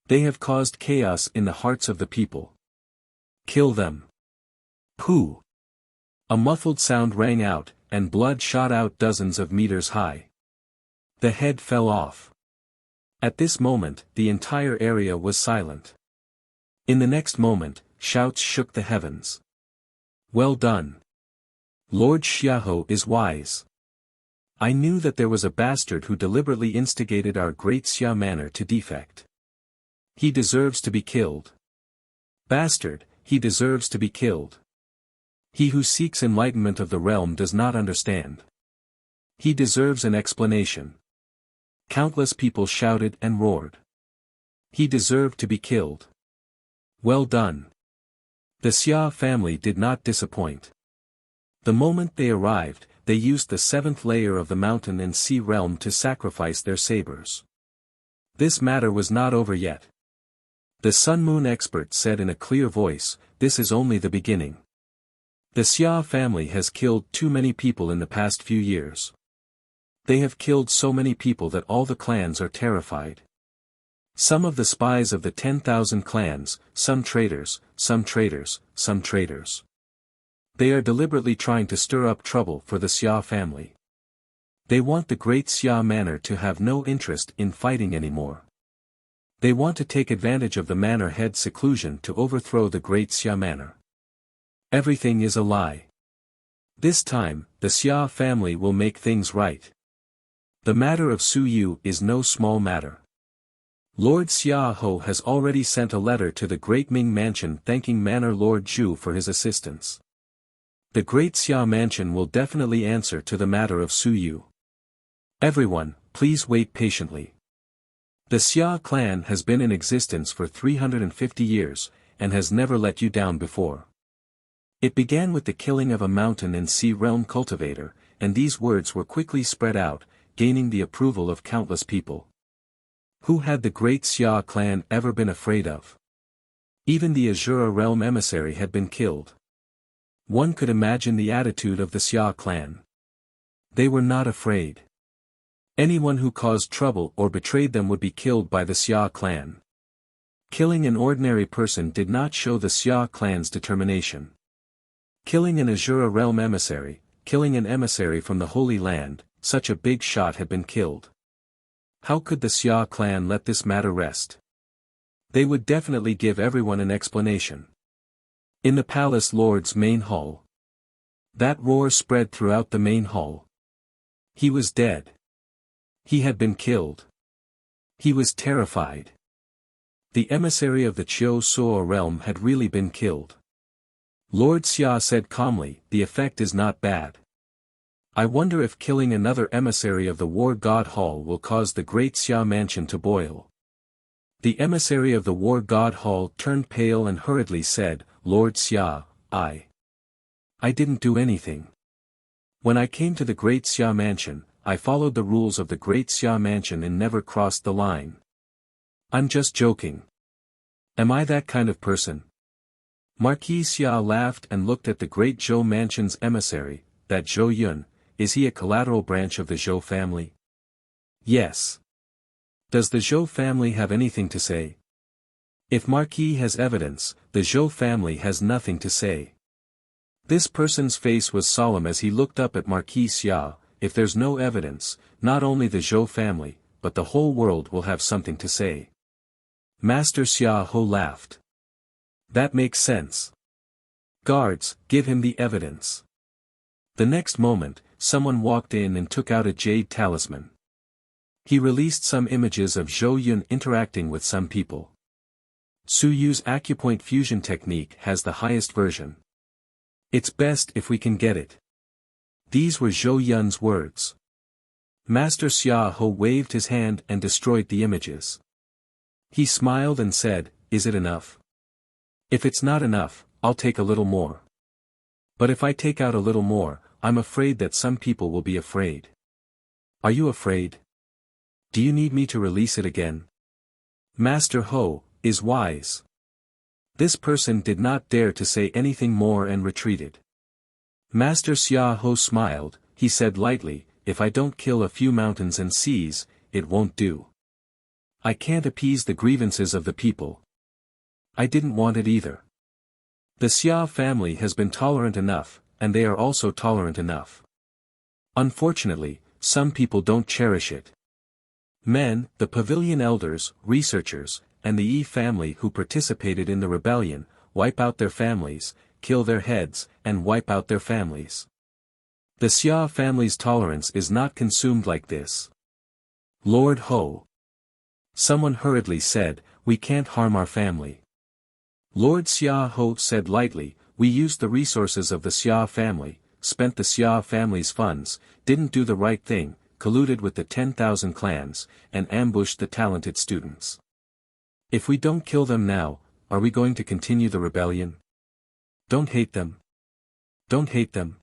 They have caused chaos in the hearts of the people. Kill them. Pooh! A muffled sound rang out, and blood shot out dozens of meters high. The head fell off. At this moment, the entire area was silent. In the next moment, shouts shook the heavens. Well done. Lord Xiahou is wise. I knew that there was a bastard who deliberately instigated our Great Xia Manor to defect. He deserves to be killed. Bastard, he deserves to be killed. He who seeks enlightenment of the realm does not understand. He deserves an explanation. Countless people shouted and roared. He deserved to be killed. Well done. The Xia family did not disappoint. The moment they arrived, they used the 7th layer of the Mountain and Sea realm to sacrifice their sabers. This matter was not over yet. The Sun-Moon expert said in a clear voice, this is only the beginning. The Xia family has killed too many people in the past few years. They have killed so many people that all the clans are terrified. Some of the spies of the 10,000 clans, some traitors, some traitors, some traitors. They are deliberately trying to stir up trouble for the Xia family. They want the Great Xia Manor to have no interest in fighting anymore. They want to take advantage of the manor head's seclusion to overthrow the Great Xia Manor. Everything is a lie. This time, the Xia family will make things right. The matter of Su Yu is no small matter. Lord Xiahou has already sent a letter to the Great Ming Mansion thanking Manor Lord Zhu for his assistance. The Great Xia Mansion will definitely answer to the matter of Su Yu. Everyone, please wait patiently. The Xia clan has been in existence for 350 years, and has never let you down before. It began with the killing of a Mountain and Sea realm cultivator, and these words were quickly spread out, gaining the approval of countless people. Who had the Great Xia clan ever been afraid of? Even the Azura realm emissary had been killed. One could imagine the attitude of the Xia clan. They were not afraid. Anyone who caused trouble or betrayed them would be killed by the Xia clan. Killing an ordinary person did not show the Xia clan's determination. Killing an Azura realm emissary, killing an emissary from the Holy Land, such a big shot had been killed. How could the Xia clan let this matter rest? They would definitely give everyone an explanation. In the palace lord's main hall. That roar spread throughout the main hall. He was dead. He had been killed. He was terrified. The emissary of the Chiu Suo realm had really been killed. Lord Xia said calmly, the effect is not bad. I wonder if killing another emissary of the War God Hall will cause the great Xia mansion to boil. The emissary of the War God Hall turned pale and hurriedly said, Lord Xia, I didn't do anything. When I came to the great Xia mansion, I followed the rules of the great Xia mansion and never crossed the line. I'm just joking. Am I that kind of person? Marquis Xia laughed and looked at the great Zhou mansion's emissary, that Zhou Yun. Is he a collateral branch of the Zhou family? Yes. Does the Zhou family have anything to say? If Marquis has evidence, the Zhou family has nothing to say. This person's face was solemn as he looked up at Marquis Xia. If there's no evidence, not only the Zhou family, but the whole world will have something to say. Master Xia Ho laughed. That makes sense. Guards, give him the evidence. The next moment, someone walked in and took out a jade talisman. He released some images of Zhou Yun interacting with some people. Su Yu's acupoint fusion technique has the highest version. It's best if we can get it. These were Zhou Yun's words. Master Xia Ho waved his hand and destroyed the images. He smiled and said, is it enough? If it's not enough, I'll take a little more. But if I take out a little more, I'm afraid that some people will be afraid. Are you afraid? Do you need me to release it again? Master Ho is wise. This person did not dare to say anything more and retreated. Master Xia Ho smiled. He said lightly, if I don't kill a few mountains and seas, it won't do. I can't appease the grievances of the people. I didn't want it either. The Xia family has been tolerant enough, and they are also tolerant enough. Unfortunately, some people don't cherish it. Men, the pavilion elders, researchers, and the Yi family who participated in the rebellion, wipe out their families, kill their heads, and wipe out their families. The Xia family's tolerance is not consumed like this. Lord Ho. Someone hurriedly said, we can't harm our family. Lord Xia Ho said lightly, we used the resources of the Xia family, spent the Xia family's funds, didn't do the right thing, colluded with the 10,000 clans, and ambushed the talented students. If we don't kill them now, are we going to continue the rebellion? Don't hate them. Don't hate them.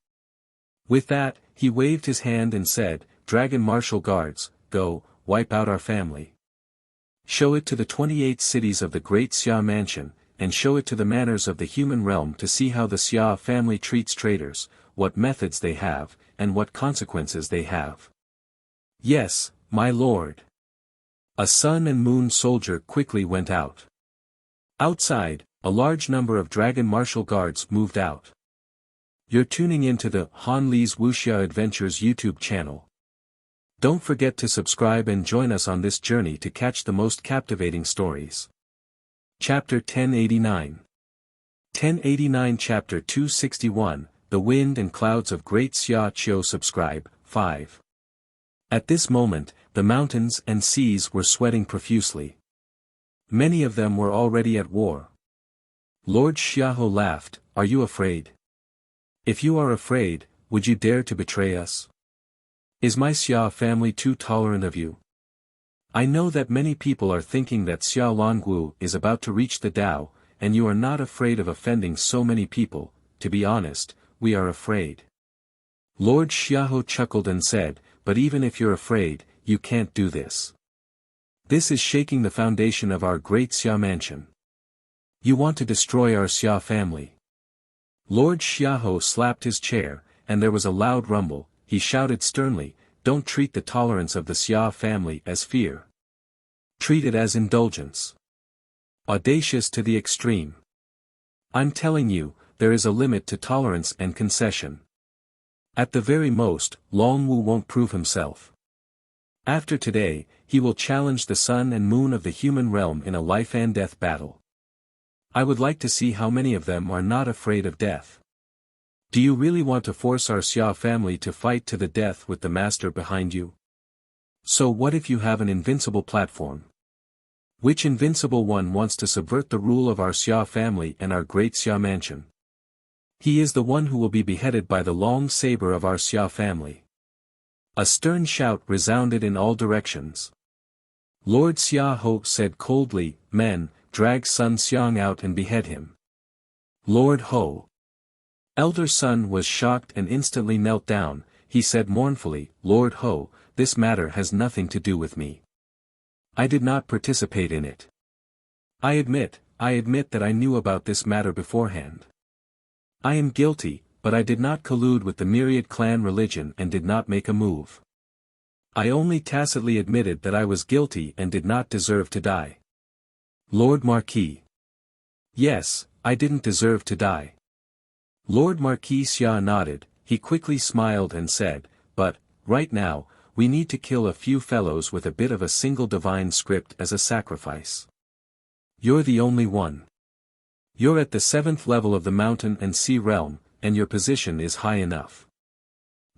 With that, he waved his hand and said, Dragon Martial Guards, go, wipe out our family. Show it to the 28 cities of the Great Xia Mansion, and show it to the manners of the human realm to see how the Xia family treats traitors, what methods they have, and what consequences they have. Yes, my lord. A sun and moon soldier quickly went out. Outside, a large number of Dragon Martial Guards moved out. You're tuning into the Han Li's Wuxia Adventures YouTube channel. Don't forget to subscribe and join us on this journey to catch the most captivating stories. Chapter 1089. 1089 Chapter 261, The Wind and Clouds of Great Xia Qiu. Subscribe, 5. At this moment, the mountains and seas were sweating profusely. Many of them were already at war. Lord Xiaoho laughed, are you afraid? If you are afraid, would you dare to betray us? Is my Xia family too tolerant of you? I know that many people are thinking that Xia Longwu is about to reach the Tao, and you are not afraid of offending so many people. To be honest, we are afraid. Lord Xiaoho chuckled and said, but even if you're afraid, you can't do this. This is shaking the foundation of our great Xia mansion. You want to destroy our Xia family. Lord Xiaoho slapped his chair, and there was a loud rumble. He shouted sternly, don't treat the tolerance of the Xia family as fear. Treat it as indulgence. Audacious to the extreme. I'm telling you, there is a limit to tolerance and concession. At the very most, Longwu won't prove himself. After today, he will challenge the sun and moon of the human realm in a life and death battle. I would like to see how many of them are not afraid of death. Do you really want to force our Xia family to fight to the death with the master behind you? So what if you have an invincible platform? Which invincible one wants to subvert the rule of our Xia family and our great Xia mansion? He is the one who will be beheaded by the long saber of our Xia family. A stern shout resounded in all directions. Lord Xia Ho said coldly, "Men, drag Sun Xiang out and behead him." Lord Ho. Elder Sun was shocked and instantly knelt down. He said mournfully, "Lord Ho, this matter has nothing to do with me. I did not participate in it. I admit that I knew about this matter beforehand. I am guilty, but I did not collude with the myriad clan religion and did not make a move. I only tacitly admitted that I was guilty and did not deserve to die." Lord Marquis. Yes, I didn't deserve to die. Lord Marquis Xia nodded. He quickly smiled and said, "But, right now, we need to kill a few fellows with a bit of a single divine script as a sacrifice. You're the only one. You're at the 7th level of the mountain and sea realm, and your position is high enough."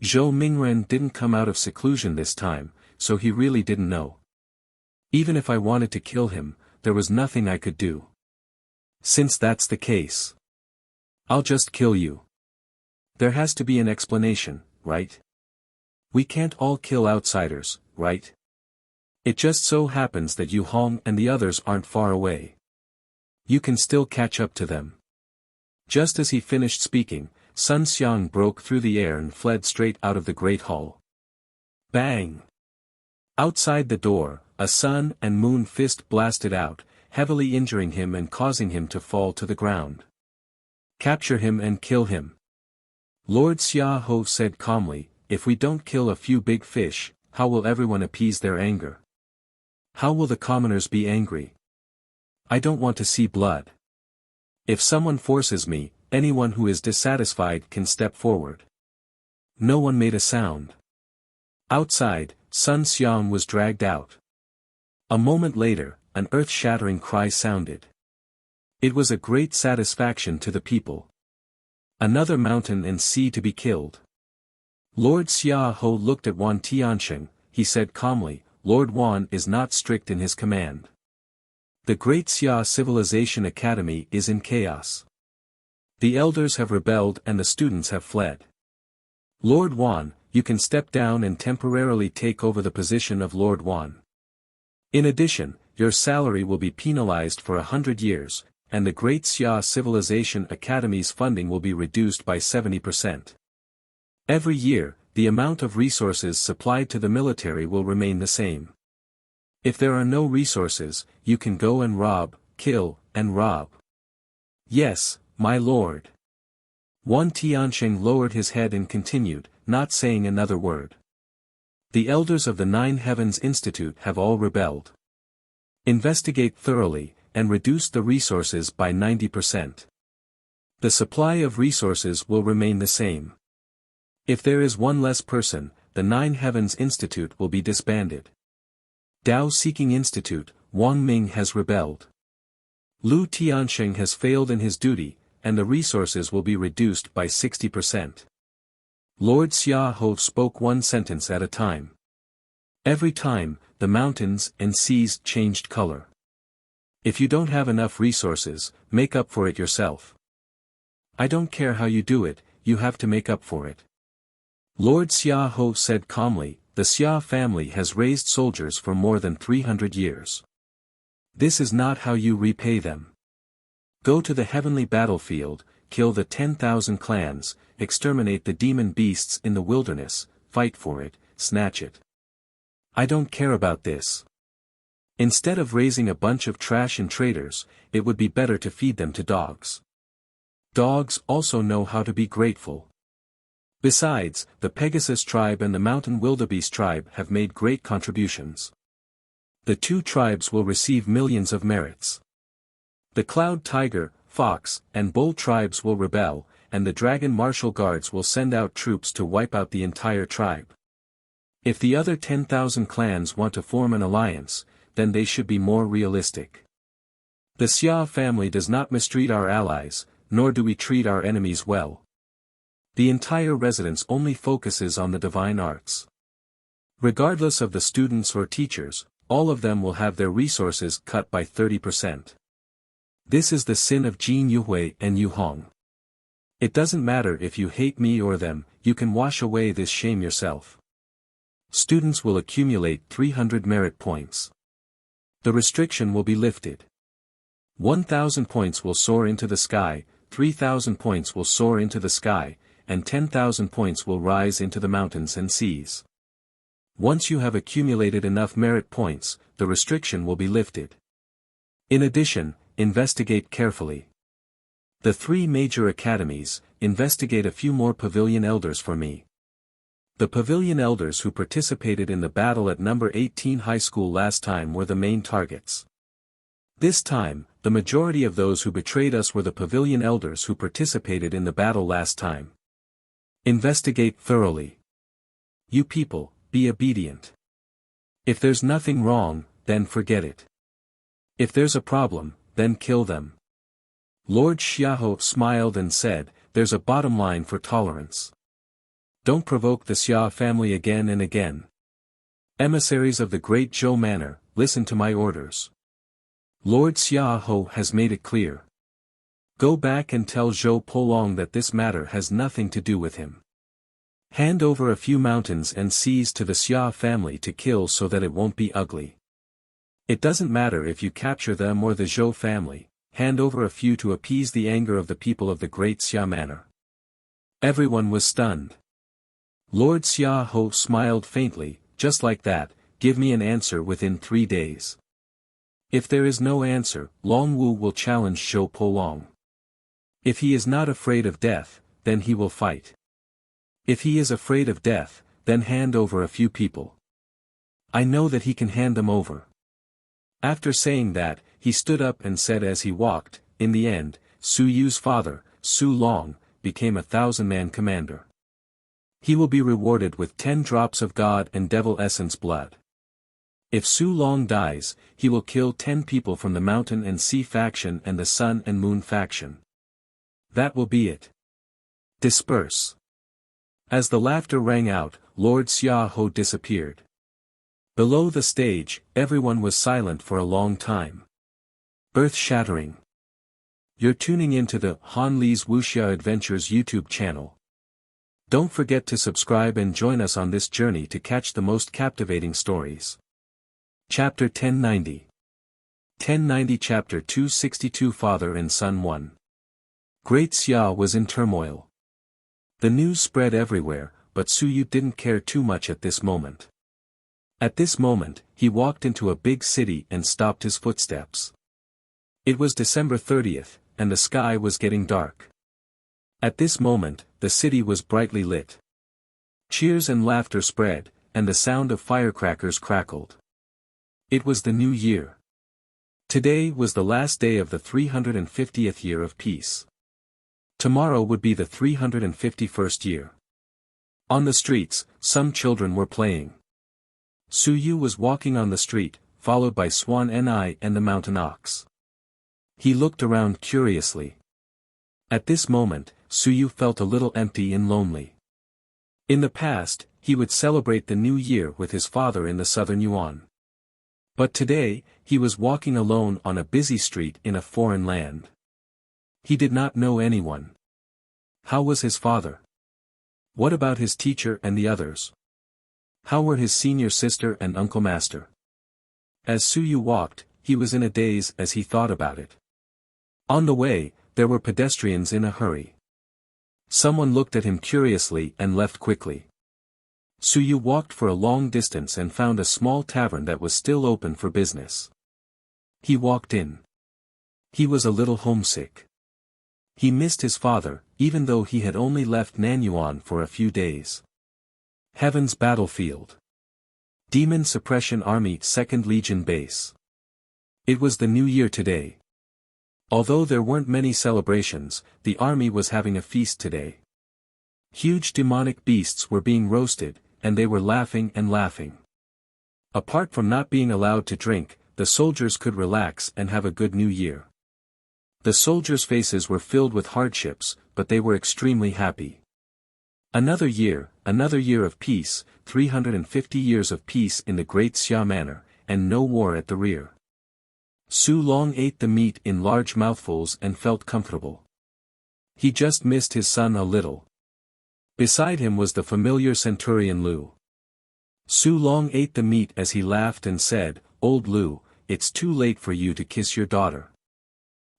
Zhou Mingren didn't come out of seclusion this time, so he really didn't know. Even if I wanted to kill him, there was nothing I could do. Since that's the case, I'll just kill you. There has to be an explanation, right? We can't all kill outsiders, right? It just so happens that Yu Hong and the others aren't far away. You can still catch up to them. Just as he finished speaking, Sun Xiang broke through the air and fled straight out of the great hall. Bang! Outside the door, a sun and moon fist blasted out, heavily injuring him and causing him to fall to the ground. "Capture him and kill him." Lord Xia Ho said calmly, "If we don't kill a few big fish, how will everyone appease their anger? How will the commoners be angry? I don't want to see blood. If someone forces me, anyone who is dissatisfied can step forward." No one made a sound. Outside, Sun Xiang was dragged out. A moment later, an earth-shattering cry sounded. It was a great satisfaction to the people. Another mountain and sea to be killed. Lord Xia Ho looked at Wan Tiansheng. He said calmly, "Lord Wan is not strict in his command. The Great Xia Civilization Academy is in chaos. The elders have rebelled and the students have fled. Lord Wan, you can step down and temporarily take over the position of Lord Wan. In addition, your salary will be penalized for 100 years, and the Great Xia Civilization Academy's funding will be reduced by 70%. Every year, the amount of resources supplied to the military will remain the same. If there are no resources, you can go and rob, kill, and rob." "Yes, my lord." Wan Tiansheng lowered his head and continued, not saying another word. "The elders of the Nine Heavens Institute have all rebelled. Investigate thoroughly, and reduce the resources by 90%. The supply of resources will remain the same. If there is one less person, the Nine Heavens Institute will be disbanded. Dao Seeking Institute, Wang Ming has rebelled. Lu Tiansheng has failed in his duty, and the resources will be reduced by 60%. Lord Xia Ho spoke one sentence at a time. Every time, the mountains and seas changed color. If you don't have enough resources, make up for it yourself. I don't care how you do it, you have to make up for it. Lord Xia Ho said calmly, "The Xia family has raised soldiers for more than 300 years. This is not how you repay them. Go to the heavenly battlefield, kill the 10,000 clans, exterminate the demon beasts in the wilderness, fight for it, snatch it. I don't care about this. Instead of raising a bunch of trash and traitors, it would be better to feed them to dogs. Dogs also know how to be grateful. Besides, the Pegasus tribe and the Mountain Wildebeest tribe have made great contributions. The two tribes will receive millions of merits. The Cloud Tiger, Fox, and Bull tribes will rebel, and the Dragon Martial Guards will send out troops to wipe out the entire tribe. If the other 10,000 clans want to form an alliance, then they should be more realistic. The Xia family does not mistreat our allies, nor do we treat our enemies well. The entire residence only focuses on the divine arts. Regardless of the students or teachers, all of them will have their resources cut by 30%. This is the sin of Jin Yuhui and Yu Hong. It doesn't matter if you hate me or them, you can wash away this shame yourself. Students will accumulate 300 merit points. The restriction will be lifted. 1,000 points will soar into the sky, 3,000 points will soar into the sky, and 10,000 points will rise into the mountains and seas. Once you have accumulated enough merit points, the restriction will be lifted. In addition, investigate carefully. The 3 major academies, investigate a few more pavilion elders for me. The pavilion elders who participated in the battle at number 18 high school last time were the main targets. This time, the majority of those who betrayed us were the pavilion elders who participated in the battle last time. Investigate thoroughly. You people, be obedient. If there's nothing wrong, then forget it. If there's a problem, then kill them. Lord Xiaohou smiled and said, there's a bottom line for tolerance. Don't provoke the Xia family again and again. Emissaries of the Great Zhou Manor, listen to my orders. Lord Xiaohou has made it clear. Go back and tell Zhou Polong that this matter has nothing to do with him. Hand over a few mountains and seas to the Xia family to kill so that it won't be ugly. It doesn't matter if you capture them or the Zhou family, hand over a few to appease the anger of the people of the Great Xia Manor. Everyone was stunned. Lord Xiaohou smiled faintly, just like that, give me an answer within 3 days. If there is no answer, Long Wu will challenge Zhou Polong. If he is not afraid of death, then he will fight. If he is afraid of death, then hand over a few people. I know that he can hand them over. After saying that, he stood up and said as he walked, in the end, Su Yu's father, Su Long, became a 1,000-man commander. He will be rewarded with 10 drops of God and Devil Essence blood. If Su Long dies, he will kill 10 people from the Mountain and Sea faction and the Sun and Moon faction. That will be it. Disperse. As the laughter rang out, Lord Xiaohou disappeared. Below the stage, everyone was silent for a long time. Earth-shattering. You're tuning into the Han Li's Wuxia Adventures YouTube channel. Don't forget to subscribe and join us on this journey to catch the most captivating stories. Chapter 1090. 1090 Chapter 262 Father and Son 1. Great Xia was in turmoil. The news spread everywhere, but Su Yu didn't care too much at this moment. At this moment, he walked into a big city and stopped his footsteps. It was December 30th, and the sky was getting dark. At this moment, the city was brightly lit. Cheers and laughter spread, and the sound of firecrackers crackled. It was the new year. Today was the last day of the 350th year of peace. Tomorrow would be the 351st year. On the streets, some children were playing. Su Yu was walking on the street, followed by Swan Ni and the mountain ox. He looked around curiously. At this moment, Su Yu felt a little empty and lonely. In the past, he would celebrate the new year with his father in the southern Yuan. But today, he was walking alone on a busy street in a foreign land. He did not know anyone. How was his father? What about his teacher and the others? How were his senior sister and Uncle Master? As Su Yu walked, he was in a daze as he thought about it. On the way, there were pedestrians in a hurry. Someone looked at him curiously and left quickly. Su Yu walked for a long distance and found a small tavern that was still open for business. He walked in. He was a little homesick. He missed his father, even though he had only left Nanyuan for a few days. Heaven's Battlefield. Demon Suppression Army 2nd Legion Base. It was the new year today. Although there weren't many celebrations, the army was having a feast today. Huge demonic beasts were being roasted, and they were laughing and laughing. Apart from not being allowed to drink, the soldiers could relax and have a good new year. The soldiers' faces were filled with hardships, but they were extremely happy. Another year of peace, 350 years of peace in the Great Xia Manor, and no war at the rear. Su Long ate the meat in large mouthfuls and felt comfortable. He just missed his son a little. Beside him was the familiar Centurion Lu. Su Long ate the meat as he laughed and said, "Old Lu, it's too late for you to kiss your daughter.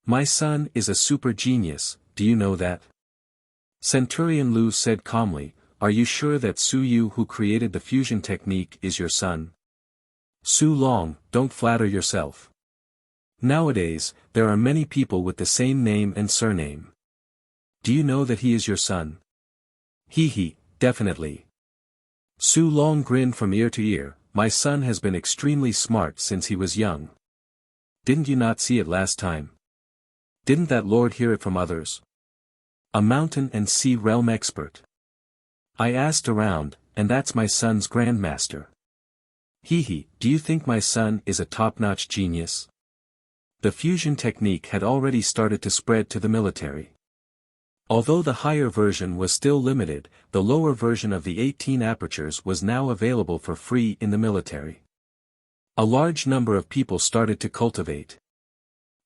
My son is a super genius, do you know that?" Centurion Lu said calmly, "Are you sure that Su Yu who created the fusion technique is your son?" Su Long, don't flatter yourself. Nowadays, there are many people with the same name and surname. Do you know that he is your son? He, definitely. Su Long grinned from ear to ear, "My son has been extremely smart since he was young. Didn't you not see it last time? Didn't that lord hear it from others? A mountain and sea realm expert. I asked around, and that's my son's grandmaster. Do you think my son is a top-notch genius?" The fusion technique had already started to spread to the military. Although the higher version was still limited, the lower version of the 18 apertures was now available for free in the military. A large number of people started to cultivate.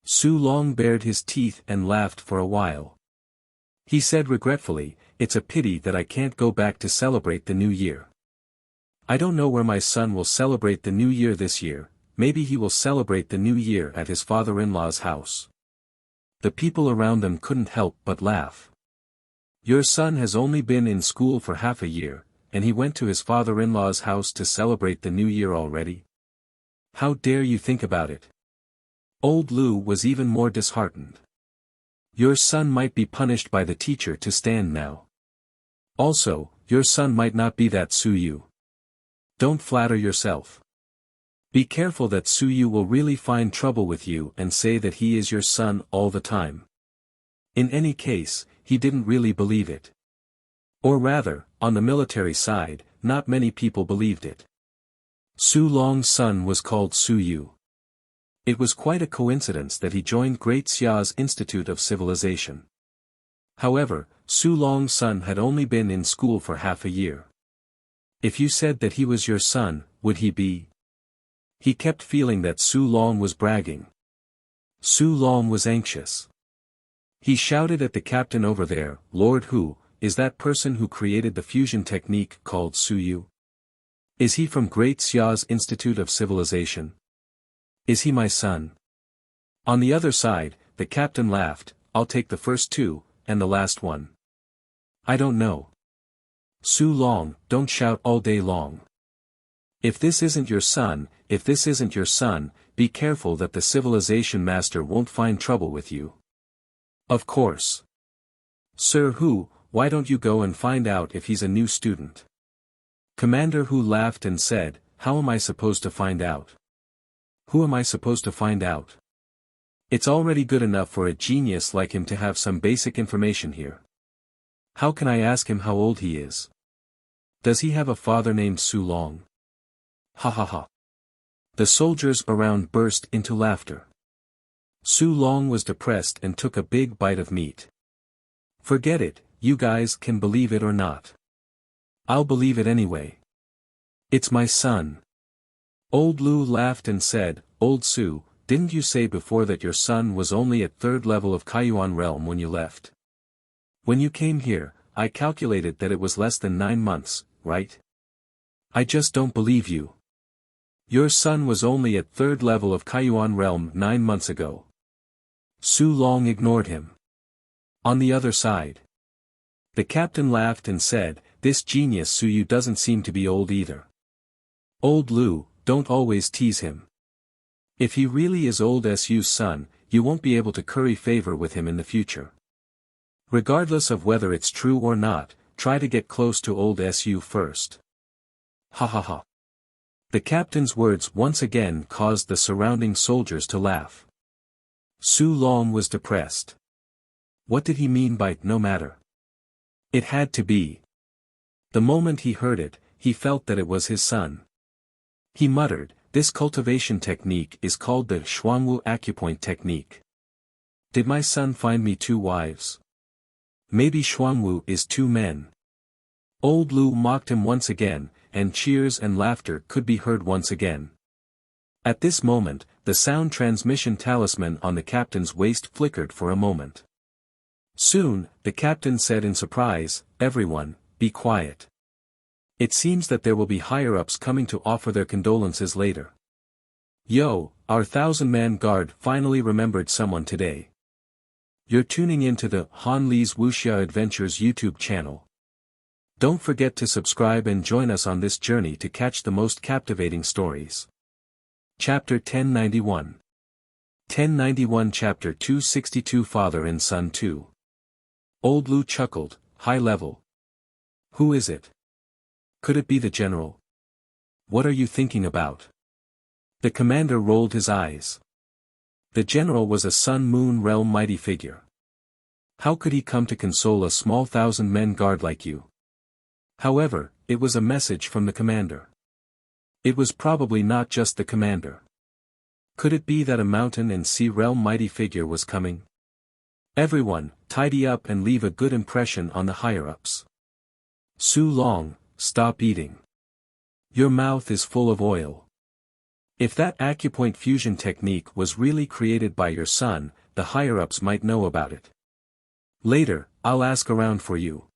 Su Long bared his teeth and laughed for a while. He said regretfully, "It's a pity that I can't go back to celebrate the new year. I don't know where my son will celebrate the new year this year. Maybe he will celebrate the new year at his father-in-law's house." The people around them couldn't help but laugh. "Your son has only been in school for half a year, and he went to his father-in-law's house to celebrate the new year already? How dare you think about it?" Old Lu was even more disheartened. "Your son might be punished by the teacher to stand now. Also, your son might not be that Su Yu. Don't flatter yourself. Be careful that Su Yu will really find trouble with you and say that he is your son all the time." In any case, he didn't really believe it. Or rather, on the military side, not many people believed it. Su Long's son was called Su Yu. It was quite a coincidence that he joined Great Xia's Institute of Civilization. However, Su Long's son had only been in school for half a year. If you said that he was your son, would he be? He kept feeling that Su Long was bragging. Su Long was anxious. He shouted at the captain over there, "Lord Hu, is that person who created the fusion technique called Su Yu? Is he from Great Xia's Institute of Civilization? Is he my son?" On the other side, the captain laughed, "I'll take the first two, and the last one. I don't know." Su Long, don't shout all day long. If this isn't your son, be careful that the civilization master won't find trouble with you. Of course. Sir Hu, why don't you go and find out if he's a new student? Commander Hu laughed and said, "How am I supposed to find out? Who am I supposed to find out? It's already good enough for a genius like him to have some basic information here. How can I ask him how old he is? Does he have a father named Su Long?" Ha ha ha. The soldiers around burst into laughter. Su Long was depressed and took a big bite of meat. "Forget it, you guys can believe it or not. I'll believe it anyway. It's my son." Old Lu laughed and said, "Old Su, didn't you say before that your son was only at 3rd level of Kaiyuan realm when you left? When you came here, I calculated that it was less than 9 months, right? I just don't believe you. Your son was only at 3rd level of Kaiyuan realm 9 months ago." Su Long ignored him. On the other side, the captain laughed and said, "This genius Su Yu doesn't seem to be old either. Old Lu, don't always tease him. If he really is old Su's son, you won't be able to curry favor with him in the future. Regardless of whether it's true or not, try to get close to old Su first." Ha ha ha. The captain's words once again caused the surrounding soldiers to laugh. Su Long was depressed. What did he mean by "no matter"? It had to be. The moment he heard it, he felt that it was his son. He muttered, "This cultivation technique is called the Xuanwu acupoint technique. Did my son find me 2 wives? Maybe Xuanwu is 2 men." Old Lu mocked him once again, and cheers and laughter could be heard once again. At this moment, the sound transmission talisman on the captain's waist flickered for a moment. Soon, the captain said in surprise, "Everyone, be quiet. It seems that there will be higher-ups coming to offer their condolences later. Yo, our 1,000-man guard finally remembered someone today." You're tuning in to the Han Lee's Wuxia Adventures YouTube channel. Don't forget to subscribe and join us on this journey to catch the most captivating stories. Chapter 1091. 1091 Chapter 262 Father and Son 2. Old Lu chuckled, "High level. Who is it? Could it be the general? What are you thinking about?" The commander rolled his eyes. The general was a sun-moon realm mighty figure. How could he come to console a small 1,000-men guard like you? However, it was a message from the commander. It was probably not just the commander. Could it be that a mountain and sea realm mighty figure was coming? Everyone, tidy up and leave a good impression on the higher-ups. Su Long, stop eating. Your mouth is full of oil. If that acupoint fusion technique was really created by your son, the higher-ups might know about it. Later, I'll ask around for you.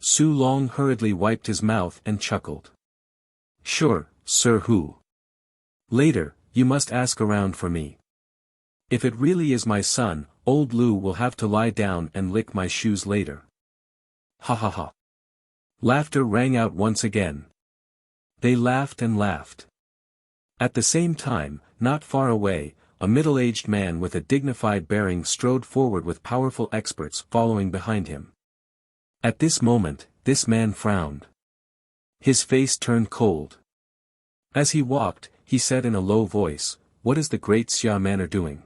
Su Long hurriedly wiped his mouth and chuckled. Sure, Sir Hu. Later, you must ask around for me. If it really is my son, old Lu will have to lie down and lick my shoes later. Ha ha ha. Laughter rang out once again. They laughed and laughed. At the same time, not far away, a middle-aged man with a dignified bearing strode forward with powerful experts following behind him. At this moment, this man frowned. His face turned cold. As he walked, he said in a low voice, "What is the great Xia Manor doing?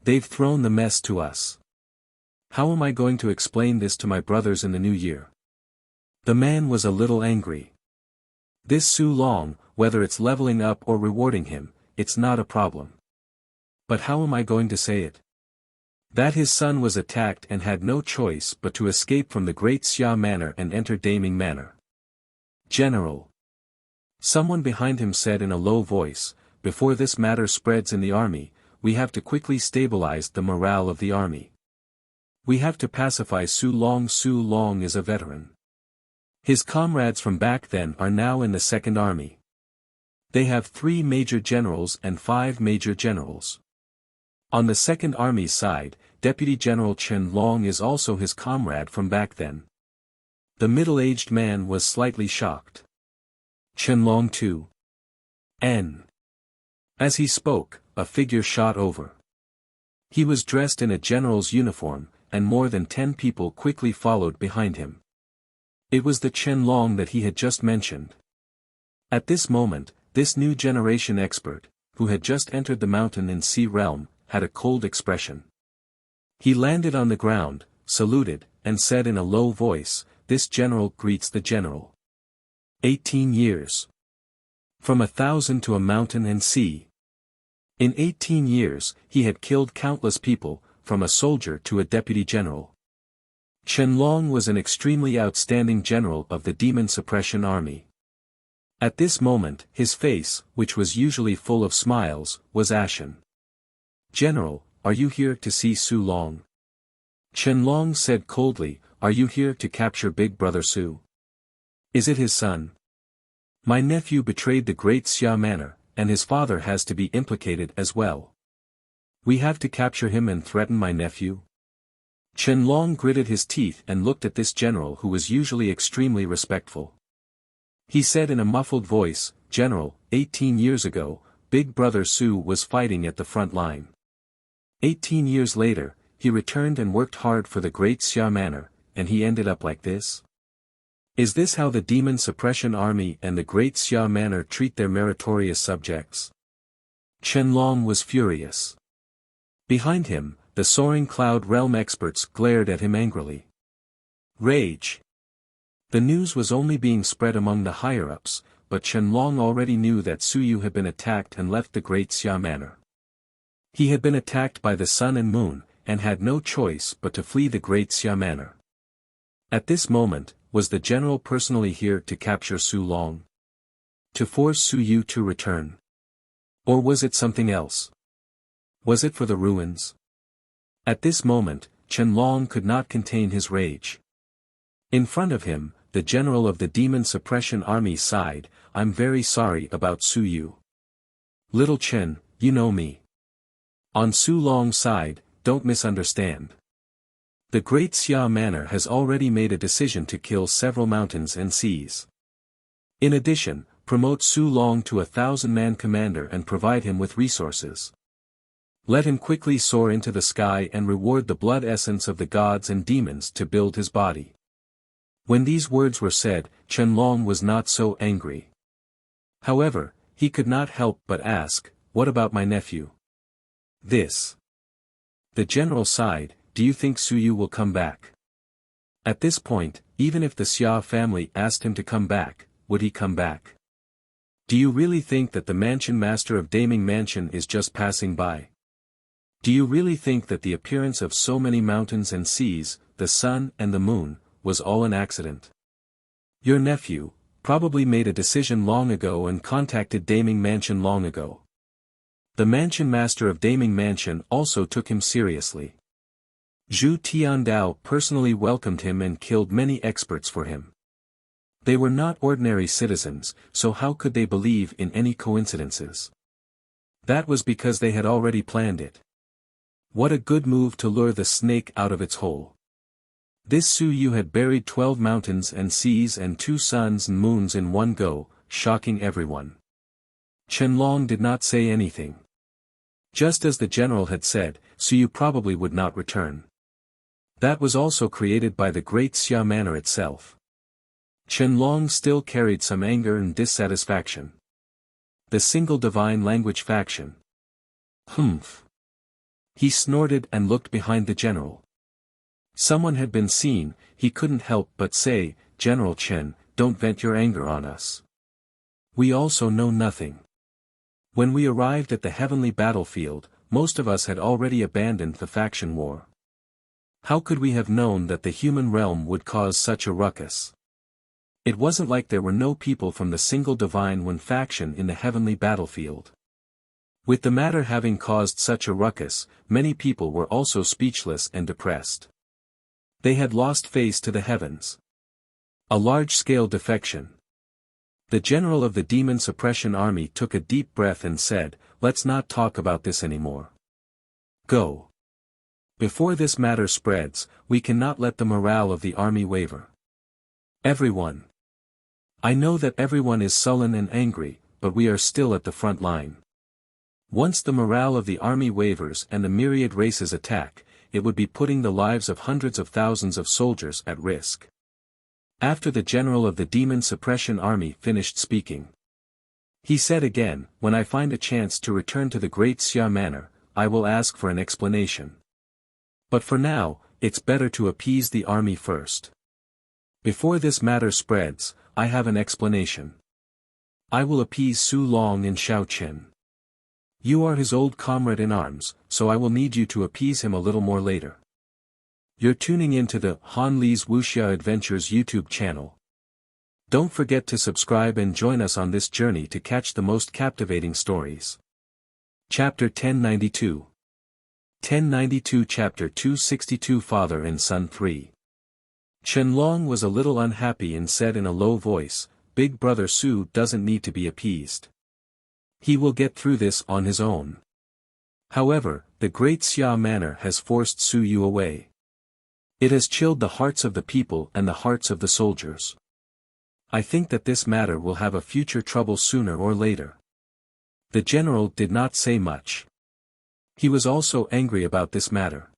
They've thrown the mess to us. How am I going to explain this to my brothers in the new year?" The man was a little angry. This Su Long, whether it's leveling up or rewarding him, it's not a problem. But how am I going to say it? That his son was attacked and had no choice but to escape from the great Xia Manor and enter Daming Manor. General. Someone behind him said in a low voice, "Before this matter spreads in the army, we have to quickly stabilize the morale of the army. We have to pacify Su Long. Su Long is a veteran. His comrades from back then are now in the Second Army. They have 3 major generals and 5 major generals. On the Second Army's side, Deputy General Chen Long is also his comrade from back then." The middle-aged man was slightly shocked. Chen Long too. N. As he spoke, a figure shot over. He was dressed in a general's uniform, and more than 10 people quickly followed behind him. It was the Chen Long that he had just mentioned. At this moment, this new generation expert, who had just entered the mountain and sea realm, had a cold expression. He landed on the ground, saluted, and said in a low voice, "This general greets the general. 18 years. From 1,000 to a mountain and sea. In 18 years, he had killed countless people, from a soldier to a deputy general. Chen Long was an extremely outstanding general of the Demon Suppression Army." At this moment, his face, which was usually full of smiles, was ashen. "General, are you here to see Su Long?" Chen Long said coldly, "Are you here to capture Big Brother Su? Is it his son? My nephew betrayed the great Xia Manor, and his father has to be implicated as well. We have to capture him and threaten my nephew?" Chen Long gritted his teeth and looked at this general who was usually extremely respectful. He said in a muffled voice, "General, 18 years ago, Big Brother Su was fighting at the front line. 18 years later, he returned and worked hard for the great Xia Manor, and he ended up like this? Is this how the Demon Suppression Army and the great Xia Manor treat their meritorious subjects?" Chen Long was furious. Behind him, the Soaring Cloud Realm experts glared at him angrily. Rage. The news was only being spread among the higher-ups, but Chen Long already knew that Su Yu had been attacked and left the great Xia Manor. He had been attacked by the sun and moon, and had no choice but to flee the great Xia Manor. At this moment, was the general personally here to capture Su Long? To force Su Yu to return? Or was it something else? Was it for the ruins? At this moment, Qianlong could not contain his rage. In front of him, the general of the Demon Suppression Army sighed, "I'm very sorry about Su Yu. Little Chen, you know me." On Su Long's side, "Don't misunderstand. The Great Xia Manor has already made a decision to kill several mountains and seas. In addition, promote Su Long to 1,000-man commander and provide him with resources. Let him quickly soar into the sky and reward the blood essence of the gods and demons to build his body." When these words were said, Qianlong was not so angry. However, he could not help but ask, "What about my nephew?" "This." The general sighed, "Do you think Su Yu will come back?" At this point, even if the Xia family asked him to come back, would he come back? "Do you really think that the mansion master of Daming Mansion is just passing by? Do you really think that the appearance of so many mountains and seas, the sun and the moon, was all an accident? Your nephew probably made a decision long ago and contacted Daming Mansion long ago. The mansion master of Daming Mansion also took him seriously. Zhu Tiandao personally welcomed him and killed many experts for him. They were not ordinary citizens, so how could they believe in any coincidences? That was because they had already planned it. What a good move to lure the snake out of its hole. This Su Yu had buried 12 mountains and seas and 2 suns and moons in one go, shocking everyone. Qianlong did not say anything. Just as the general had said, Su Yu probably would not return. That was also created by the Great Xia Manor itself. Qianlong still carried some anger and dissatisfaction. The single divine language faction. Humph. He snorted and looked behind the general. Someone had been seen, he couldn't help but say, "General Chen, don't vent your anger on us. We also know nothing." When we arrived at the heavenly battlefield, most of us had already abandoned the faction war. How could we have known that the human realm would cause such a ruckus? It wasn't like there were no people from the single divine one faction in the heavenly battlefield. With the matter having caused such a ruckus, many people were also speechless and depressed. They had lost face to the heavens. A large-scale defection. The general of the Demon Suppression Army took a deep breath and said, "Let's not talk about this anymore. Go. Before this matter spreads, we cannot let the morale of the army waver. Everyone. I know that everyone is sullen and angry, but we are still at the front line. Once the morale of the army wavers and the myriad races attack, it would be putting the lives of hundreds of thousands of soldiers at risk." After the general of the Demon Suppression Army finished speaking, he said again, "When I find a chance to return to the Great Xia Manor, I will ask for an explanation. But for now, it's better to appease the army first. Before this matter spreads, I have an explanation. I will appease Su Long and Xiao Qin. You are his old comrade in arms, so I will need you to appease him a little more later." You're tuning into the Han Li's Wuxia Adventures YouTube channel. Don't forget to subscribe and join us on this journey to catch the most captivating stories. Chapter 1092. 1092 Chapter 262 Father and Son 3. Qianlong was a little unhappy and said in a low voice, "Big brother Su doesn't need to be appeased. He will get through this on his own. However, the Great Xia Manor has forced Su Yu away. It has chilled the hearts of the people and the hearts of the soldiers. I think that this matter will have a future trouble sooner or later." The general did not say much. He was also angry about this matter.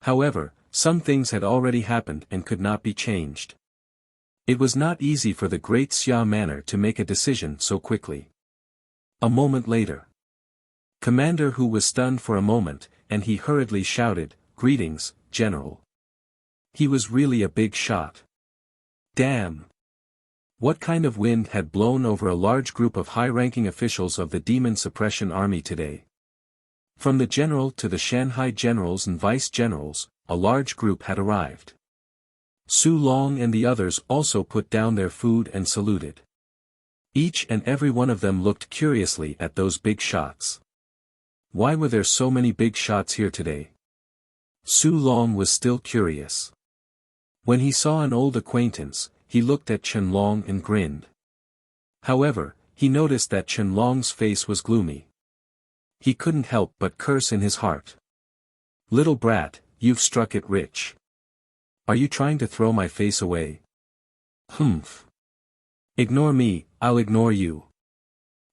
However, some things had already happened and could not be changed. It was not easy for the Great Xia Manor to make a decision so quickly. A moment later, Commander Hu was stunned for a moment, and he hurriedly shouted, "Greetings, General." He was really a big shot. Damn! What kind of wind had blown over a large group of high-ranking officials of the Demon Suppression Army today? From the general to the Shanghai generals and vice-generals, a large group had arrived. Su Long and the others also put down their food and saluted. Each and every one of them looked curiously at those big shots. Why were there so many big shots here today? Su Long was still curious. When he saw an old acquaintance, he looked at Chen Long and grinned. However, he noticed that Chen Long's face was gloomy. He couldn't help but curse in his heart. Little brat, you've struck it rich. Are you trying to throw my face away? Humph. Ignore me, I'll ignore you.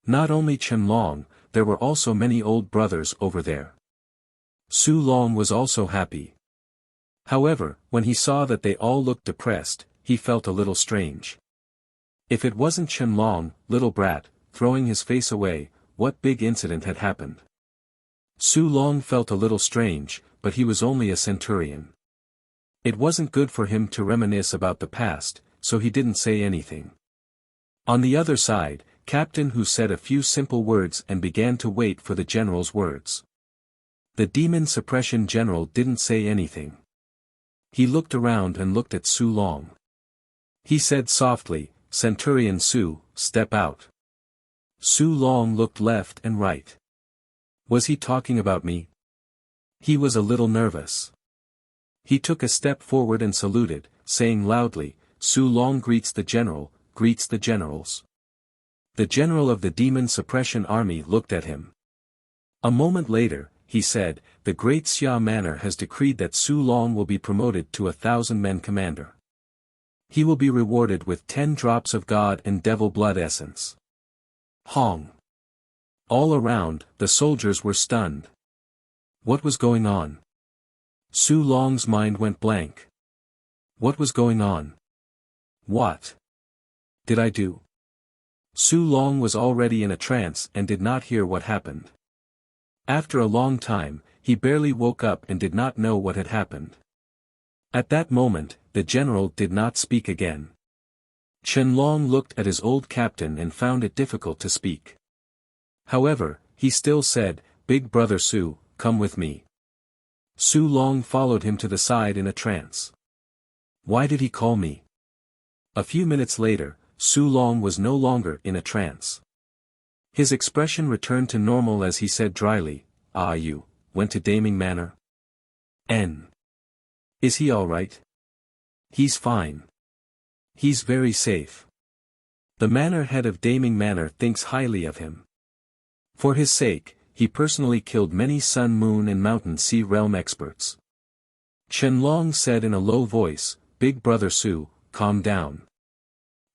Not only Chen Long, there were also many old brothers over there. Su Long was also happy. However, when he saw that they all looked depressed, he felt a little strange. If it wasn't Chen Long, little brat, throwing his face away, what big incident had happened? Su Long felt a little strange, but he was only a centurion. It wasn't good for him to reminisce about the past, so he didn't say anything. On the other side, Captain Hu said a few simple words and began to wait for the general's words. The demon suppression general didn't say anything. He looked around and looked at Su Long. He said softly, Centurion Su, step out. Su Long looked left and right. Was he talking about me? He was a little nervous. He took a step forward and saluted, saying loudly, Su Long greets the general, greets the generals. The general of the demon suppression army looked at him. A moment later, he said, the great Xia Manor has decreed that Su Long will be promoted to 1,000-men commander. He will be rewarded with 10 drops of God and devil blood essence. Hong. All around, the soldiers were stunned. What was going on? Su Long's mind went blank. What was going on? What did I do? Su Long was already in a trance and did not hear what happened. After a long time, he barely woke up and did not know what had happened. At that moment, the general did not speak again. Chen Long looked at his old captain and found it difficult to speak. However, he still said, Big brother Su, come with me. Su Long followed him to the side in a trance. Why did he call me? A few minutes later, Su Long was no longer in a trance. His expression returned to normal as he said dryly, you went to Daming Manor? Is he alright? He's fine. He's very safe. The manor head of Daming Manor thinks highly of him. For his sake, he personally killed many Sun Moon and Mountain Sea Realm experts. Chen Long said in a low voice, Big brother Su, calm down.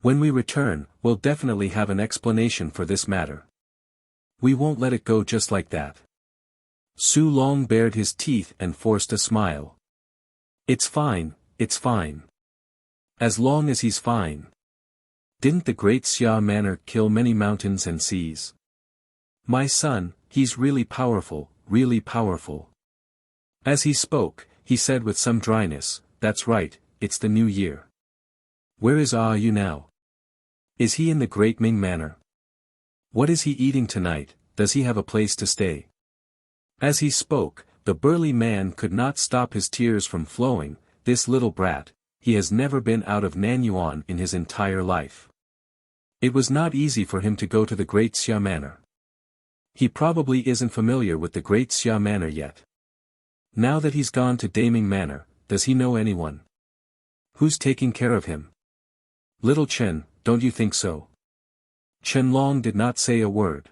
When we return, we'll definitely have an explanation for this matter. We won't let it go just like that. Su Long bared his teeth and forced a smile. It's fine, it's fine. As long as he's fine. Didn't the great Xia Manor kill many mountains and seas? My son, he's really powerful, really powerful. As he spoke, he said with some dryness, that's right, it's the new year. Where is you now? Is he in the Great Ming Manor? What is he eating tonight? Does he have a place to stay? As he spoke, the burly man could not stop his tears from flowing. This little brat, he has never been out of Nanyuan in his entire life. It was not easy for him to go to the Great Xia Manor. He probably isn't familiar with the Great Xia Manor yet. Now that he's gone to Daming Manor, does he know anyone? Who's taking care of him? Little Chen, don't you think so? Chen Long did not say a word.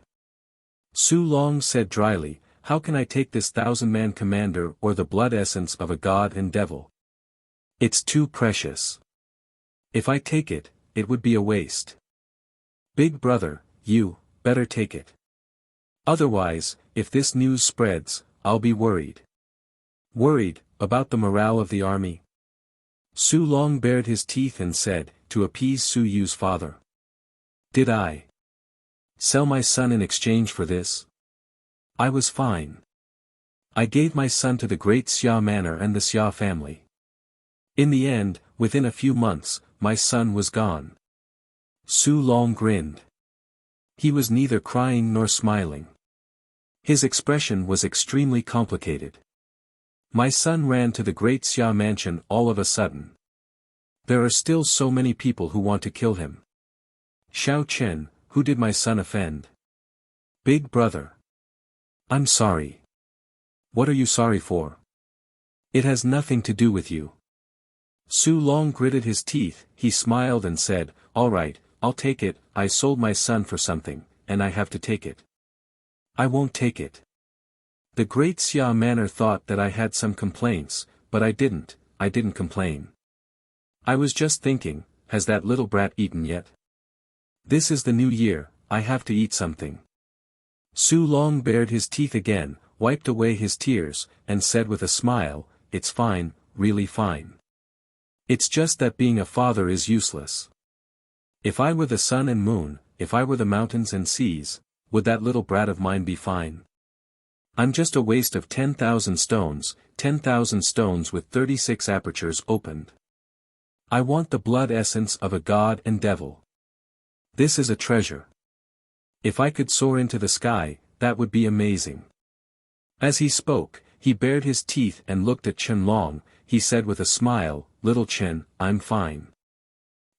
Su Long said dryly, how can I take this 1,000-man commander or the blood essence of a god and devil? It's too precious. If I take it, it would be a waste. Big brother, you better take it. Otherwise, if this news spreads, I'll be worried. Worried about the morale of the army? Su Long bared his teeth and said, to appease Su Yu's father. Did I sell my son in exchange for this? I was fine. I gave my son to the great Xia Manor and the Xia family. In the end, within a few months, my son was gone. Su Long grinned. He was neither crying nor smiling. His expression was extremely complicated. My son ran to the great Xia mansion all of a sudden. There are still so many people who want to kill him. Xiao Chen, who did my son offend? Big brother. I'm sorry. What are you sorry for? It has nothing to do with you. Su Long gritted his teeth, he smiled and said, all right, I'll take it, I sold my son for something, and I have to take it. I won't take it. The great Xia Manor thought that I had some complaints, but I didn't complain. I was just thinking, has that little brat eaten yet? This is the new year, I have to eat something. Su Long bared his teeth again, wiped away his tears, and said with a smile, it's fine, really fine. It's just that being a father is useless. If I were the sun and moon, if I were the mountains and seas, would that little brat of mine be fine? I'm just a waste of 10,000 stones with 36 apertures opened. I want the blood essence of a god and devil. This is a treasure. If I could soar into the sky, that would be amazing. As he spoke, he bared his teeth and looked at Chen Long. He said with a smile, little Chen, I'm fine.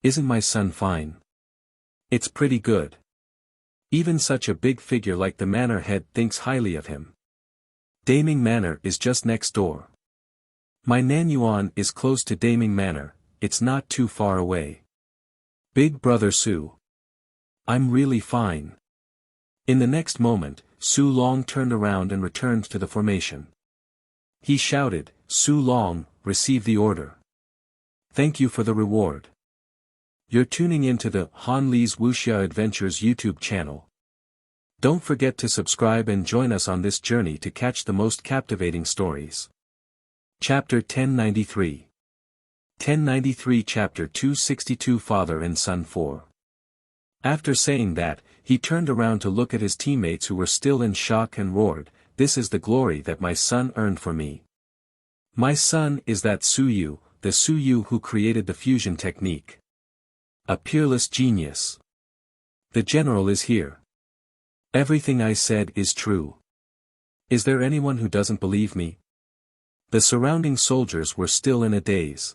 Isn't my son fine? It's pretty good. Even such a big figure like the manor head thinks highly of him. Daming Manor is just next door. My Nanyuan is close to Daming Manor, it's not too far away. Big brother Su. I'm really fine. In the next moment, Su Long turned around and returned to the formation. He shouted, Su Long, receive the order. Thank you for the reward. You're tuning into the Han Li's Wuxia Adventures YouTube channel. Don't forget to subscribe and join us on this journey to catch the most captivating stories. Chapter 1093. 1093 Chapter 262 Father and Son 4. After saying that, he turned around to look at his teammates who were still in shock and roared, this is the glory that my son earned for me. My son is that Su Yu, the Su Yu who created the fusion technique. A peerless genius. The general is here. Everything I said is true. Is there anyone who doesn't believe me? The surrounding soldiers were still in a daze.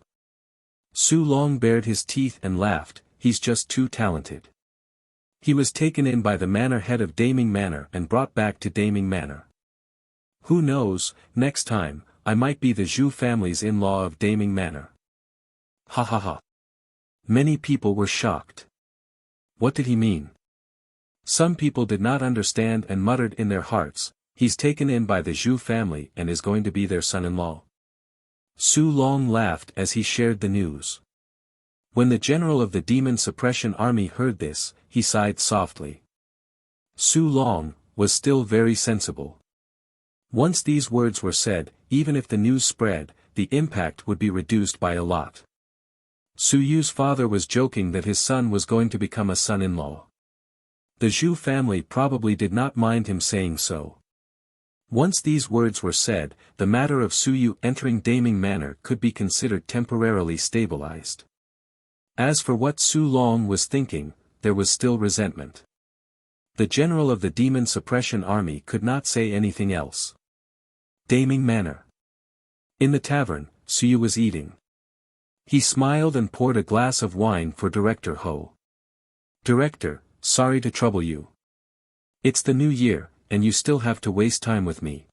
Su Long bared his teeth and laughed, he's just too talented. He was taken in by the manor head of Daming Manor and brought back to Daming Manor. Who knows, next time, I might be the Zhu family's in-law of Daming Manor. Ha ha ha. Many people were shocked. What did he mean? Some people did not understand and muttered in their hearts, he's taken in by the Zhu family and is going to be their son-in-law. Su Long laughed as he shared the news. When the general of the Demon Suppression Army heard this, he sighed softly. Su Long was still very sensible. Once these words were said, even if the news spread, the impact would be reduced by a lot. Su Yu's father was joking that his son was going to become a son-in-law. The Zhu family probably did not mind him saying so. Once these words were said, the matter of Su Yu entering Daming Manor could be considered temporarily stabilized. As for what Su Long was thinking, there was still resentment. The general of the Demon Suppression Army could not say anything else. Daming Manor. In the tavern, Su Yu was eating. He smiled and poured a glass of wine for Director Ho. Director, sorry to trouble you. It's the new year, and you still have to waste time with me.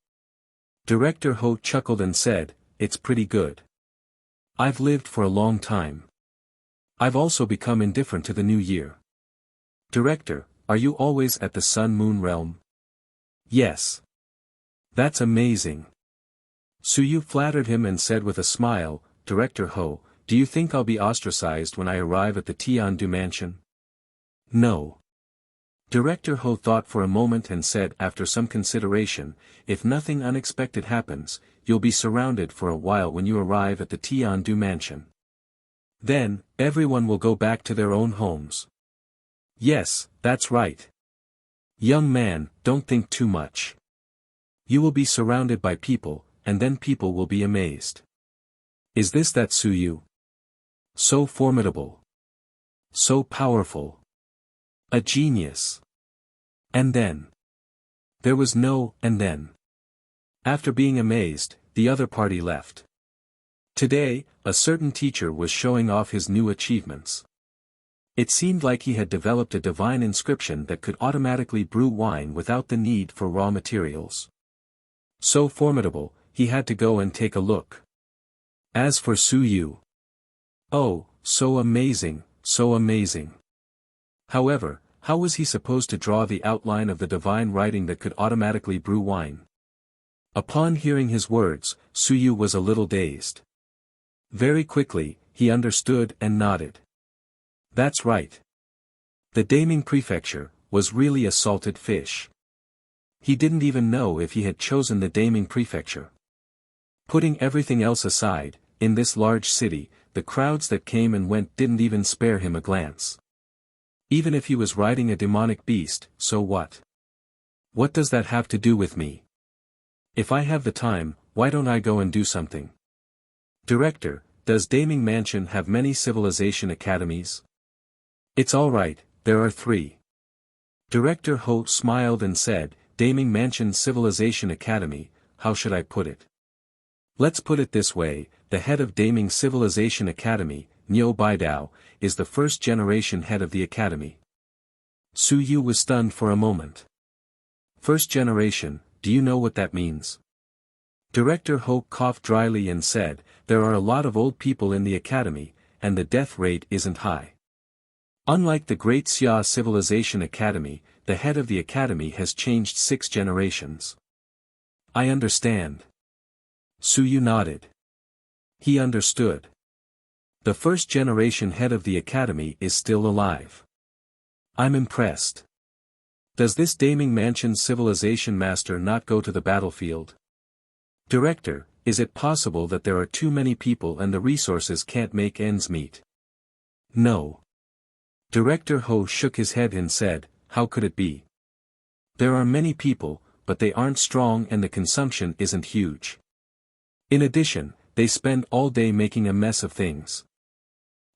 Director Ho chuckled and said, it's pretty good. I've lived for a long time. I've also become indifferent to the new year. Director, are you always at the Sun-Moon realm? Yes. That's amazing. Su Yu flattered him and said with a smile, Director Ho, do you think I'll be ostracized when I arrive at the Tiandu mansion? No. Director Ho thought for a moment and said after some consideration, if nothing unexpected happens, you'll be surrounded for a while when you arrive at the Tiandu mansion. Then, everyone will go back to their own homes. Yes, that's right. Young man, don't think too much. You will be surrounded by people, and then people will be amazed. Is this that Su Yu? So formidable. So powerful. A genius. And then. There was no and then. After being amazed, the other party left. Today, a certain teacher was showing off his new achievements. It seemed like he had developed a divine inscription that could automatically brew wine without the need for raw materials. So formidable, he had to go and take a look. As for Su Yu. Oh, so amazing, so amazing. However, how was he supposed to draw the outline of the divine writing that could automatically brew wine? Upon hearing his words, Su Yu was a little dazed. Very quickly, he understood and nodded. That's right. The Daming Prefecture was really a salted fish. He didn't even know if he had chosen the Daming Prefecture. Putting everything else aside, in this large city, the crowds that came and went didn't even spare him a glance. Even if he was riding a demonic beast, so what? What does that have to do with me? If I have the time, why don't I go and do something? Director, does Daming Mansion have many civilization academies? It's alright, there are 3. Director Ho smiled and said, Daming Mansion Civilization Academy, how should I put it? Let's put it this way, the head of Daming Civilization Academy, Niu Baidao, is the first-generation head of the academy. Su Yu was stunned for a moment. First generation, do you know what that means? Director Ho coughed dryly and said, there are a lot of old people in the academy, and the death rate isn't high. Unlike the Great Xia Civilization Academy, the head of the academy has changed 6 generations. I understand. Su Yu nodded. He understood. The first-generation head of the academy is still alive. I'm impressed. Does this Daming Mansion Civilization Master not go to the battlefield? Director, is it possible that there are too many people and the resources can't make ends meet? No. Director Ho shook his head and said, how could it be? There are many people, but they aren't strong and the consumption isn't huge. In addition, they spend all day making a mess of things.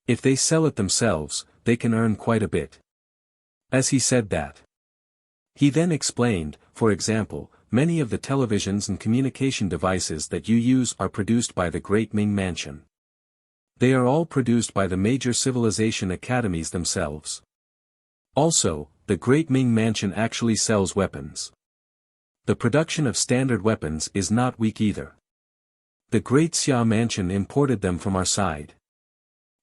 If they sell it themselves, they can earn quite a bit. As he said that. He then explained, for example, many of the televisions and communication devices that you use are produced by the Great Ming Mansion. They are all produced by the major civilization academies themselves. Also, the Great Ming Mansion actually sells weapons. The production of standard weapons is not weak either. The Great Xia Mansion imported them from our side.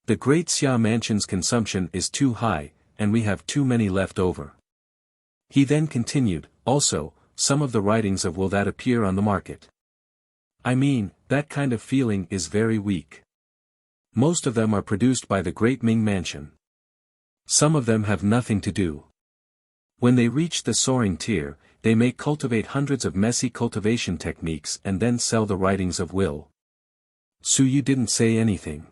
The Great Xia Mansion's consumption is too high, and we have too many left over. He then continued, also, some of the writings of will that appear on the market. I mean, that kind of feeling is very weak. Most of them are produced by the Great Ming Mansion. Some of them have nothing to do. When they reach the soaring tier, they may cultivate hundreds of messy cultivation techniques and then sell the writings of will. Su Yu didn't say anything.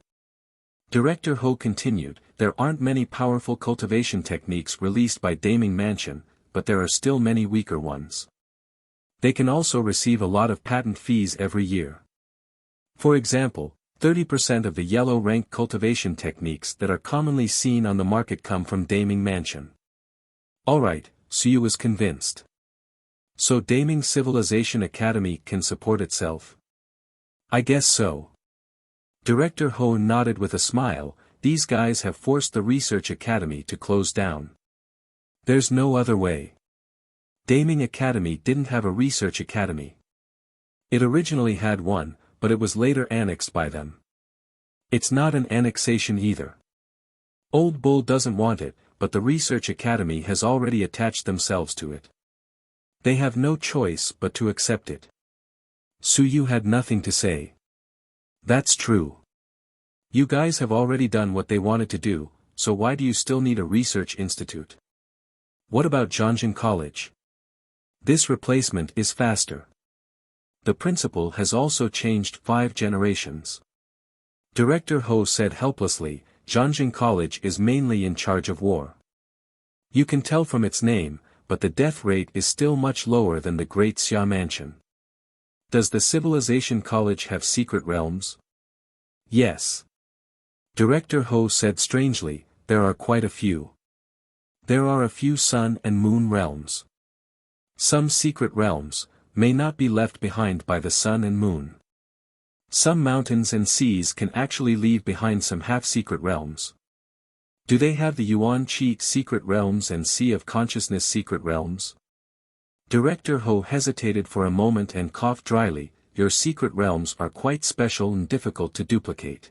Director Ho continued, there aren't many powerful cultivation techniques released by Daming Mansion, but there are still many weaker ones. They can also receive a lot of patent fees every year. For example, 30% of the yellow rank cultivation techniques that are commonly seen on the market come from Daming Mansion. Alright, Su Yu was convinced. So Daming Civilization Academy can support itself? I guess so. Director Ho nodded with a smile, these guys have forced the Research Academy to close down. There's no other way. Daming Academy didn't have a Research Academy. It originally had one, but it was later annexed by them. It's not an annexation either. Old Bull doesn't want it, but the Research Academy has already attached themselves to it. They have no choice but to accept it. Su Yu had nothing to say. That's true. You guys have already done what they wanted to do, so why do you still need a research institute? What about Zhongjin College? This replacement is faster. The principal has also changed 5 generations. Director Ho said helplessly, Zhongjin College is mainly in charge of war. You can tell from its name, but the death rate is still much lower than the Great Xia Mansion. Does the Civilization College have secret realms? Yes. Director Ho said strangely, there are quite a few. There are a few sun and moon realms. Some secret realms may not be left behind by the sun and moon. Some mountains and seas can actually leave behind some half-secret realms. Do they have the Yuan Qi secret realms and Sea of Consciousness secret realms? Director Ho hesitated for a moment and coughed dryly, your secret realms are quite special and difficult to duplicate.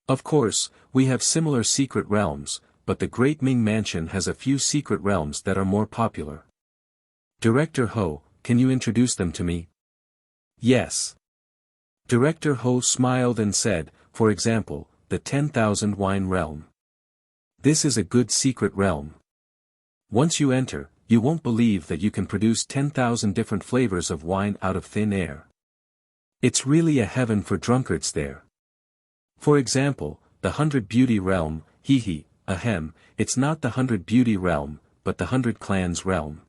Of course, we have similar secret realms, but the Great Ming Mansion has a few secret realms that are more popular. Director Ho, can you introduce them to me? Yes. Director Ho smiled and said, for example, the 10,000 wine realm. This is a good secret realm. Once you enter, you won't believe that you can produce 10,000 different flavors of wine out of thin air. It's really a heaven for drunkards there. For example, the 100 beauty realm, ahem, it's not the 100 beauty realm, but the 100 clans realm.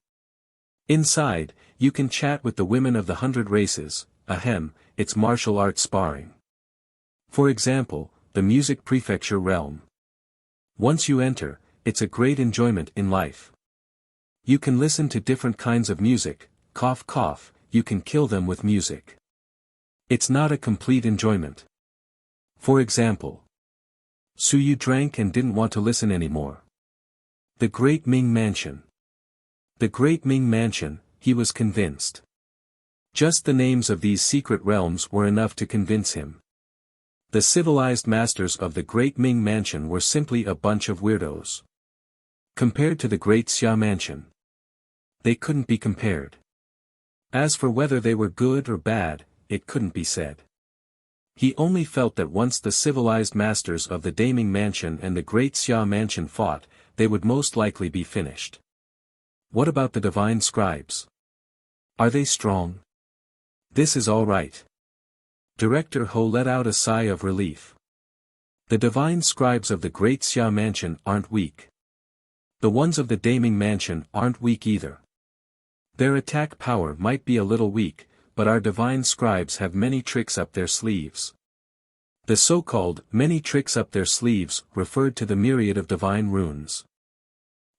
Inside, you can chat with the women of the 100 races, ahem, it's martial arts sparring. For example, the music prefecture realm. Once you enter, it's a great enjoyment in life. You can listen to different kinds of music, cough cough, you can kill them with music. It's not a complete enjoyment. For example, Suyu drank and didn't want to listen anymore. The Great Ming Mansion. The Great Ming Mansion, he was convinced. Just the names of these secret realms were enough to convince him. The civilized masters of the Great Ming Mansion were simply a bunch of weirdos. Compared to the Great Xia Mansion, they couldn't be compared. As for whether they were good or bad, it couldn't be said. He only felt that once the civilized masters of the Daming Mansion and the Great Xia Mansion fought, they would most likely be finished. What about the divine scribes? Are they strong? This is all right. Director Ho let out a sigh of relief. The divine scribes of the Great Xia Mansion aren't weak. The ones of the Daming Mansion aren't weak either. Their attack power might be a little weak, but our divine scribes have many tricks up their sleeves. The so-called many tricks up their sleeves referred to the myriad of divine runes.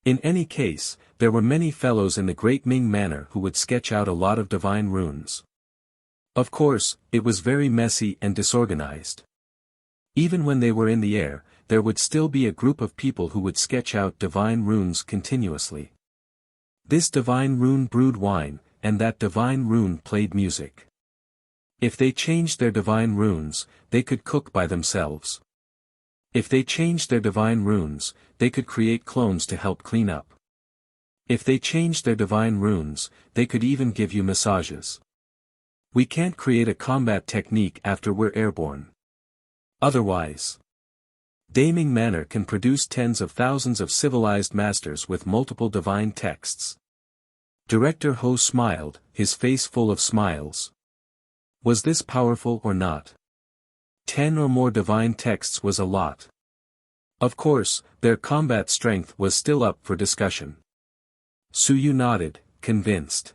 In any case, there were many fellows in the Great Ming Manor who would sketch out a lot of divine runes. Of course, it was very messy and disorganized. Even when they were in the air, there would still be a group of people who would sketch out divine runes continuously. This divine rune brewed wine, and that divine rune played music. If they changed their divine runes, they could cook by themselves. If they changed their divine runes, they could create clones to help clean up. If they changed their divine runes, they could even give you massages. We can't create a combat technique after we're airborne. Otherwise, Daming Manor can produce tens of thousands of civilized masters with multiple divine texts. Director Ho smiled, his face full of smiles. Was this powerful or not? 10 or more divine texts was a lot. Of course, their combat strength was still up for discussion. Suyu nodded, convinced.